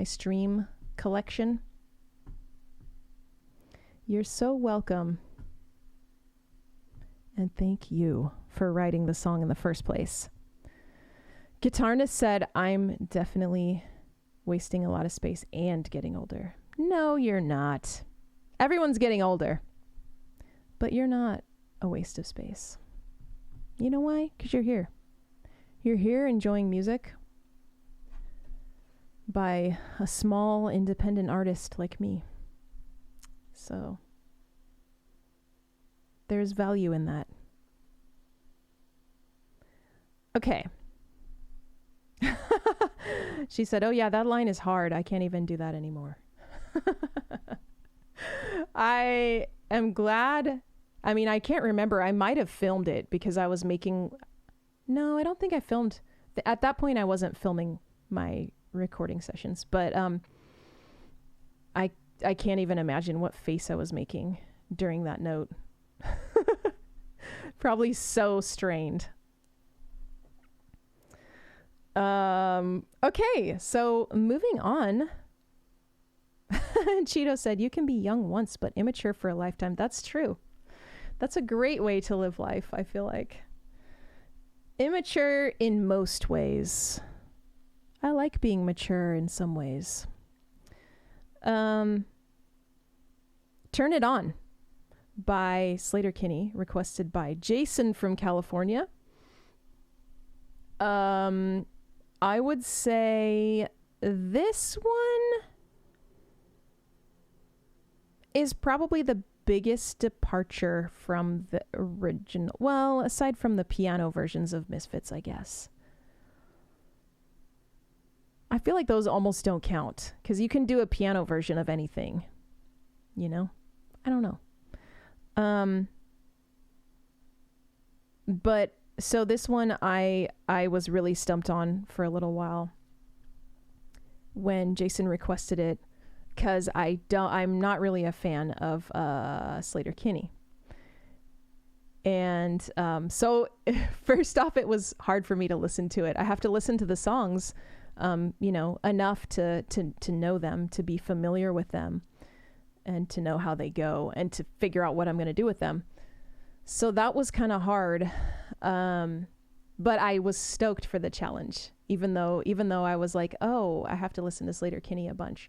Speaker 1: stream collection. You're so welcome. And thank you for writing the song in the first place. Guitarness said, I'm definitely wasting a lot of space and getting older. No, you're not. Everyone's getting older. But you're not a waste of space. You know why? Because you're here. You're here enjoying music by a small independent artist like me. So there's value in that. Okay. She said, oh yeah, that line is hard. I can't even do that anymore. I am glad. I mean, I can't remember. I might have filmed it because I was making... No, I don't think I filmed. At that point, I wasn't filming my recording sessions, but I can't even imagine what face I was making during that note. Probably so strained. Okay, so moving on. Cheeto said, you can be young once, but immature for a lifetime. That's true. That's a great way to live life, I feel like. Immature in most ways. I like being mature in some ways. Turn It On by Sleater-Kinney, requested by Jason from California. I would say this one is probably the biggest departure from the original. Well, aside from the piano versions of Misfits, I guess. I feel like those almost don't count because you can do a piano version of anything, you know? I don't know. But so this one I was really stumped on for a little while when Jason requested it, because I'm not really a fan of Sleater-Kinney. And so first off, it was hard for me to listen to it. I have to listen to the songs, enough to know them, to be familiar with them, and to know how they go, and to figure out what I'm going to do with them. So that was kind of hard. But I was stoked for the challenge, even though I was like, oh, I have to listen to Sleater-Kinney a bunch.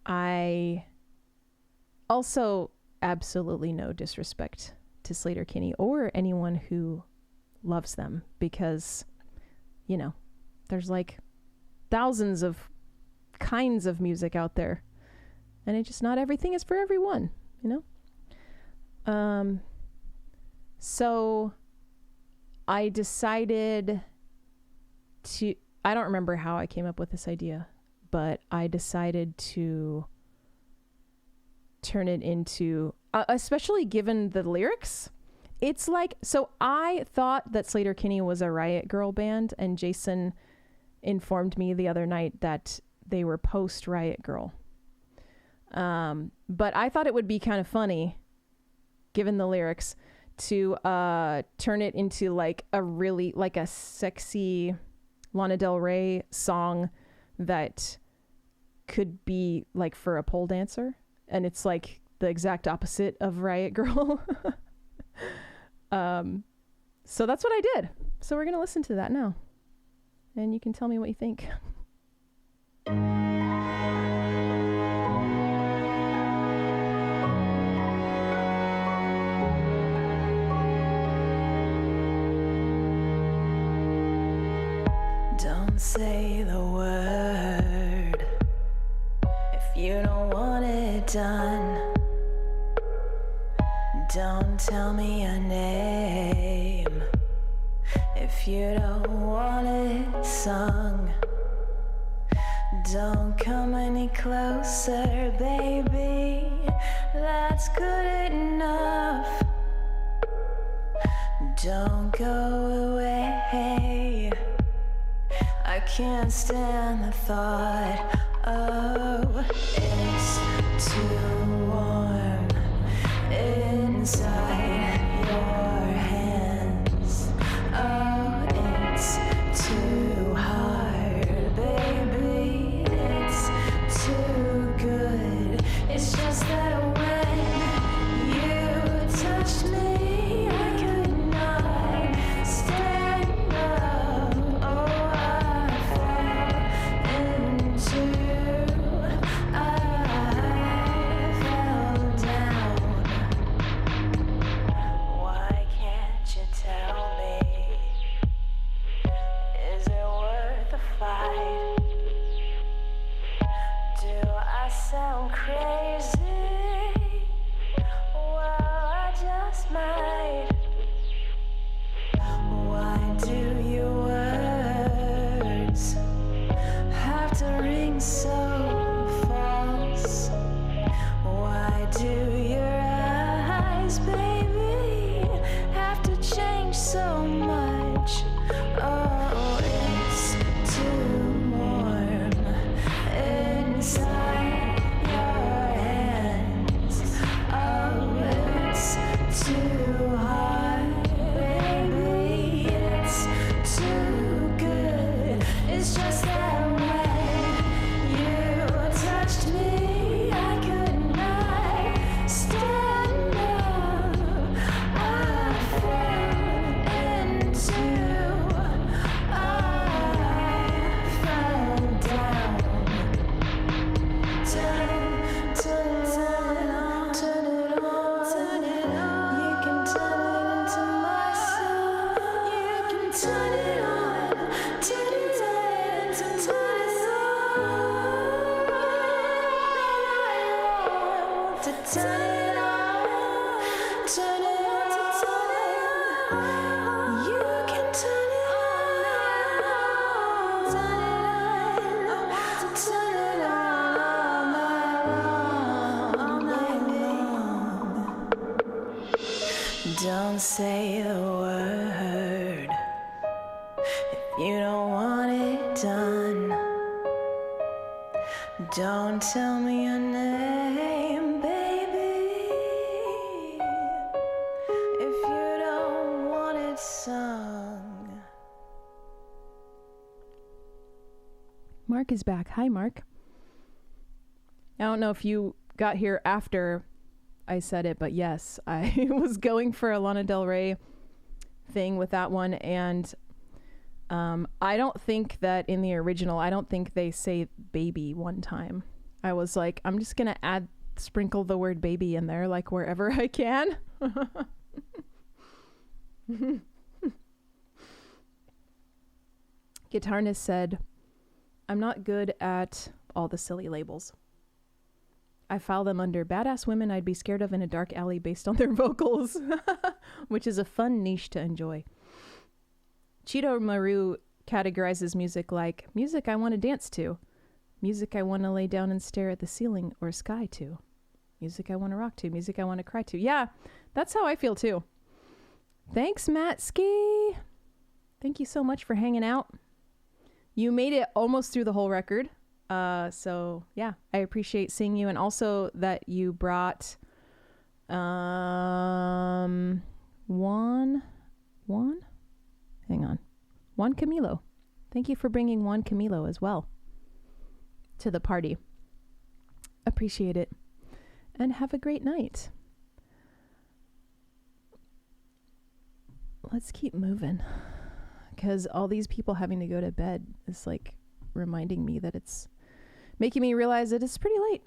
Speaker 1: I also, absolutely no disrespect to Sleater-Kinney or anyone who loves them, because, there's like thousands of kinds of music out there, and it just, not everything is for everyone, So I decided to, I don't remember how I came up with this idea, but I decided to turn it into, especially given the lyrics, it's like, so I thought that Sleater-Kinney was a Riot Grrrl band, and Jason informed me the other night that they were post Riot Grrrl. But I thought it would be kind of funny, given the lyrics, to turn it into like a sexy Lana Del Rey song that could be like for a pole dancer, and it's like the exact opposite of Riot Grrrl. So that's what I did. So we're gonna listen to that now, and you can tell me what you think.
Speaker 2: Don't say the word. you don't want it done, don't tell me your name. If you don't want it sung, don't come any closer, baby. That's good enough. Don't go away. I can't stand the thought. Oh, it's too warm inside your hands. Oh, it's too hard, baby. It's too good. It's just that when you touched me, I could not stand up. Oh, I fell into, I fell down. Why can't you tell me? Is it worth a fight? Do I sound crazy? Well, I just might. Why do your words have to ring so false? Why do your eyes, baby, have to change so much? Oh, it's too warm inside your hands. Oh, it's too hard, baby. It's too good. It's just that when you touched me, I could not stand up. I fell into, I fell down. Turn it on, turn it on, turn it on. You can turn it into my soul. You can turn it on, turn it on, turn it on. To turn it on, turn it on. You can turn it on, turn it on. I want to turn it on all night long. Don't say the word if you don't want it done. Don't tell me your name, baby, if you don't want it sung.
Speaker 1: Mark is back. Hi, Mark. I don't know if you got here after I said it, but yes, I was going for a Lana Del Rey thing with that one, and I don't think that in the original, I don't think they say baby one time. I was like, I'm just gonna sprinkle the word baby in there, like wherever I can. Guitarnist said, I'm not good at all the silly labels. I file them under badass women I'd be scared of in a dark alley based on their vocals, which is a fun niche to enjoy. Cheeto Maru categorizes music like music I want to dance to, music I want to lay down and stare at the ceiling or sky to, music I want to rock to, music I want to cry to. Yeah, that's how I feel too. Thanks, Matt Ski. Thank you so much for hanging out. You made it almost through the whole record. So yeah, I appreciate seeing you, and also that you brought Juan Camilo. Thank you for bringing Juan Camilo as well to the party. Appreciate it, and have a great night. Let's keep moving, because all these people having to go to bed is like reminding me that it's making me realize that it's pretty late.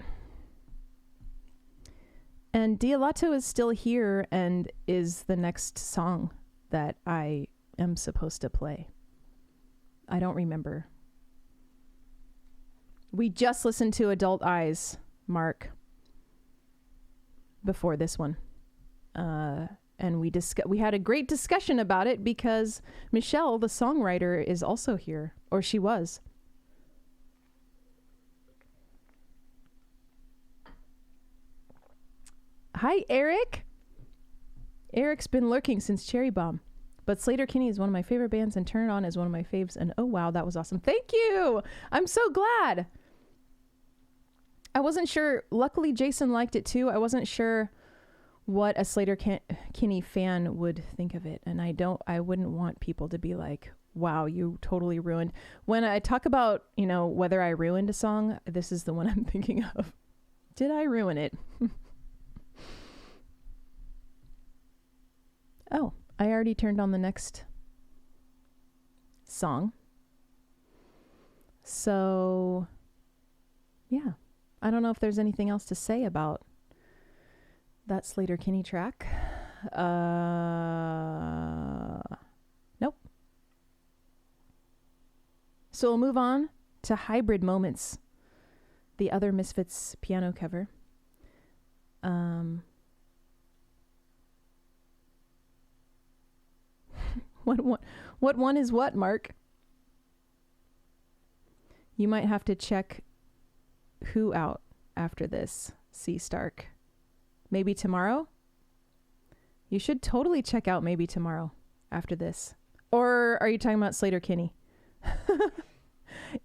Speaker 1: And Dialato is still here and is the next song that I am supposed to play. I don't remember. We just listened to Adult Eyes Mark before this one. And we had a great discussion about it because Michelle, the songwriter, is also here, or she was. Hi, Eric. Eric's been lurking since Cherry Bomb, but Sleater-Kinney is one of my favorite bands, and Turn It On is one of my faves. And oh wow, that was awesome! Thank you. I'm so glad. I wasn't sure. Luckily, Jason liked it too. I wasn't sure what a Sleater-Kinney fan would think of it, and I wouldn't want people to be like, wow, you totally ruined. When I talk about, whether I ruined a song, this is the one I'm thinking of. Did I ruin it? Oh, I already turned on the next song. So, yeah. I don't know if there's anything else to say about that Sleater-Kinney track. Nope. So we'll move on to Hybrid Moments, the other Misfits piano cover. What one is what, Mark? You might have to check who out after this, C. Stark. Maybe tomorrow? You should totally check out Maybe Tomorrow after this. Or are you talking about Sleater-Kinney?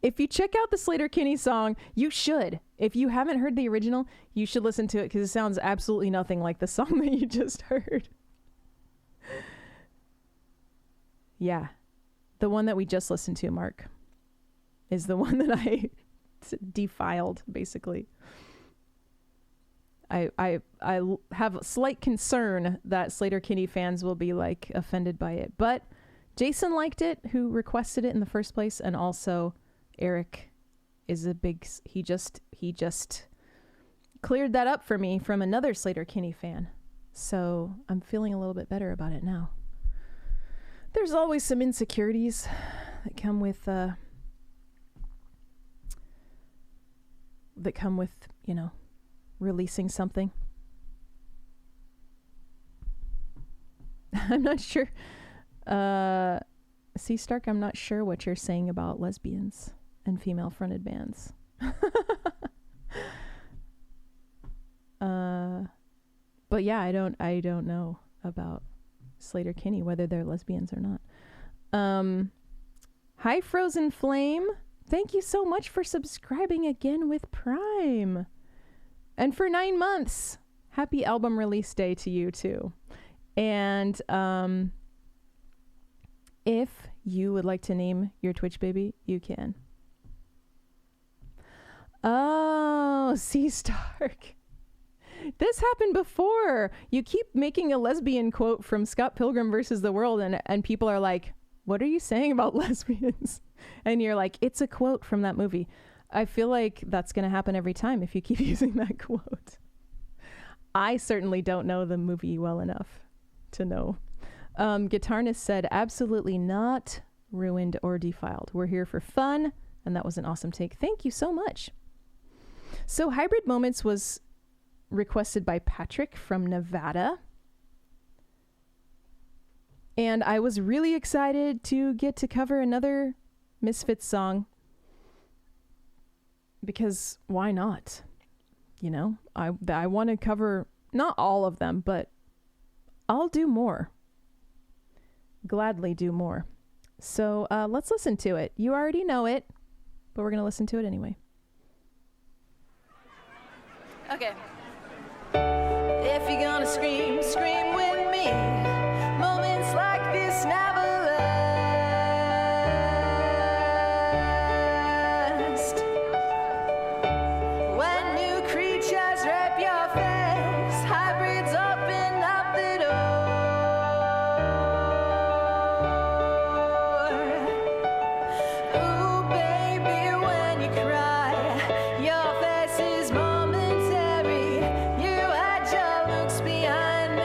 Speaker 1: If you check out the Sleater-Kinney song, you should. If you haven't heard the original, you should listen to it because it sounds absolutely nothing like the song that you just heard. Yeah. The one that we just listened to, Mark, is the one that I defiled, basically. I have a slight concern that Sleater-Kinney fans will be like offended by it, but Jason liked it, who requested it in the first place, and also Eric is he just cleared that up for me from another Sleater-Kinney fan, so I'm feeling a little bit better about it now. There's always some insecurities that come with releasing something. I'm not sure. C. Stark, I'm not sure what you're saying about lesbians and female-fronted bands. But yeah, I don't know about Sleater-Kinney, whether they're lesbians or not. Hi, Frozen Flame. Thank you so much for subscribing again with Prime. And for 9 months. Happy album release day to you too. And if you would like to name your Twitch baby, you can. Oh, C. Stark. This happened before. You keep making a lesbian quote from Scott Pilgrim versus the World, and people are like, what are you saying about lesbians? And you're like, it's a quote from that movie. I feel like that's going to happen every time if you keep using that quote. I certainly don't know the movie well enough to know. Guitarnist said, absolutely not ruined or defiled. We're here for fun, and that was an awesome take. Thank you so much. So Hybrid Moments was requested by Patrick from Nevada. And I was really excited to get to cover another Misfits song. Because why not? I want to cover not all of them, but I'll do more. Gladly do more. So let's listen to it. You already know it, but we're going to listen to it anyway.
Speaker 2: Okay. If you're gonna scream, scream with me. Moments like this never last. When new creatures wrap your face, hybrids open up the door. Ooh, baby, when you cry, your face is momentary. You had your looks behind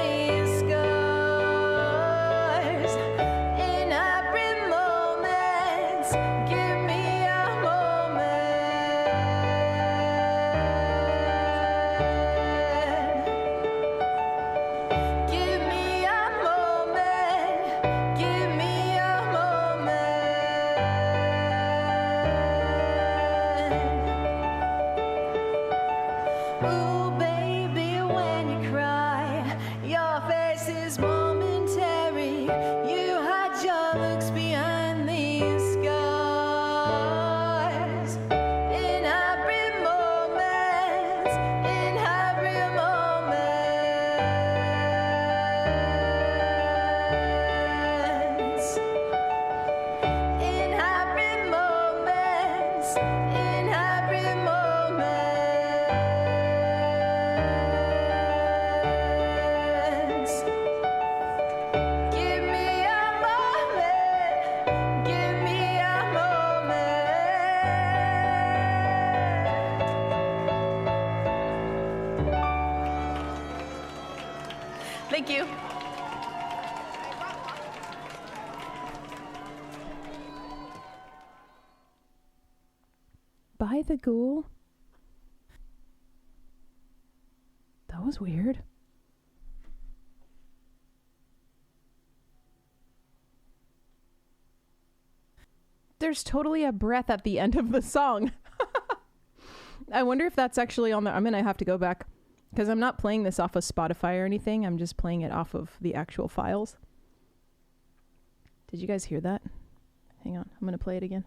Speaker 1: Thank you. By the Ghoul? That was weird. There's totally a breath at the end of the song. I wonder if that's actually on the... I'm going to have to go back because I'm not playing this off of Spotify or anything. I'm just playing it off of the actual files. Did you guys hear that? Hang on. I'm going to play it again.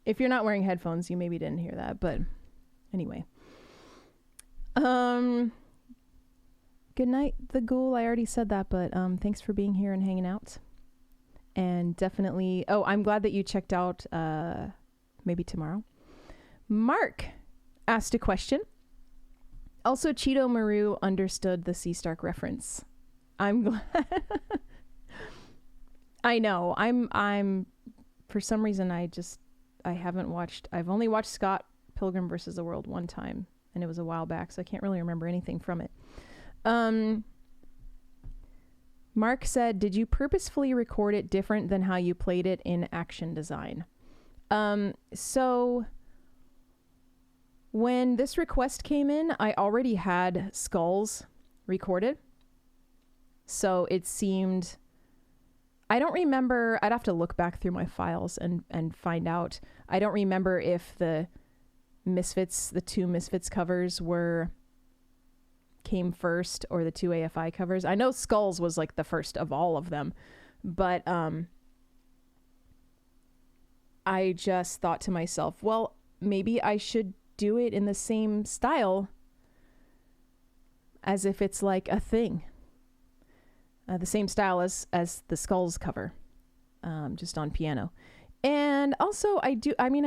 Speaker 1: If you're not wearing headphones, you maybe didn't hear that, but anyway. Good night, the Ghoul. I already said that, but thanks for being here and hanging out. And definitely, I'm glad that you checked out maybe tomorrow. Mark asked a question. Also, Cheeto Maru understood the Sea Stark reference. I'm glad. I know. I'm for some reason I haven't watched. I've only watched Scott Pilgrim versus the World one time, and it was a while back, so I can't really remember anything from it. Mark said, "Did you purposefully record it different than how you played it in Action Design?" So when this request came in, I already had Skulls recorded, so it seemed. I don't remember. I'd have to look back through my files and find out. I don't remember if the two Misfits covers came first or the two AFI covers. I know Skulls was like the first of all of them, but I just thought to myself, well, maybe I should do it in the same style as if it's like a thing. The same style as the Skulls cover, just on piano. And also I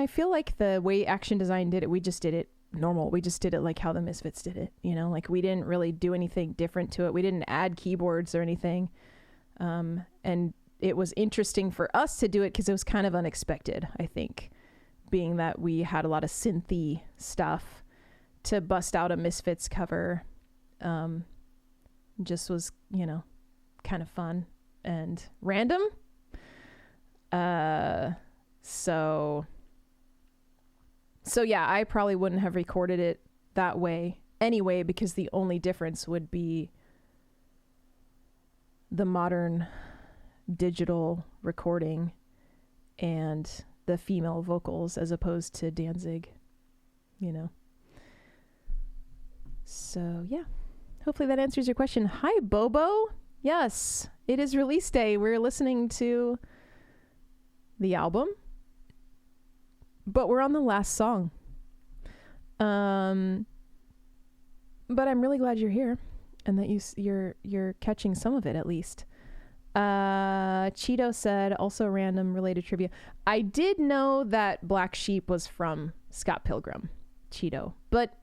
Speaker 1: feel like the way Action Design did it, we just did it normal. We just did it like how the Misfits did it, like we didn't really do anything different to it. We didn't add keyboards or anything. And it was interesting for us to do it because it was kind of unexpected, I think, being that we had a lot of synthy stuff to bust out a Misfits cover. Just was, kind of fun and random. So yeah, I probably wouldn't have recorded it that way anyway, because the only difference would be the modern digital recording and the female vocals as opposed to Danzig, So yeah, hopefully that answers your question. Hi, Bobo. Yes, it is release day. We're listening to the album, but we're on the last song. But I'm really glad you're here and that you're catching some of it at least. Cheeto said, also random related trivia. I did know that Black Sheep was from Scott Pilgrim, Cheeto, but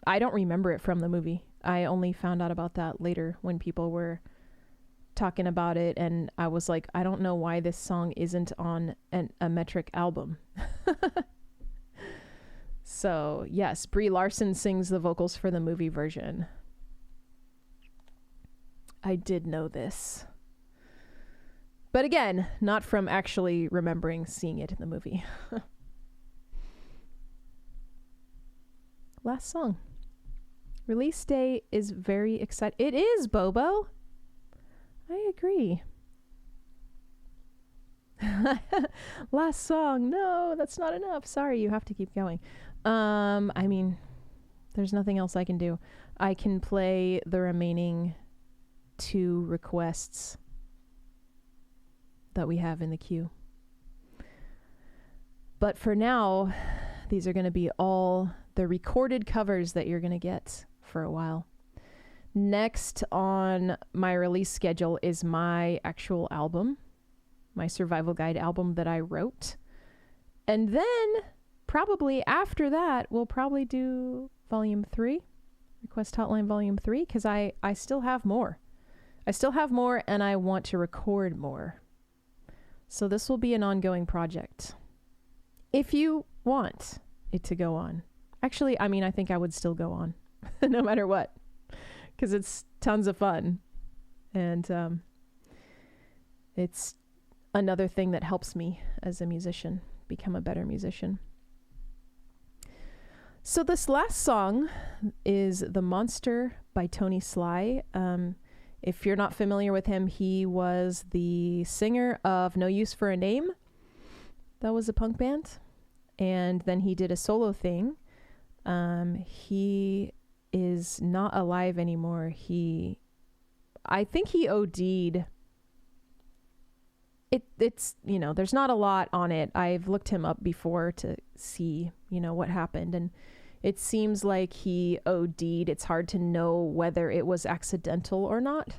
Speaker 1: I don't remember it from the movie. I only found out about that later when people were talking about it, and I was like, I don't know why this song isn't on a Metric album. So yes, Brie Larson sings the vocals for the movie version. I did know this, but again, not from actually remembering seeing it in the movie. Last song. Release day is very exciting. It is, Bobo. I agree. Last song. No, that's not enough. Sorry, you have to keep going. There's nothing else I can do. I can play the remaining 2 requests that we have in the queue. But for now, these are going to be all the recorded covers that you're going to get for a while. Next on my release schedule is my actual album, my survival guide album that I wrote. And then probably after that, we'll probably do volume 3, Request Hotline volume 3, because I still have more. I still have more and I want to record more. So this will be an ongoing project. If you want it to go on. Actually, I mean, I think I would still go on no matter what, because it's tons of fun. And it's another thing that helps me as a musician become a better musician. So this last song is The Monster by Tony Sly. If you're not familiar with him, he was the singer of No Use for a Name. That was a punk band. And then he did a solo thing. He is not alive anymore. I think he OD'd. It's, there's not a lot on it. I've looked him up before to see, what happened. And it seems like he OD'd. It's hard to know whether it was accidental or not.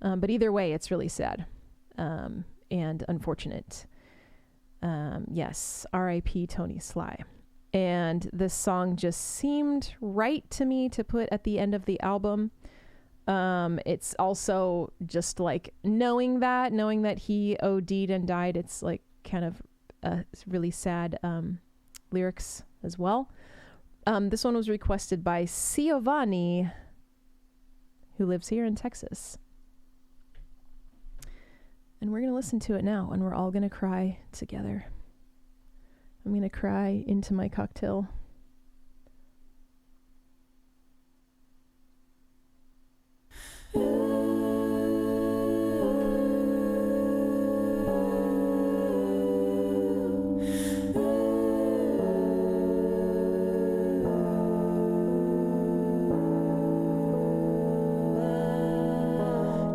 Speaker 1: But either way, it's really sad and unfortunate. Yes, R.I.P. Tony Sly. And this song just seemed right to me to put at the end of the album. It's also just like knowing that he OD'd and died, it's like kind of really sad lyrics as well. This one was requested by Siovani, who lives here in Texas. And we're going to listen to it now, and we're all going to cry together. I'm going to cry into my cocktail.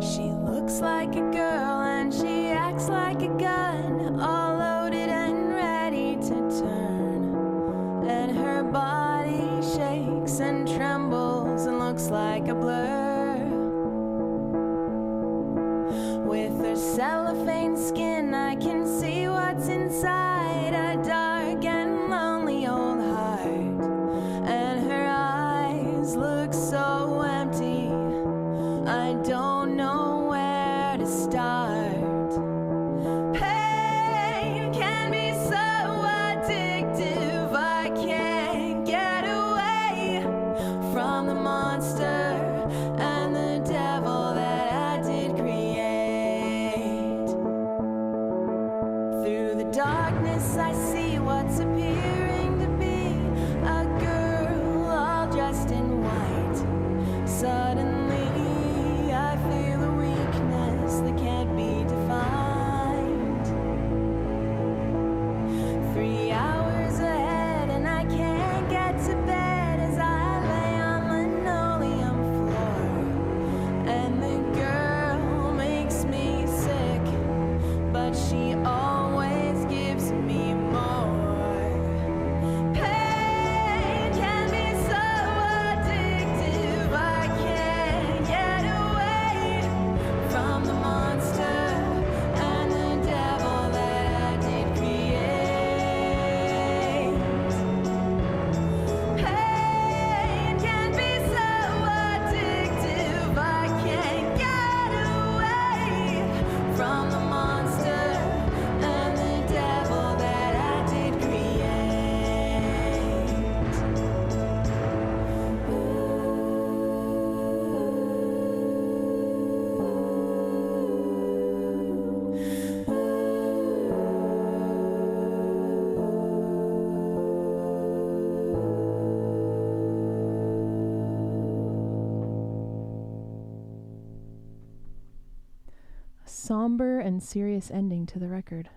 Speaker 2: She looks like a girl and she acts like a gun, all loaded and ready to turn. And her body shakes and trembles and looks like a blur. With her cellophane skin, I can see what's inside a dark and lonely old heart. And her eyes look so empty, I don't know where to start. Pain can be so addictive, I can't get away from the monster and the devil that I did create. Through the darkness I see what's appearing to be a girl all dressed in white. Suddenly I feel a weakness that can't be defined. 3 hours ahead and I can't get to bed as I lay on linoleum floor. And the girl makes me sick, but she always gives me more. Pain can be so addictive, I can't get away from the monster and the devil that I did create. Pain can be so addictive, I can't get away from the monster and the devil that I did create.
Speaker 1: Somber and serious ending to the record.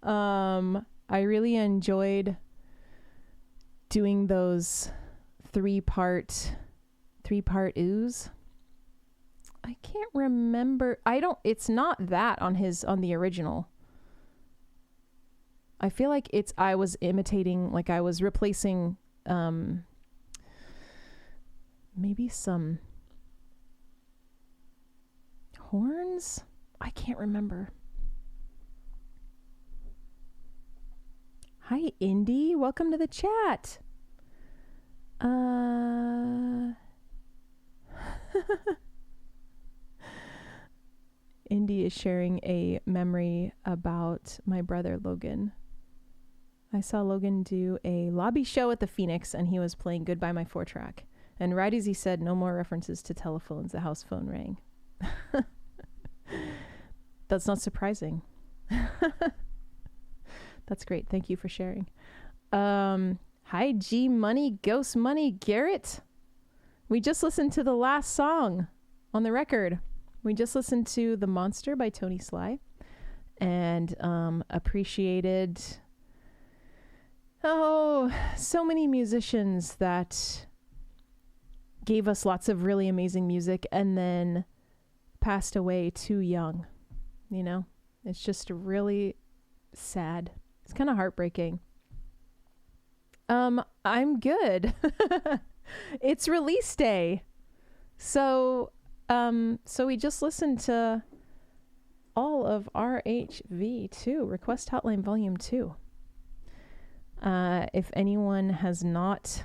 Speaker 1: I really enjoyed doing those three-part ooze. I can't remember. It's not that on the original. I feel like I was imitating, like I was replacing, maybe some horns? I can't remember. Hi, Indy. Welcome to the chat. Indy is sharing a memory about my brother Logan. I saw Logan do a lobby show at the Phoenix, and he was playing Goodbye My 4-track. And right as he said, no more references to telephones, the house phone rang. That's not surprising. That's great. Thank you for sharing. Hi, G Money, Ghost Money, Garrett. We just listened to the last song on the record. We just listened to The Monster by Tony Sly, and appreciated so many musicians that gave us lots of really amazing music and then passed away too young. You know, it's just really sad. It's kind of heartbreaking. I'm good. It's release day. So we just listened to all of RHV2, Request Hotline Volume 2. If anyone has not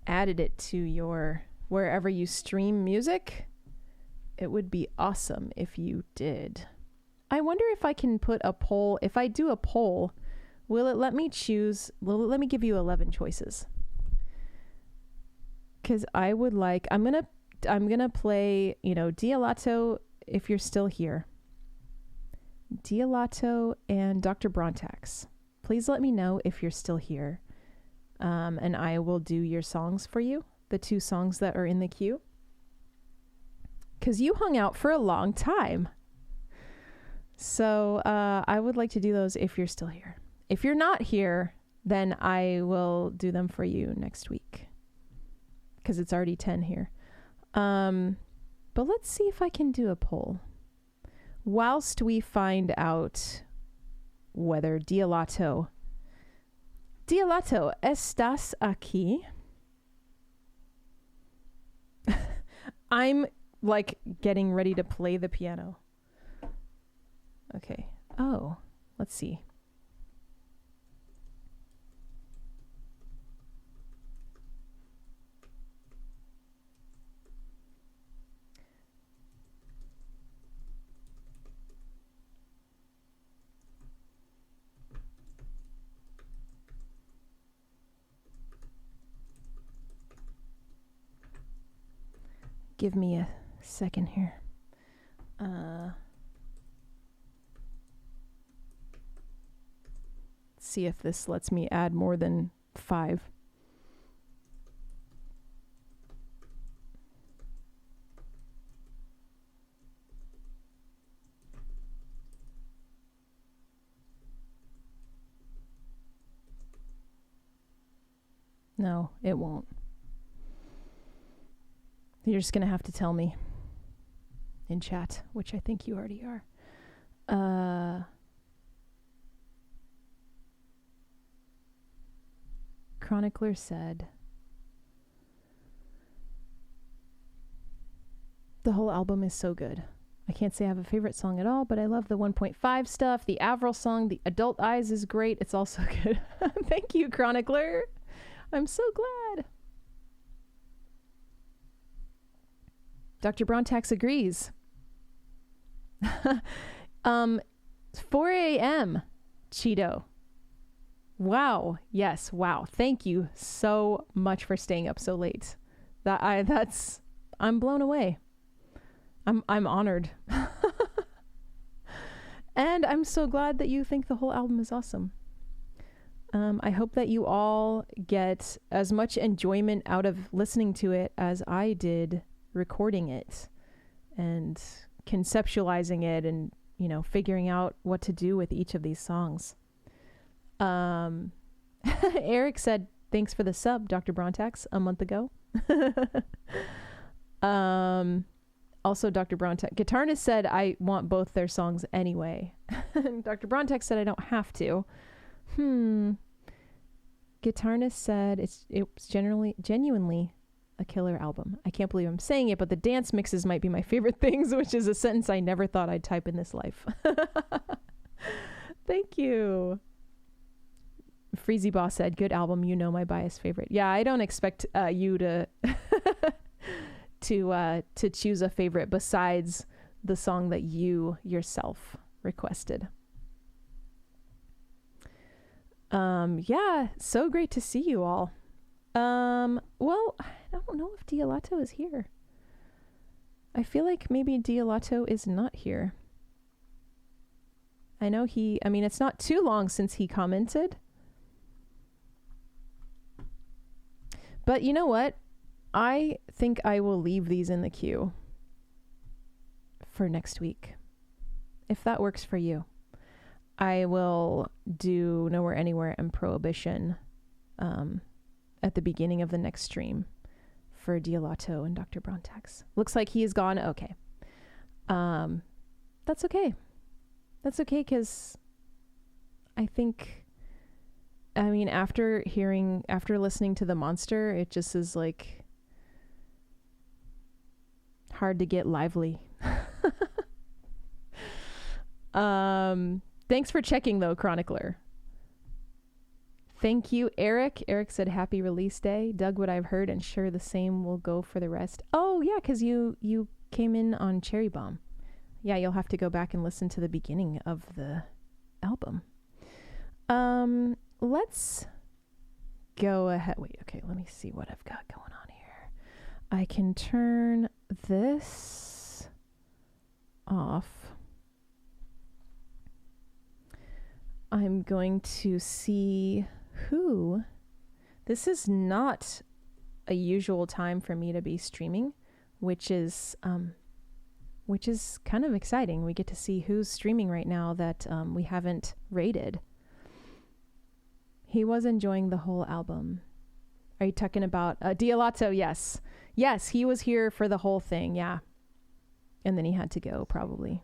Speaker 1: added it to your wherever you stream music, it would be awesome if you did. I wonder if I can put a poll. If I do a poll, will it let me choose? Will it let me give you 11 choices? Because I would like, I'm gonna play, Dialato, if you're still here. Dialato and Dr. Brontax. Please let me know if you're still here. And I will do your songs for you, the 2 songs that are in the queue. Because you hung out for a long time. So I would like to do those if you're still here. If you're not here, then I will do them for you next week. Because it's already 10 here. But let's see if I can do a poll. Whilst we find out whether Dialato, ¿estás aquí? I'm like getting ready to play the piano. Okay. Oh, let's see. Give me a second here. See if this lets me add more than 5. No, it won't. You're just going to have to tell me in chat, which I think you already are. Chronicler said, the whole album is so good. I can't say I have a favorite song at all, but I love the 1.5 stuff. The Avril song, The Adult Eyes, is great. It's also good. Thank you, Chronicler. I'm so glad. Dr. Brontax agrees. 4 a.m. Cheeto. Wow. Yes. Wow. Thank you so much for staying up so late. I'm blown away. I'm honored. And I'm so glad that you think the whole album is awesome. I hope that you all get as much enjoyment out of listening to it as I did recording it and conceptualizing it and, figuring out what to do with each of these songs. Eric said, thanks for the sub, Dr. Brontax, a month ago. Also, Dr. Brontax, Guitarnist said, I want both their songs anyway. Dr. Brontax said, I don't have to. Guitarnist said, it's genuinely a killer album. I can't believe I'm saying it, but the dance mixes might be my favorite things, which is a sentence I never thought I'd type in this life. Thank you. Freezy Boss said, good album, my bias favorite. Yeah, I don't expect you to to choose a favorite besides the song that you yourself requested. Yeah, so great to see you all. Well, I don't know if Dialato is here. I feel like maybe Dialato is not here. I know it's not too long since he commented. But you know what? I think I will leave these in the queue for next week, if that works for you. I will do Nowhere Anywhere and Prohibition at the beginning of the next stream for Dialato and Dr. Brontax. Looks like he is gone. Okay. That's okay. That's okay, because I think, after listening to The Monster, it just is like hard to get lively. Thanks for checking though, Chronicler. Thank you, Eric. Eric said happy release day. Dug what I've heard and sure the same will go for the rest. Oh yeah, because you came in on Cherry Bomb. Yeah, you'll have to go back and listen to the beginning of the album. Let's go ahead. Wait, okay, let me see what I've got going on here. I can turn this off. I'm going to see who. This is not a usual time for me to be streaming, which is kind of exciting. We get to see who's streaming right now that we haven't rated. He was enjoying the whole album. Are you talking about Dialato? Yes. Yes, he was here for the whole thing, yeah. And then he had to go, probably.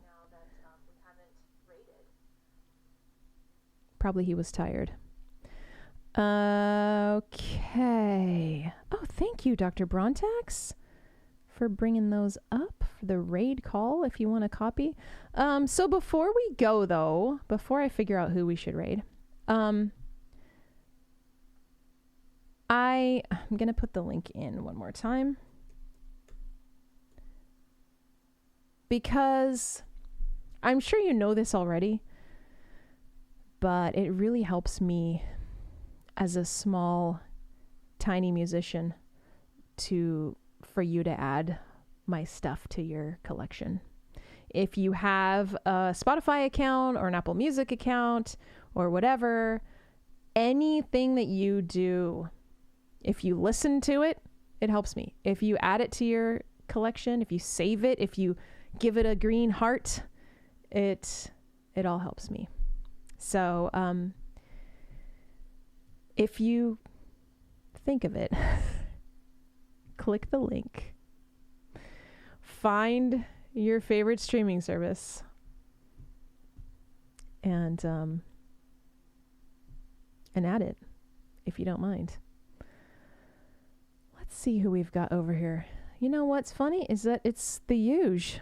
Speaker 1: Probably he was tired. Okay. Oh, thank you, Dr. Brontax, for bringing those up for the raid call, if you want a copy. So before we go, though, before I figure out who we should raid, I'm going to put the link in one more time, because I'm sure you know this already, but it really helps me as a small, tiny musician for you to add my stuff to your collection. If you have a Spotify account or an Apple Music account or whatever, anything that you do, if you listen to it, it helps me. If you add it to your collection, if you save it, if you give it a green heart, it all helps me. So, if you think of it, click the link, find your favorite streaming service, and add it, if you don't mind. Let's see who we've got over here. You know what's funny is that it's the huge.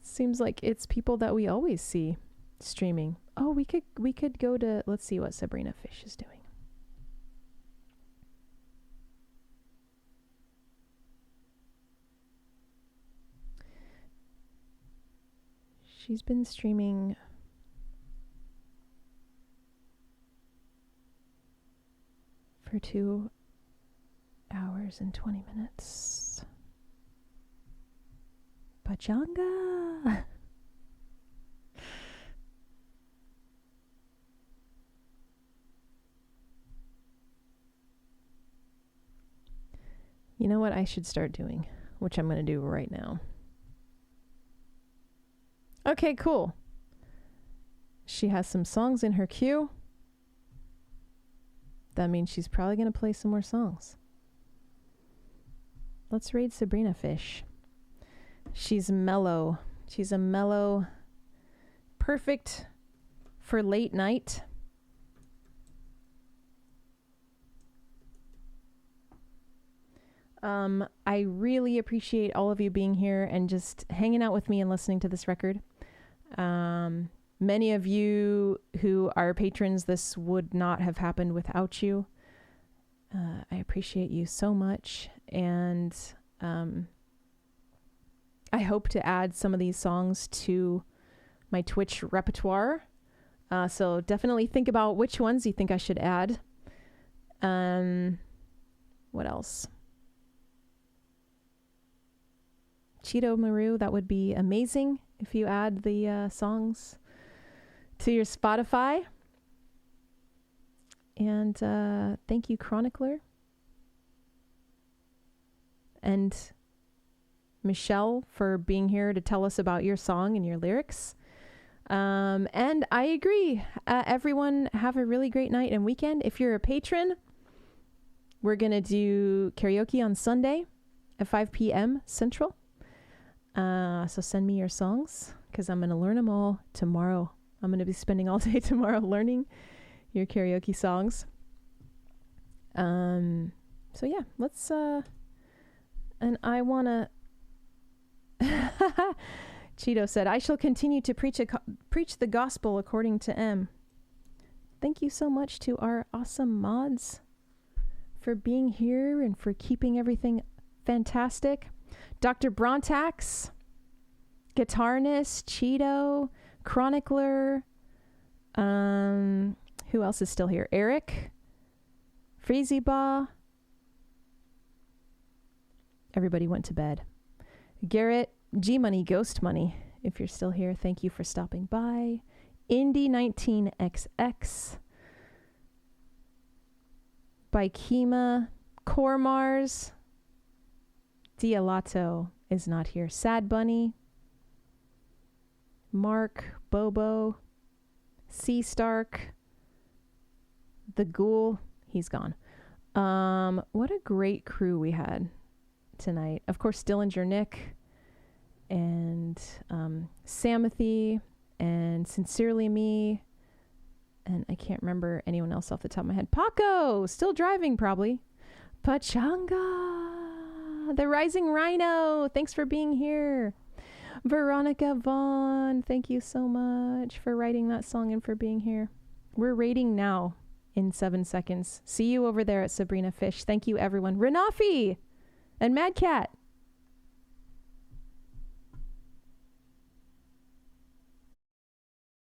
Speaker 1: Seems like it's people that we always see streaming. Oh, we could go to, let's see what Sabrina Fish is doing. She's been streaming for 2 hours and 20 minutes. Pachanga. You know what I should start doing, which I'm going to do right now. Okay, cool. She has some songs in her queue. That means she's probably going to play some more songs. Let's raid Sabrina Fish. She's mellow. She's a mellow, perfect for late night. I really appreciate all of you being here and just hanging out with me and listening to this record. Many of you who are patrons, this would not have happened without you. I appreciate you so much. And I hope to add some of these songs to my Twitch repertoire So definitely think about which ones you think I should add. What else? Cheeto Maru, that would be amazing if you add the songs to your Spotify. And thank you, Chronicler. And Michelle for being here to tell us about your song and your lyrics. And I agree. Everyone have a really great night and weekend. If you're a patron, we're going to do karaoke on Sunday at 5 p.m. Central. So send me your songs because I'm going to learn them all tomorrow. I'm going to be spending all day tomorrow learning your karaoke songs. So yeah, let's, and I want to, Cheeto said, I shall continue to preach the gospel according to M. Thank you so much to our awesome mods for being here and for keeping everything fantastic. Dr. Brontax, Guitarnist, Cheeto, Chronicler, who else is still here? Eric, Freezyba. Everybody went to bed. Garrett, G-Money, Ghost Money, if you're still here, thank you for stopping by. Indy19XX, Bikema, Cormars, Dialato is not here. Sad Bunny, Mark, Bobo, C Stark, The Ghoul, he's gone. What a great crew we had tonight. Of course, Dillinger Nick and Samothy and Sincerely Me, and I can't remember anyone else off the top of my head. Paco, still driving probably. Pachanga, the Rising Rhino, thanks for being here. Veronica Vaughn, thank you so much for writing that song and for being here. We're rating now in 7 seconds. See you over there at Sabrina Fish. Thank you, everyone. Renafi and Mad Cat.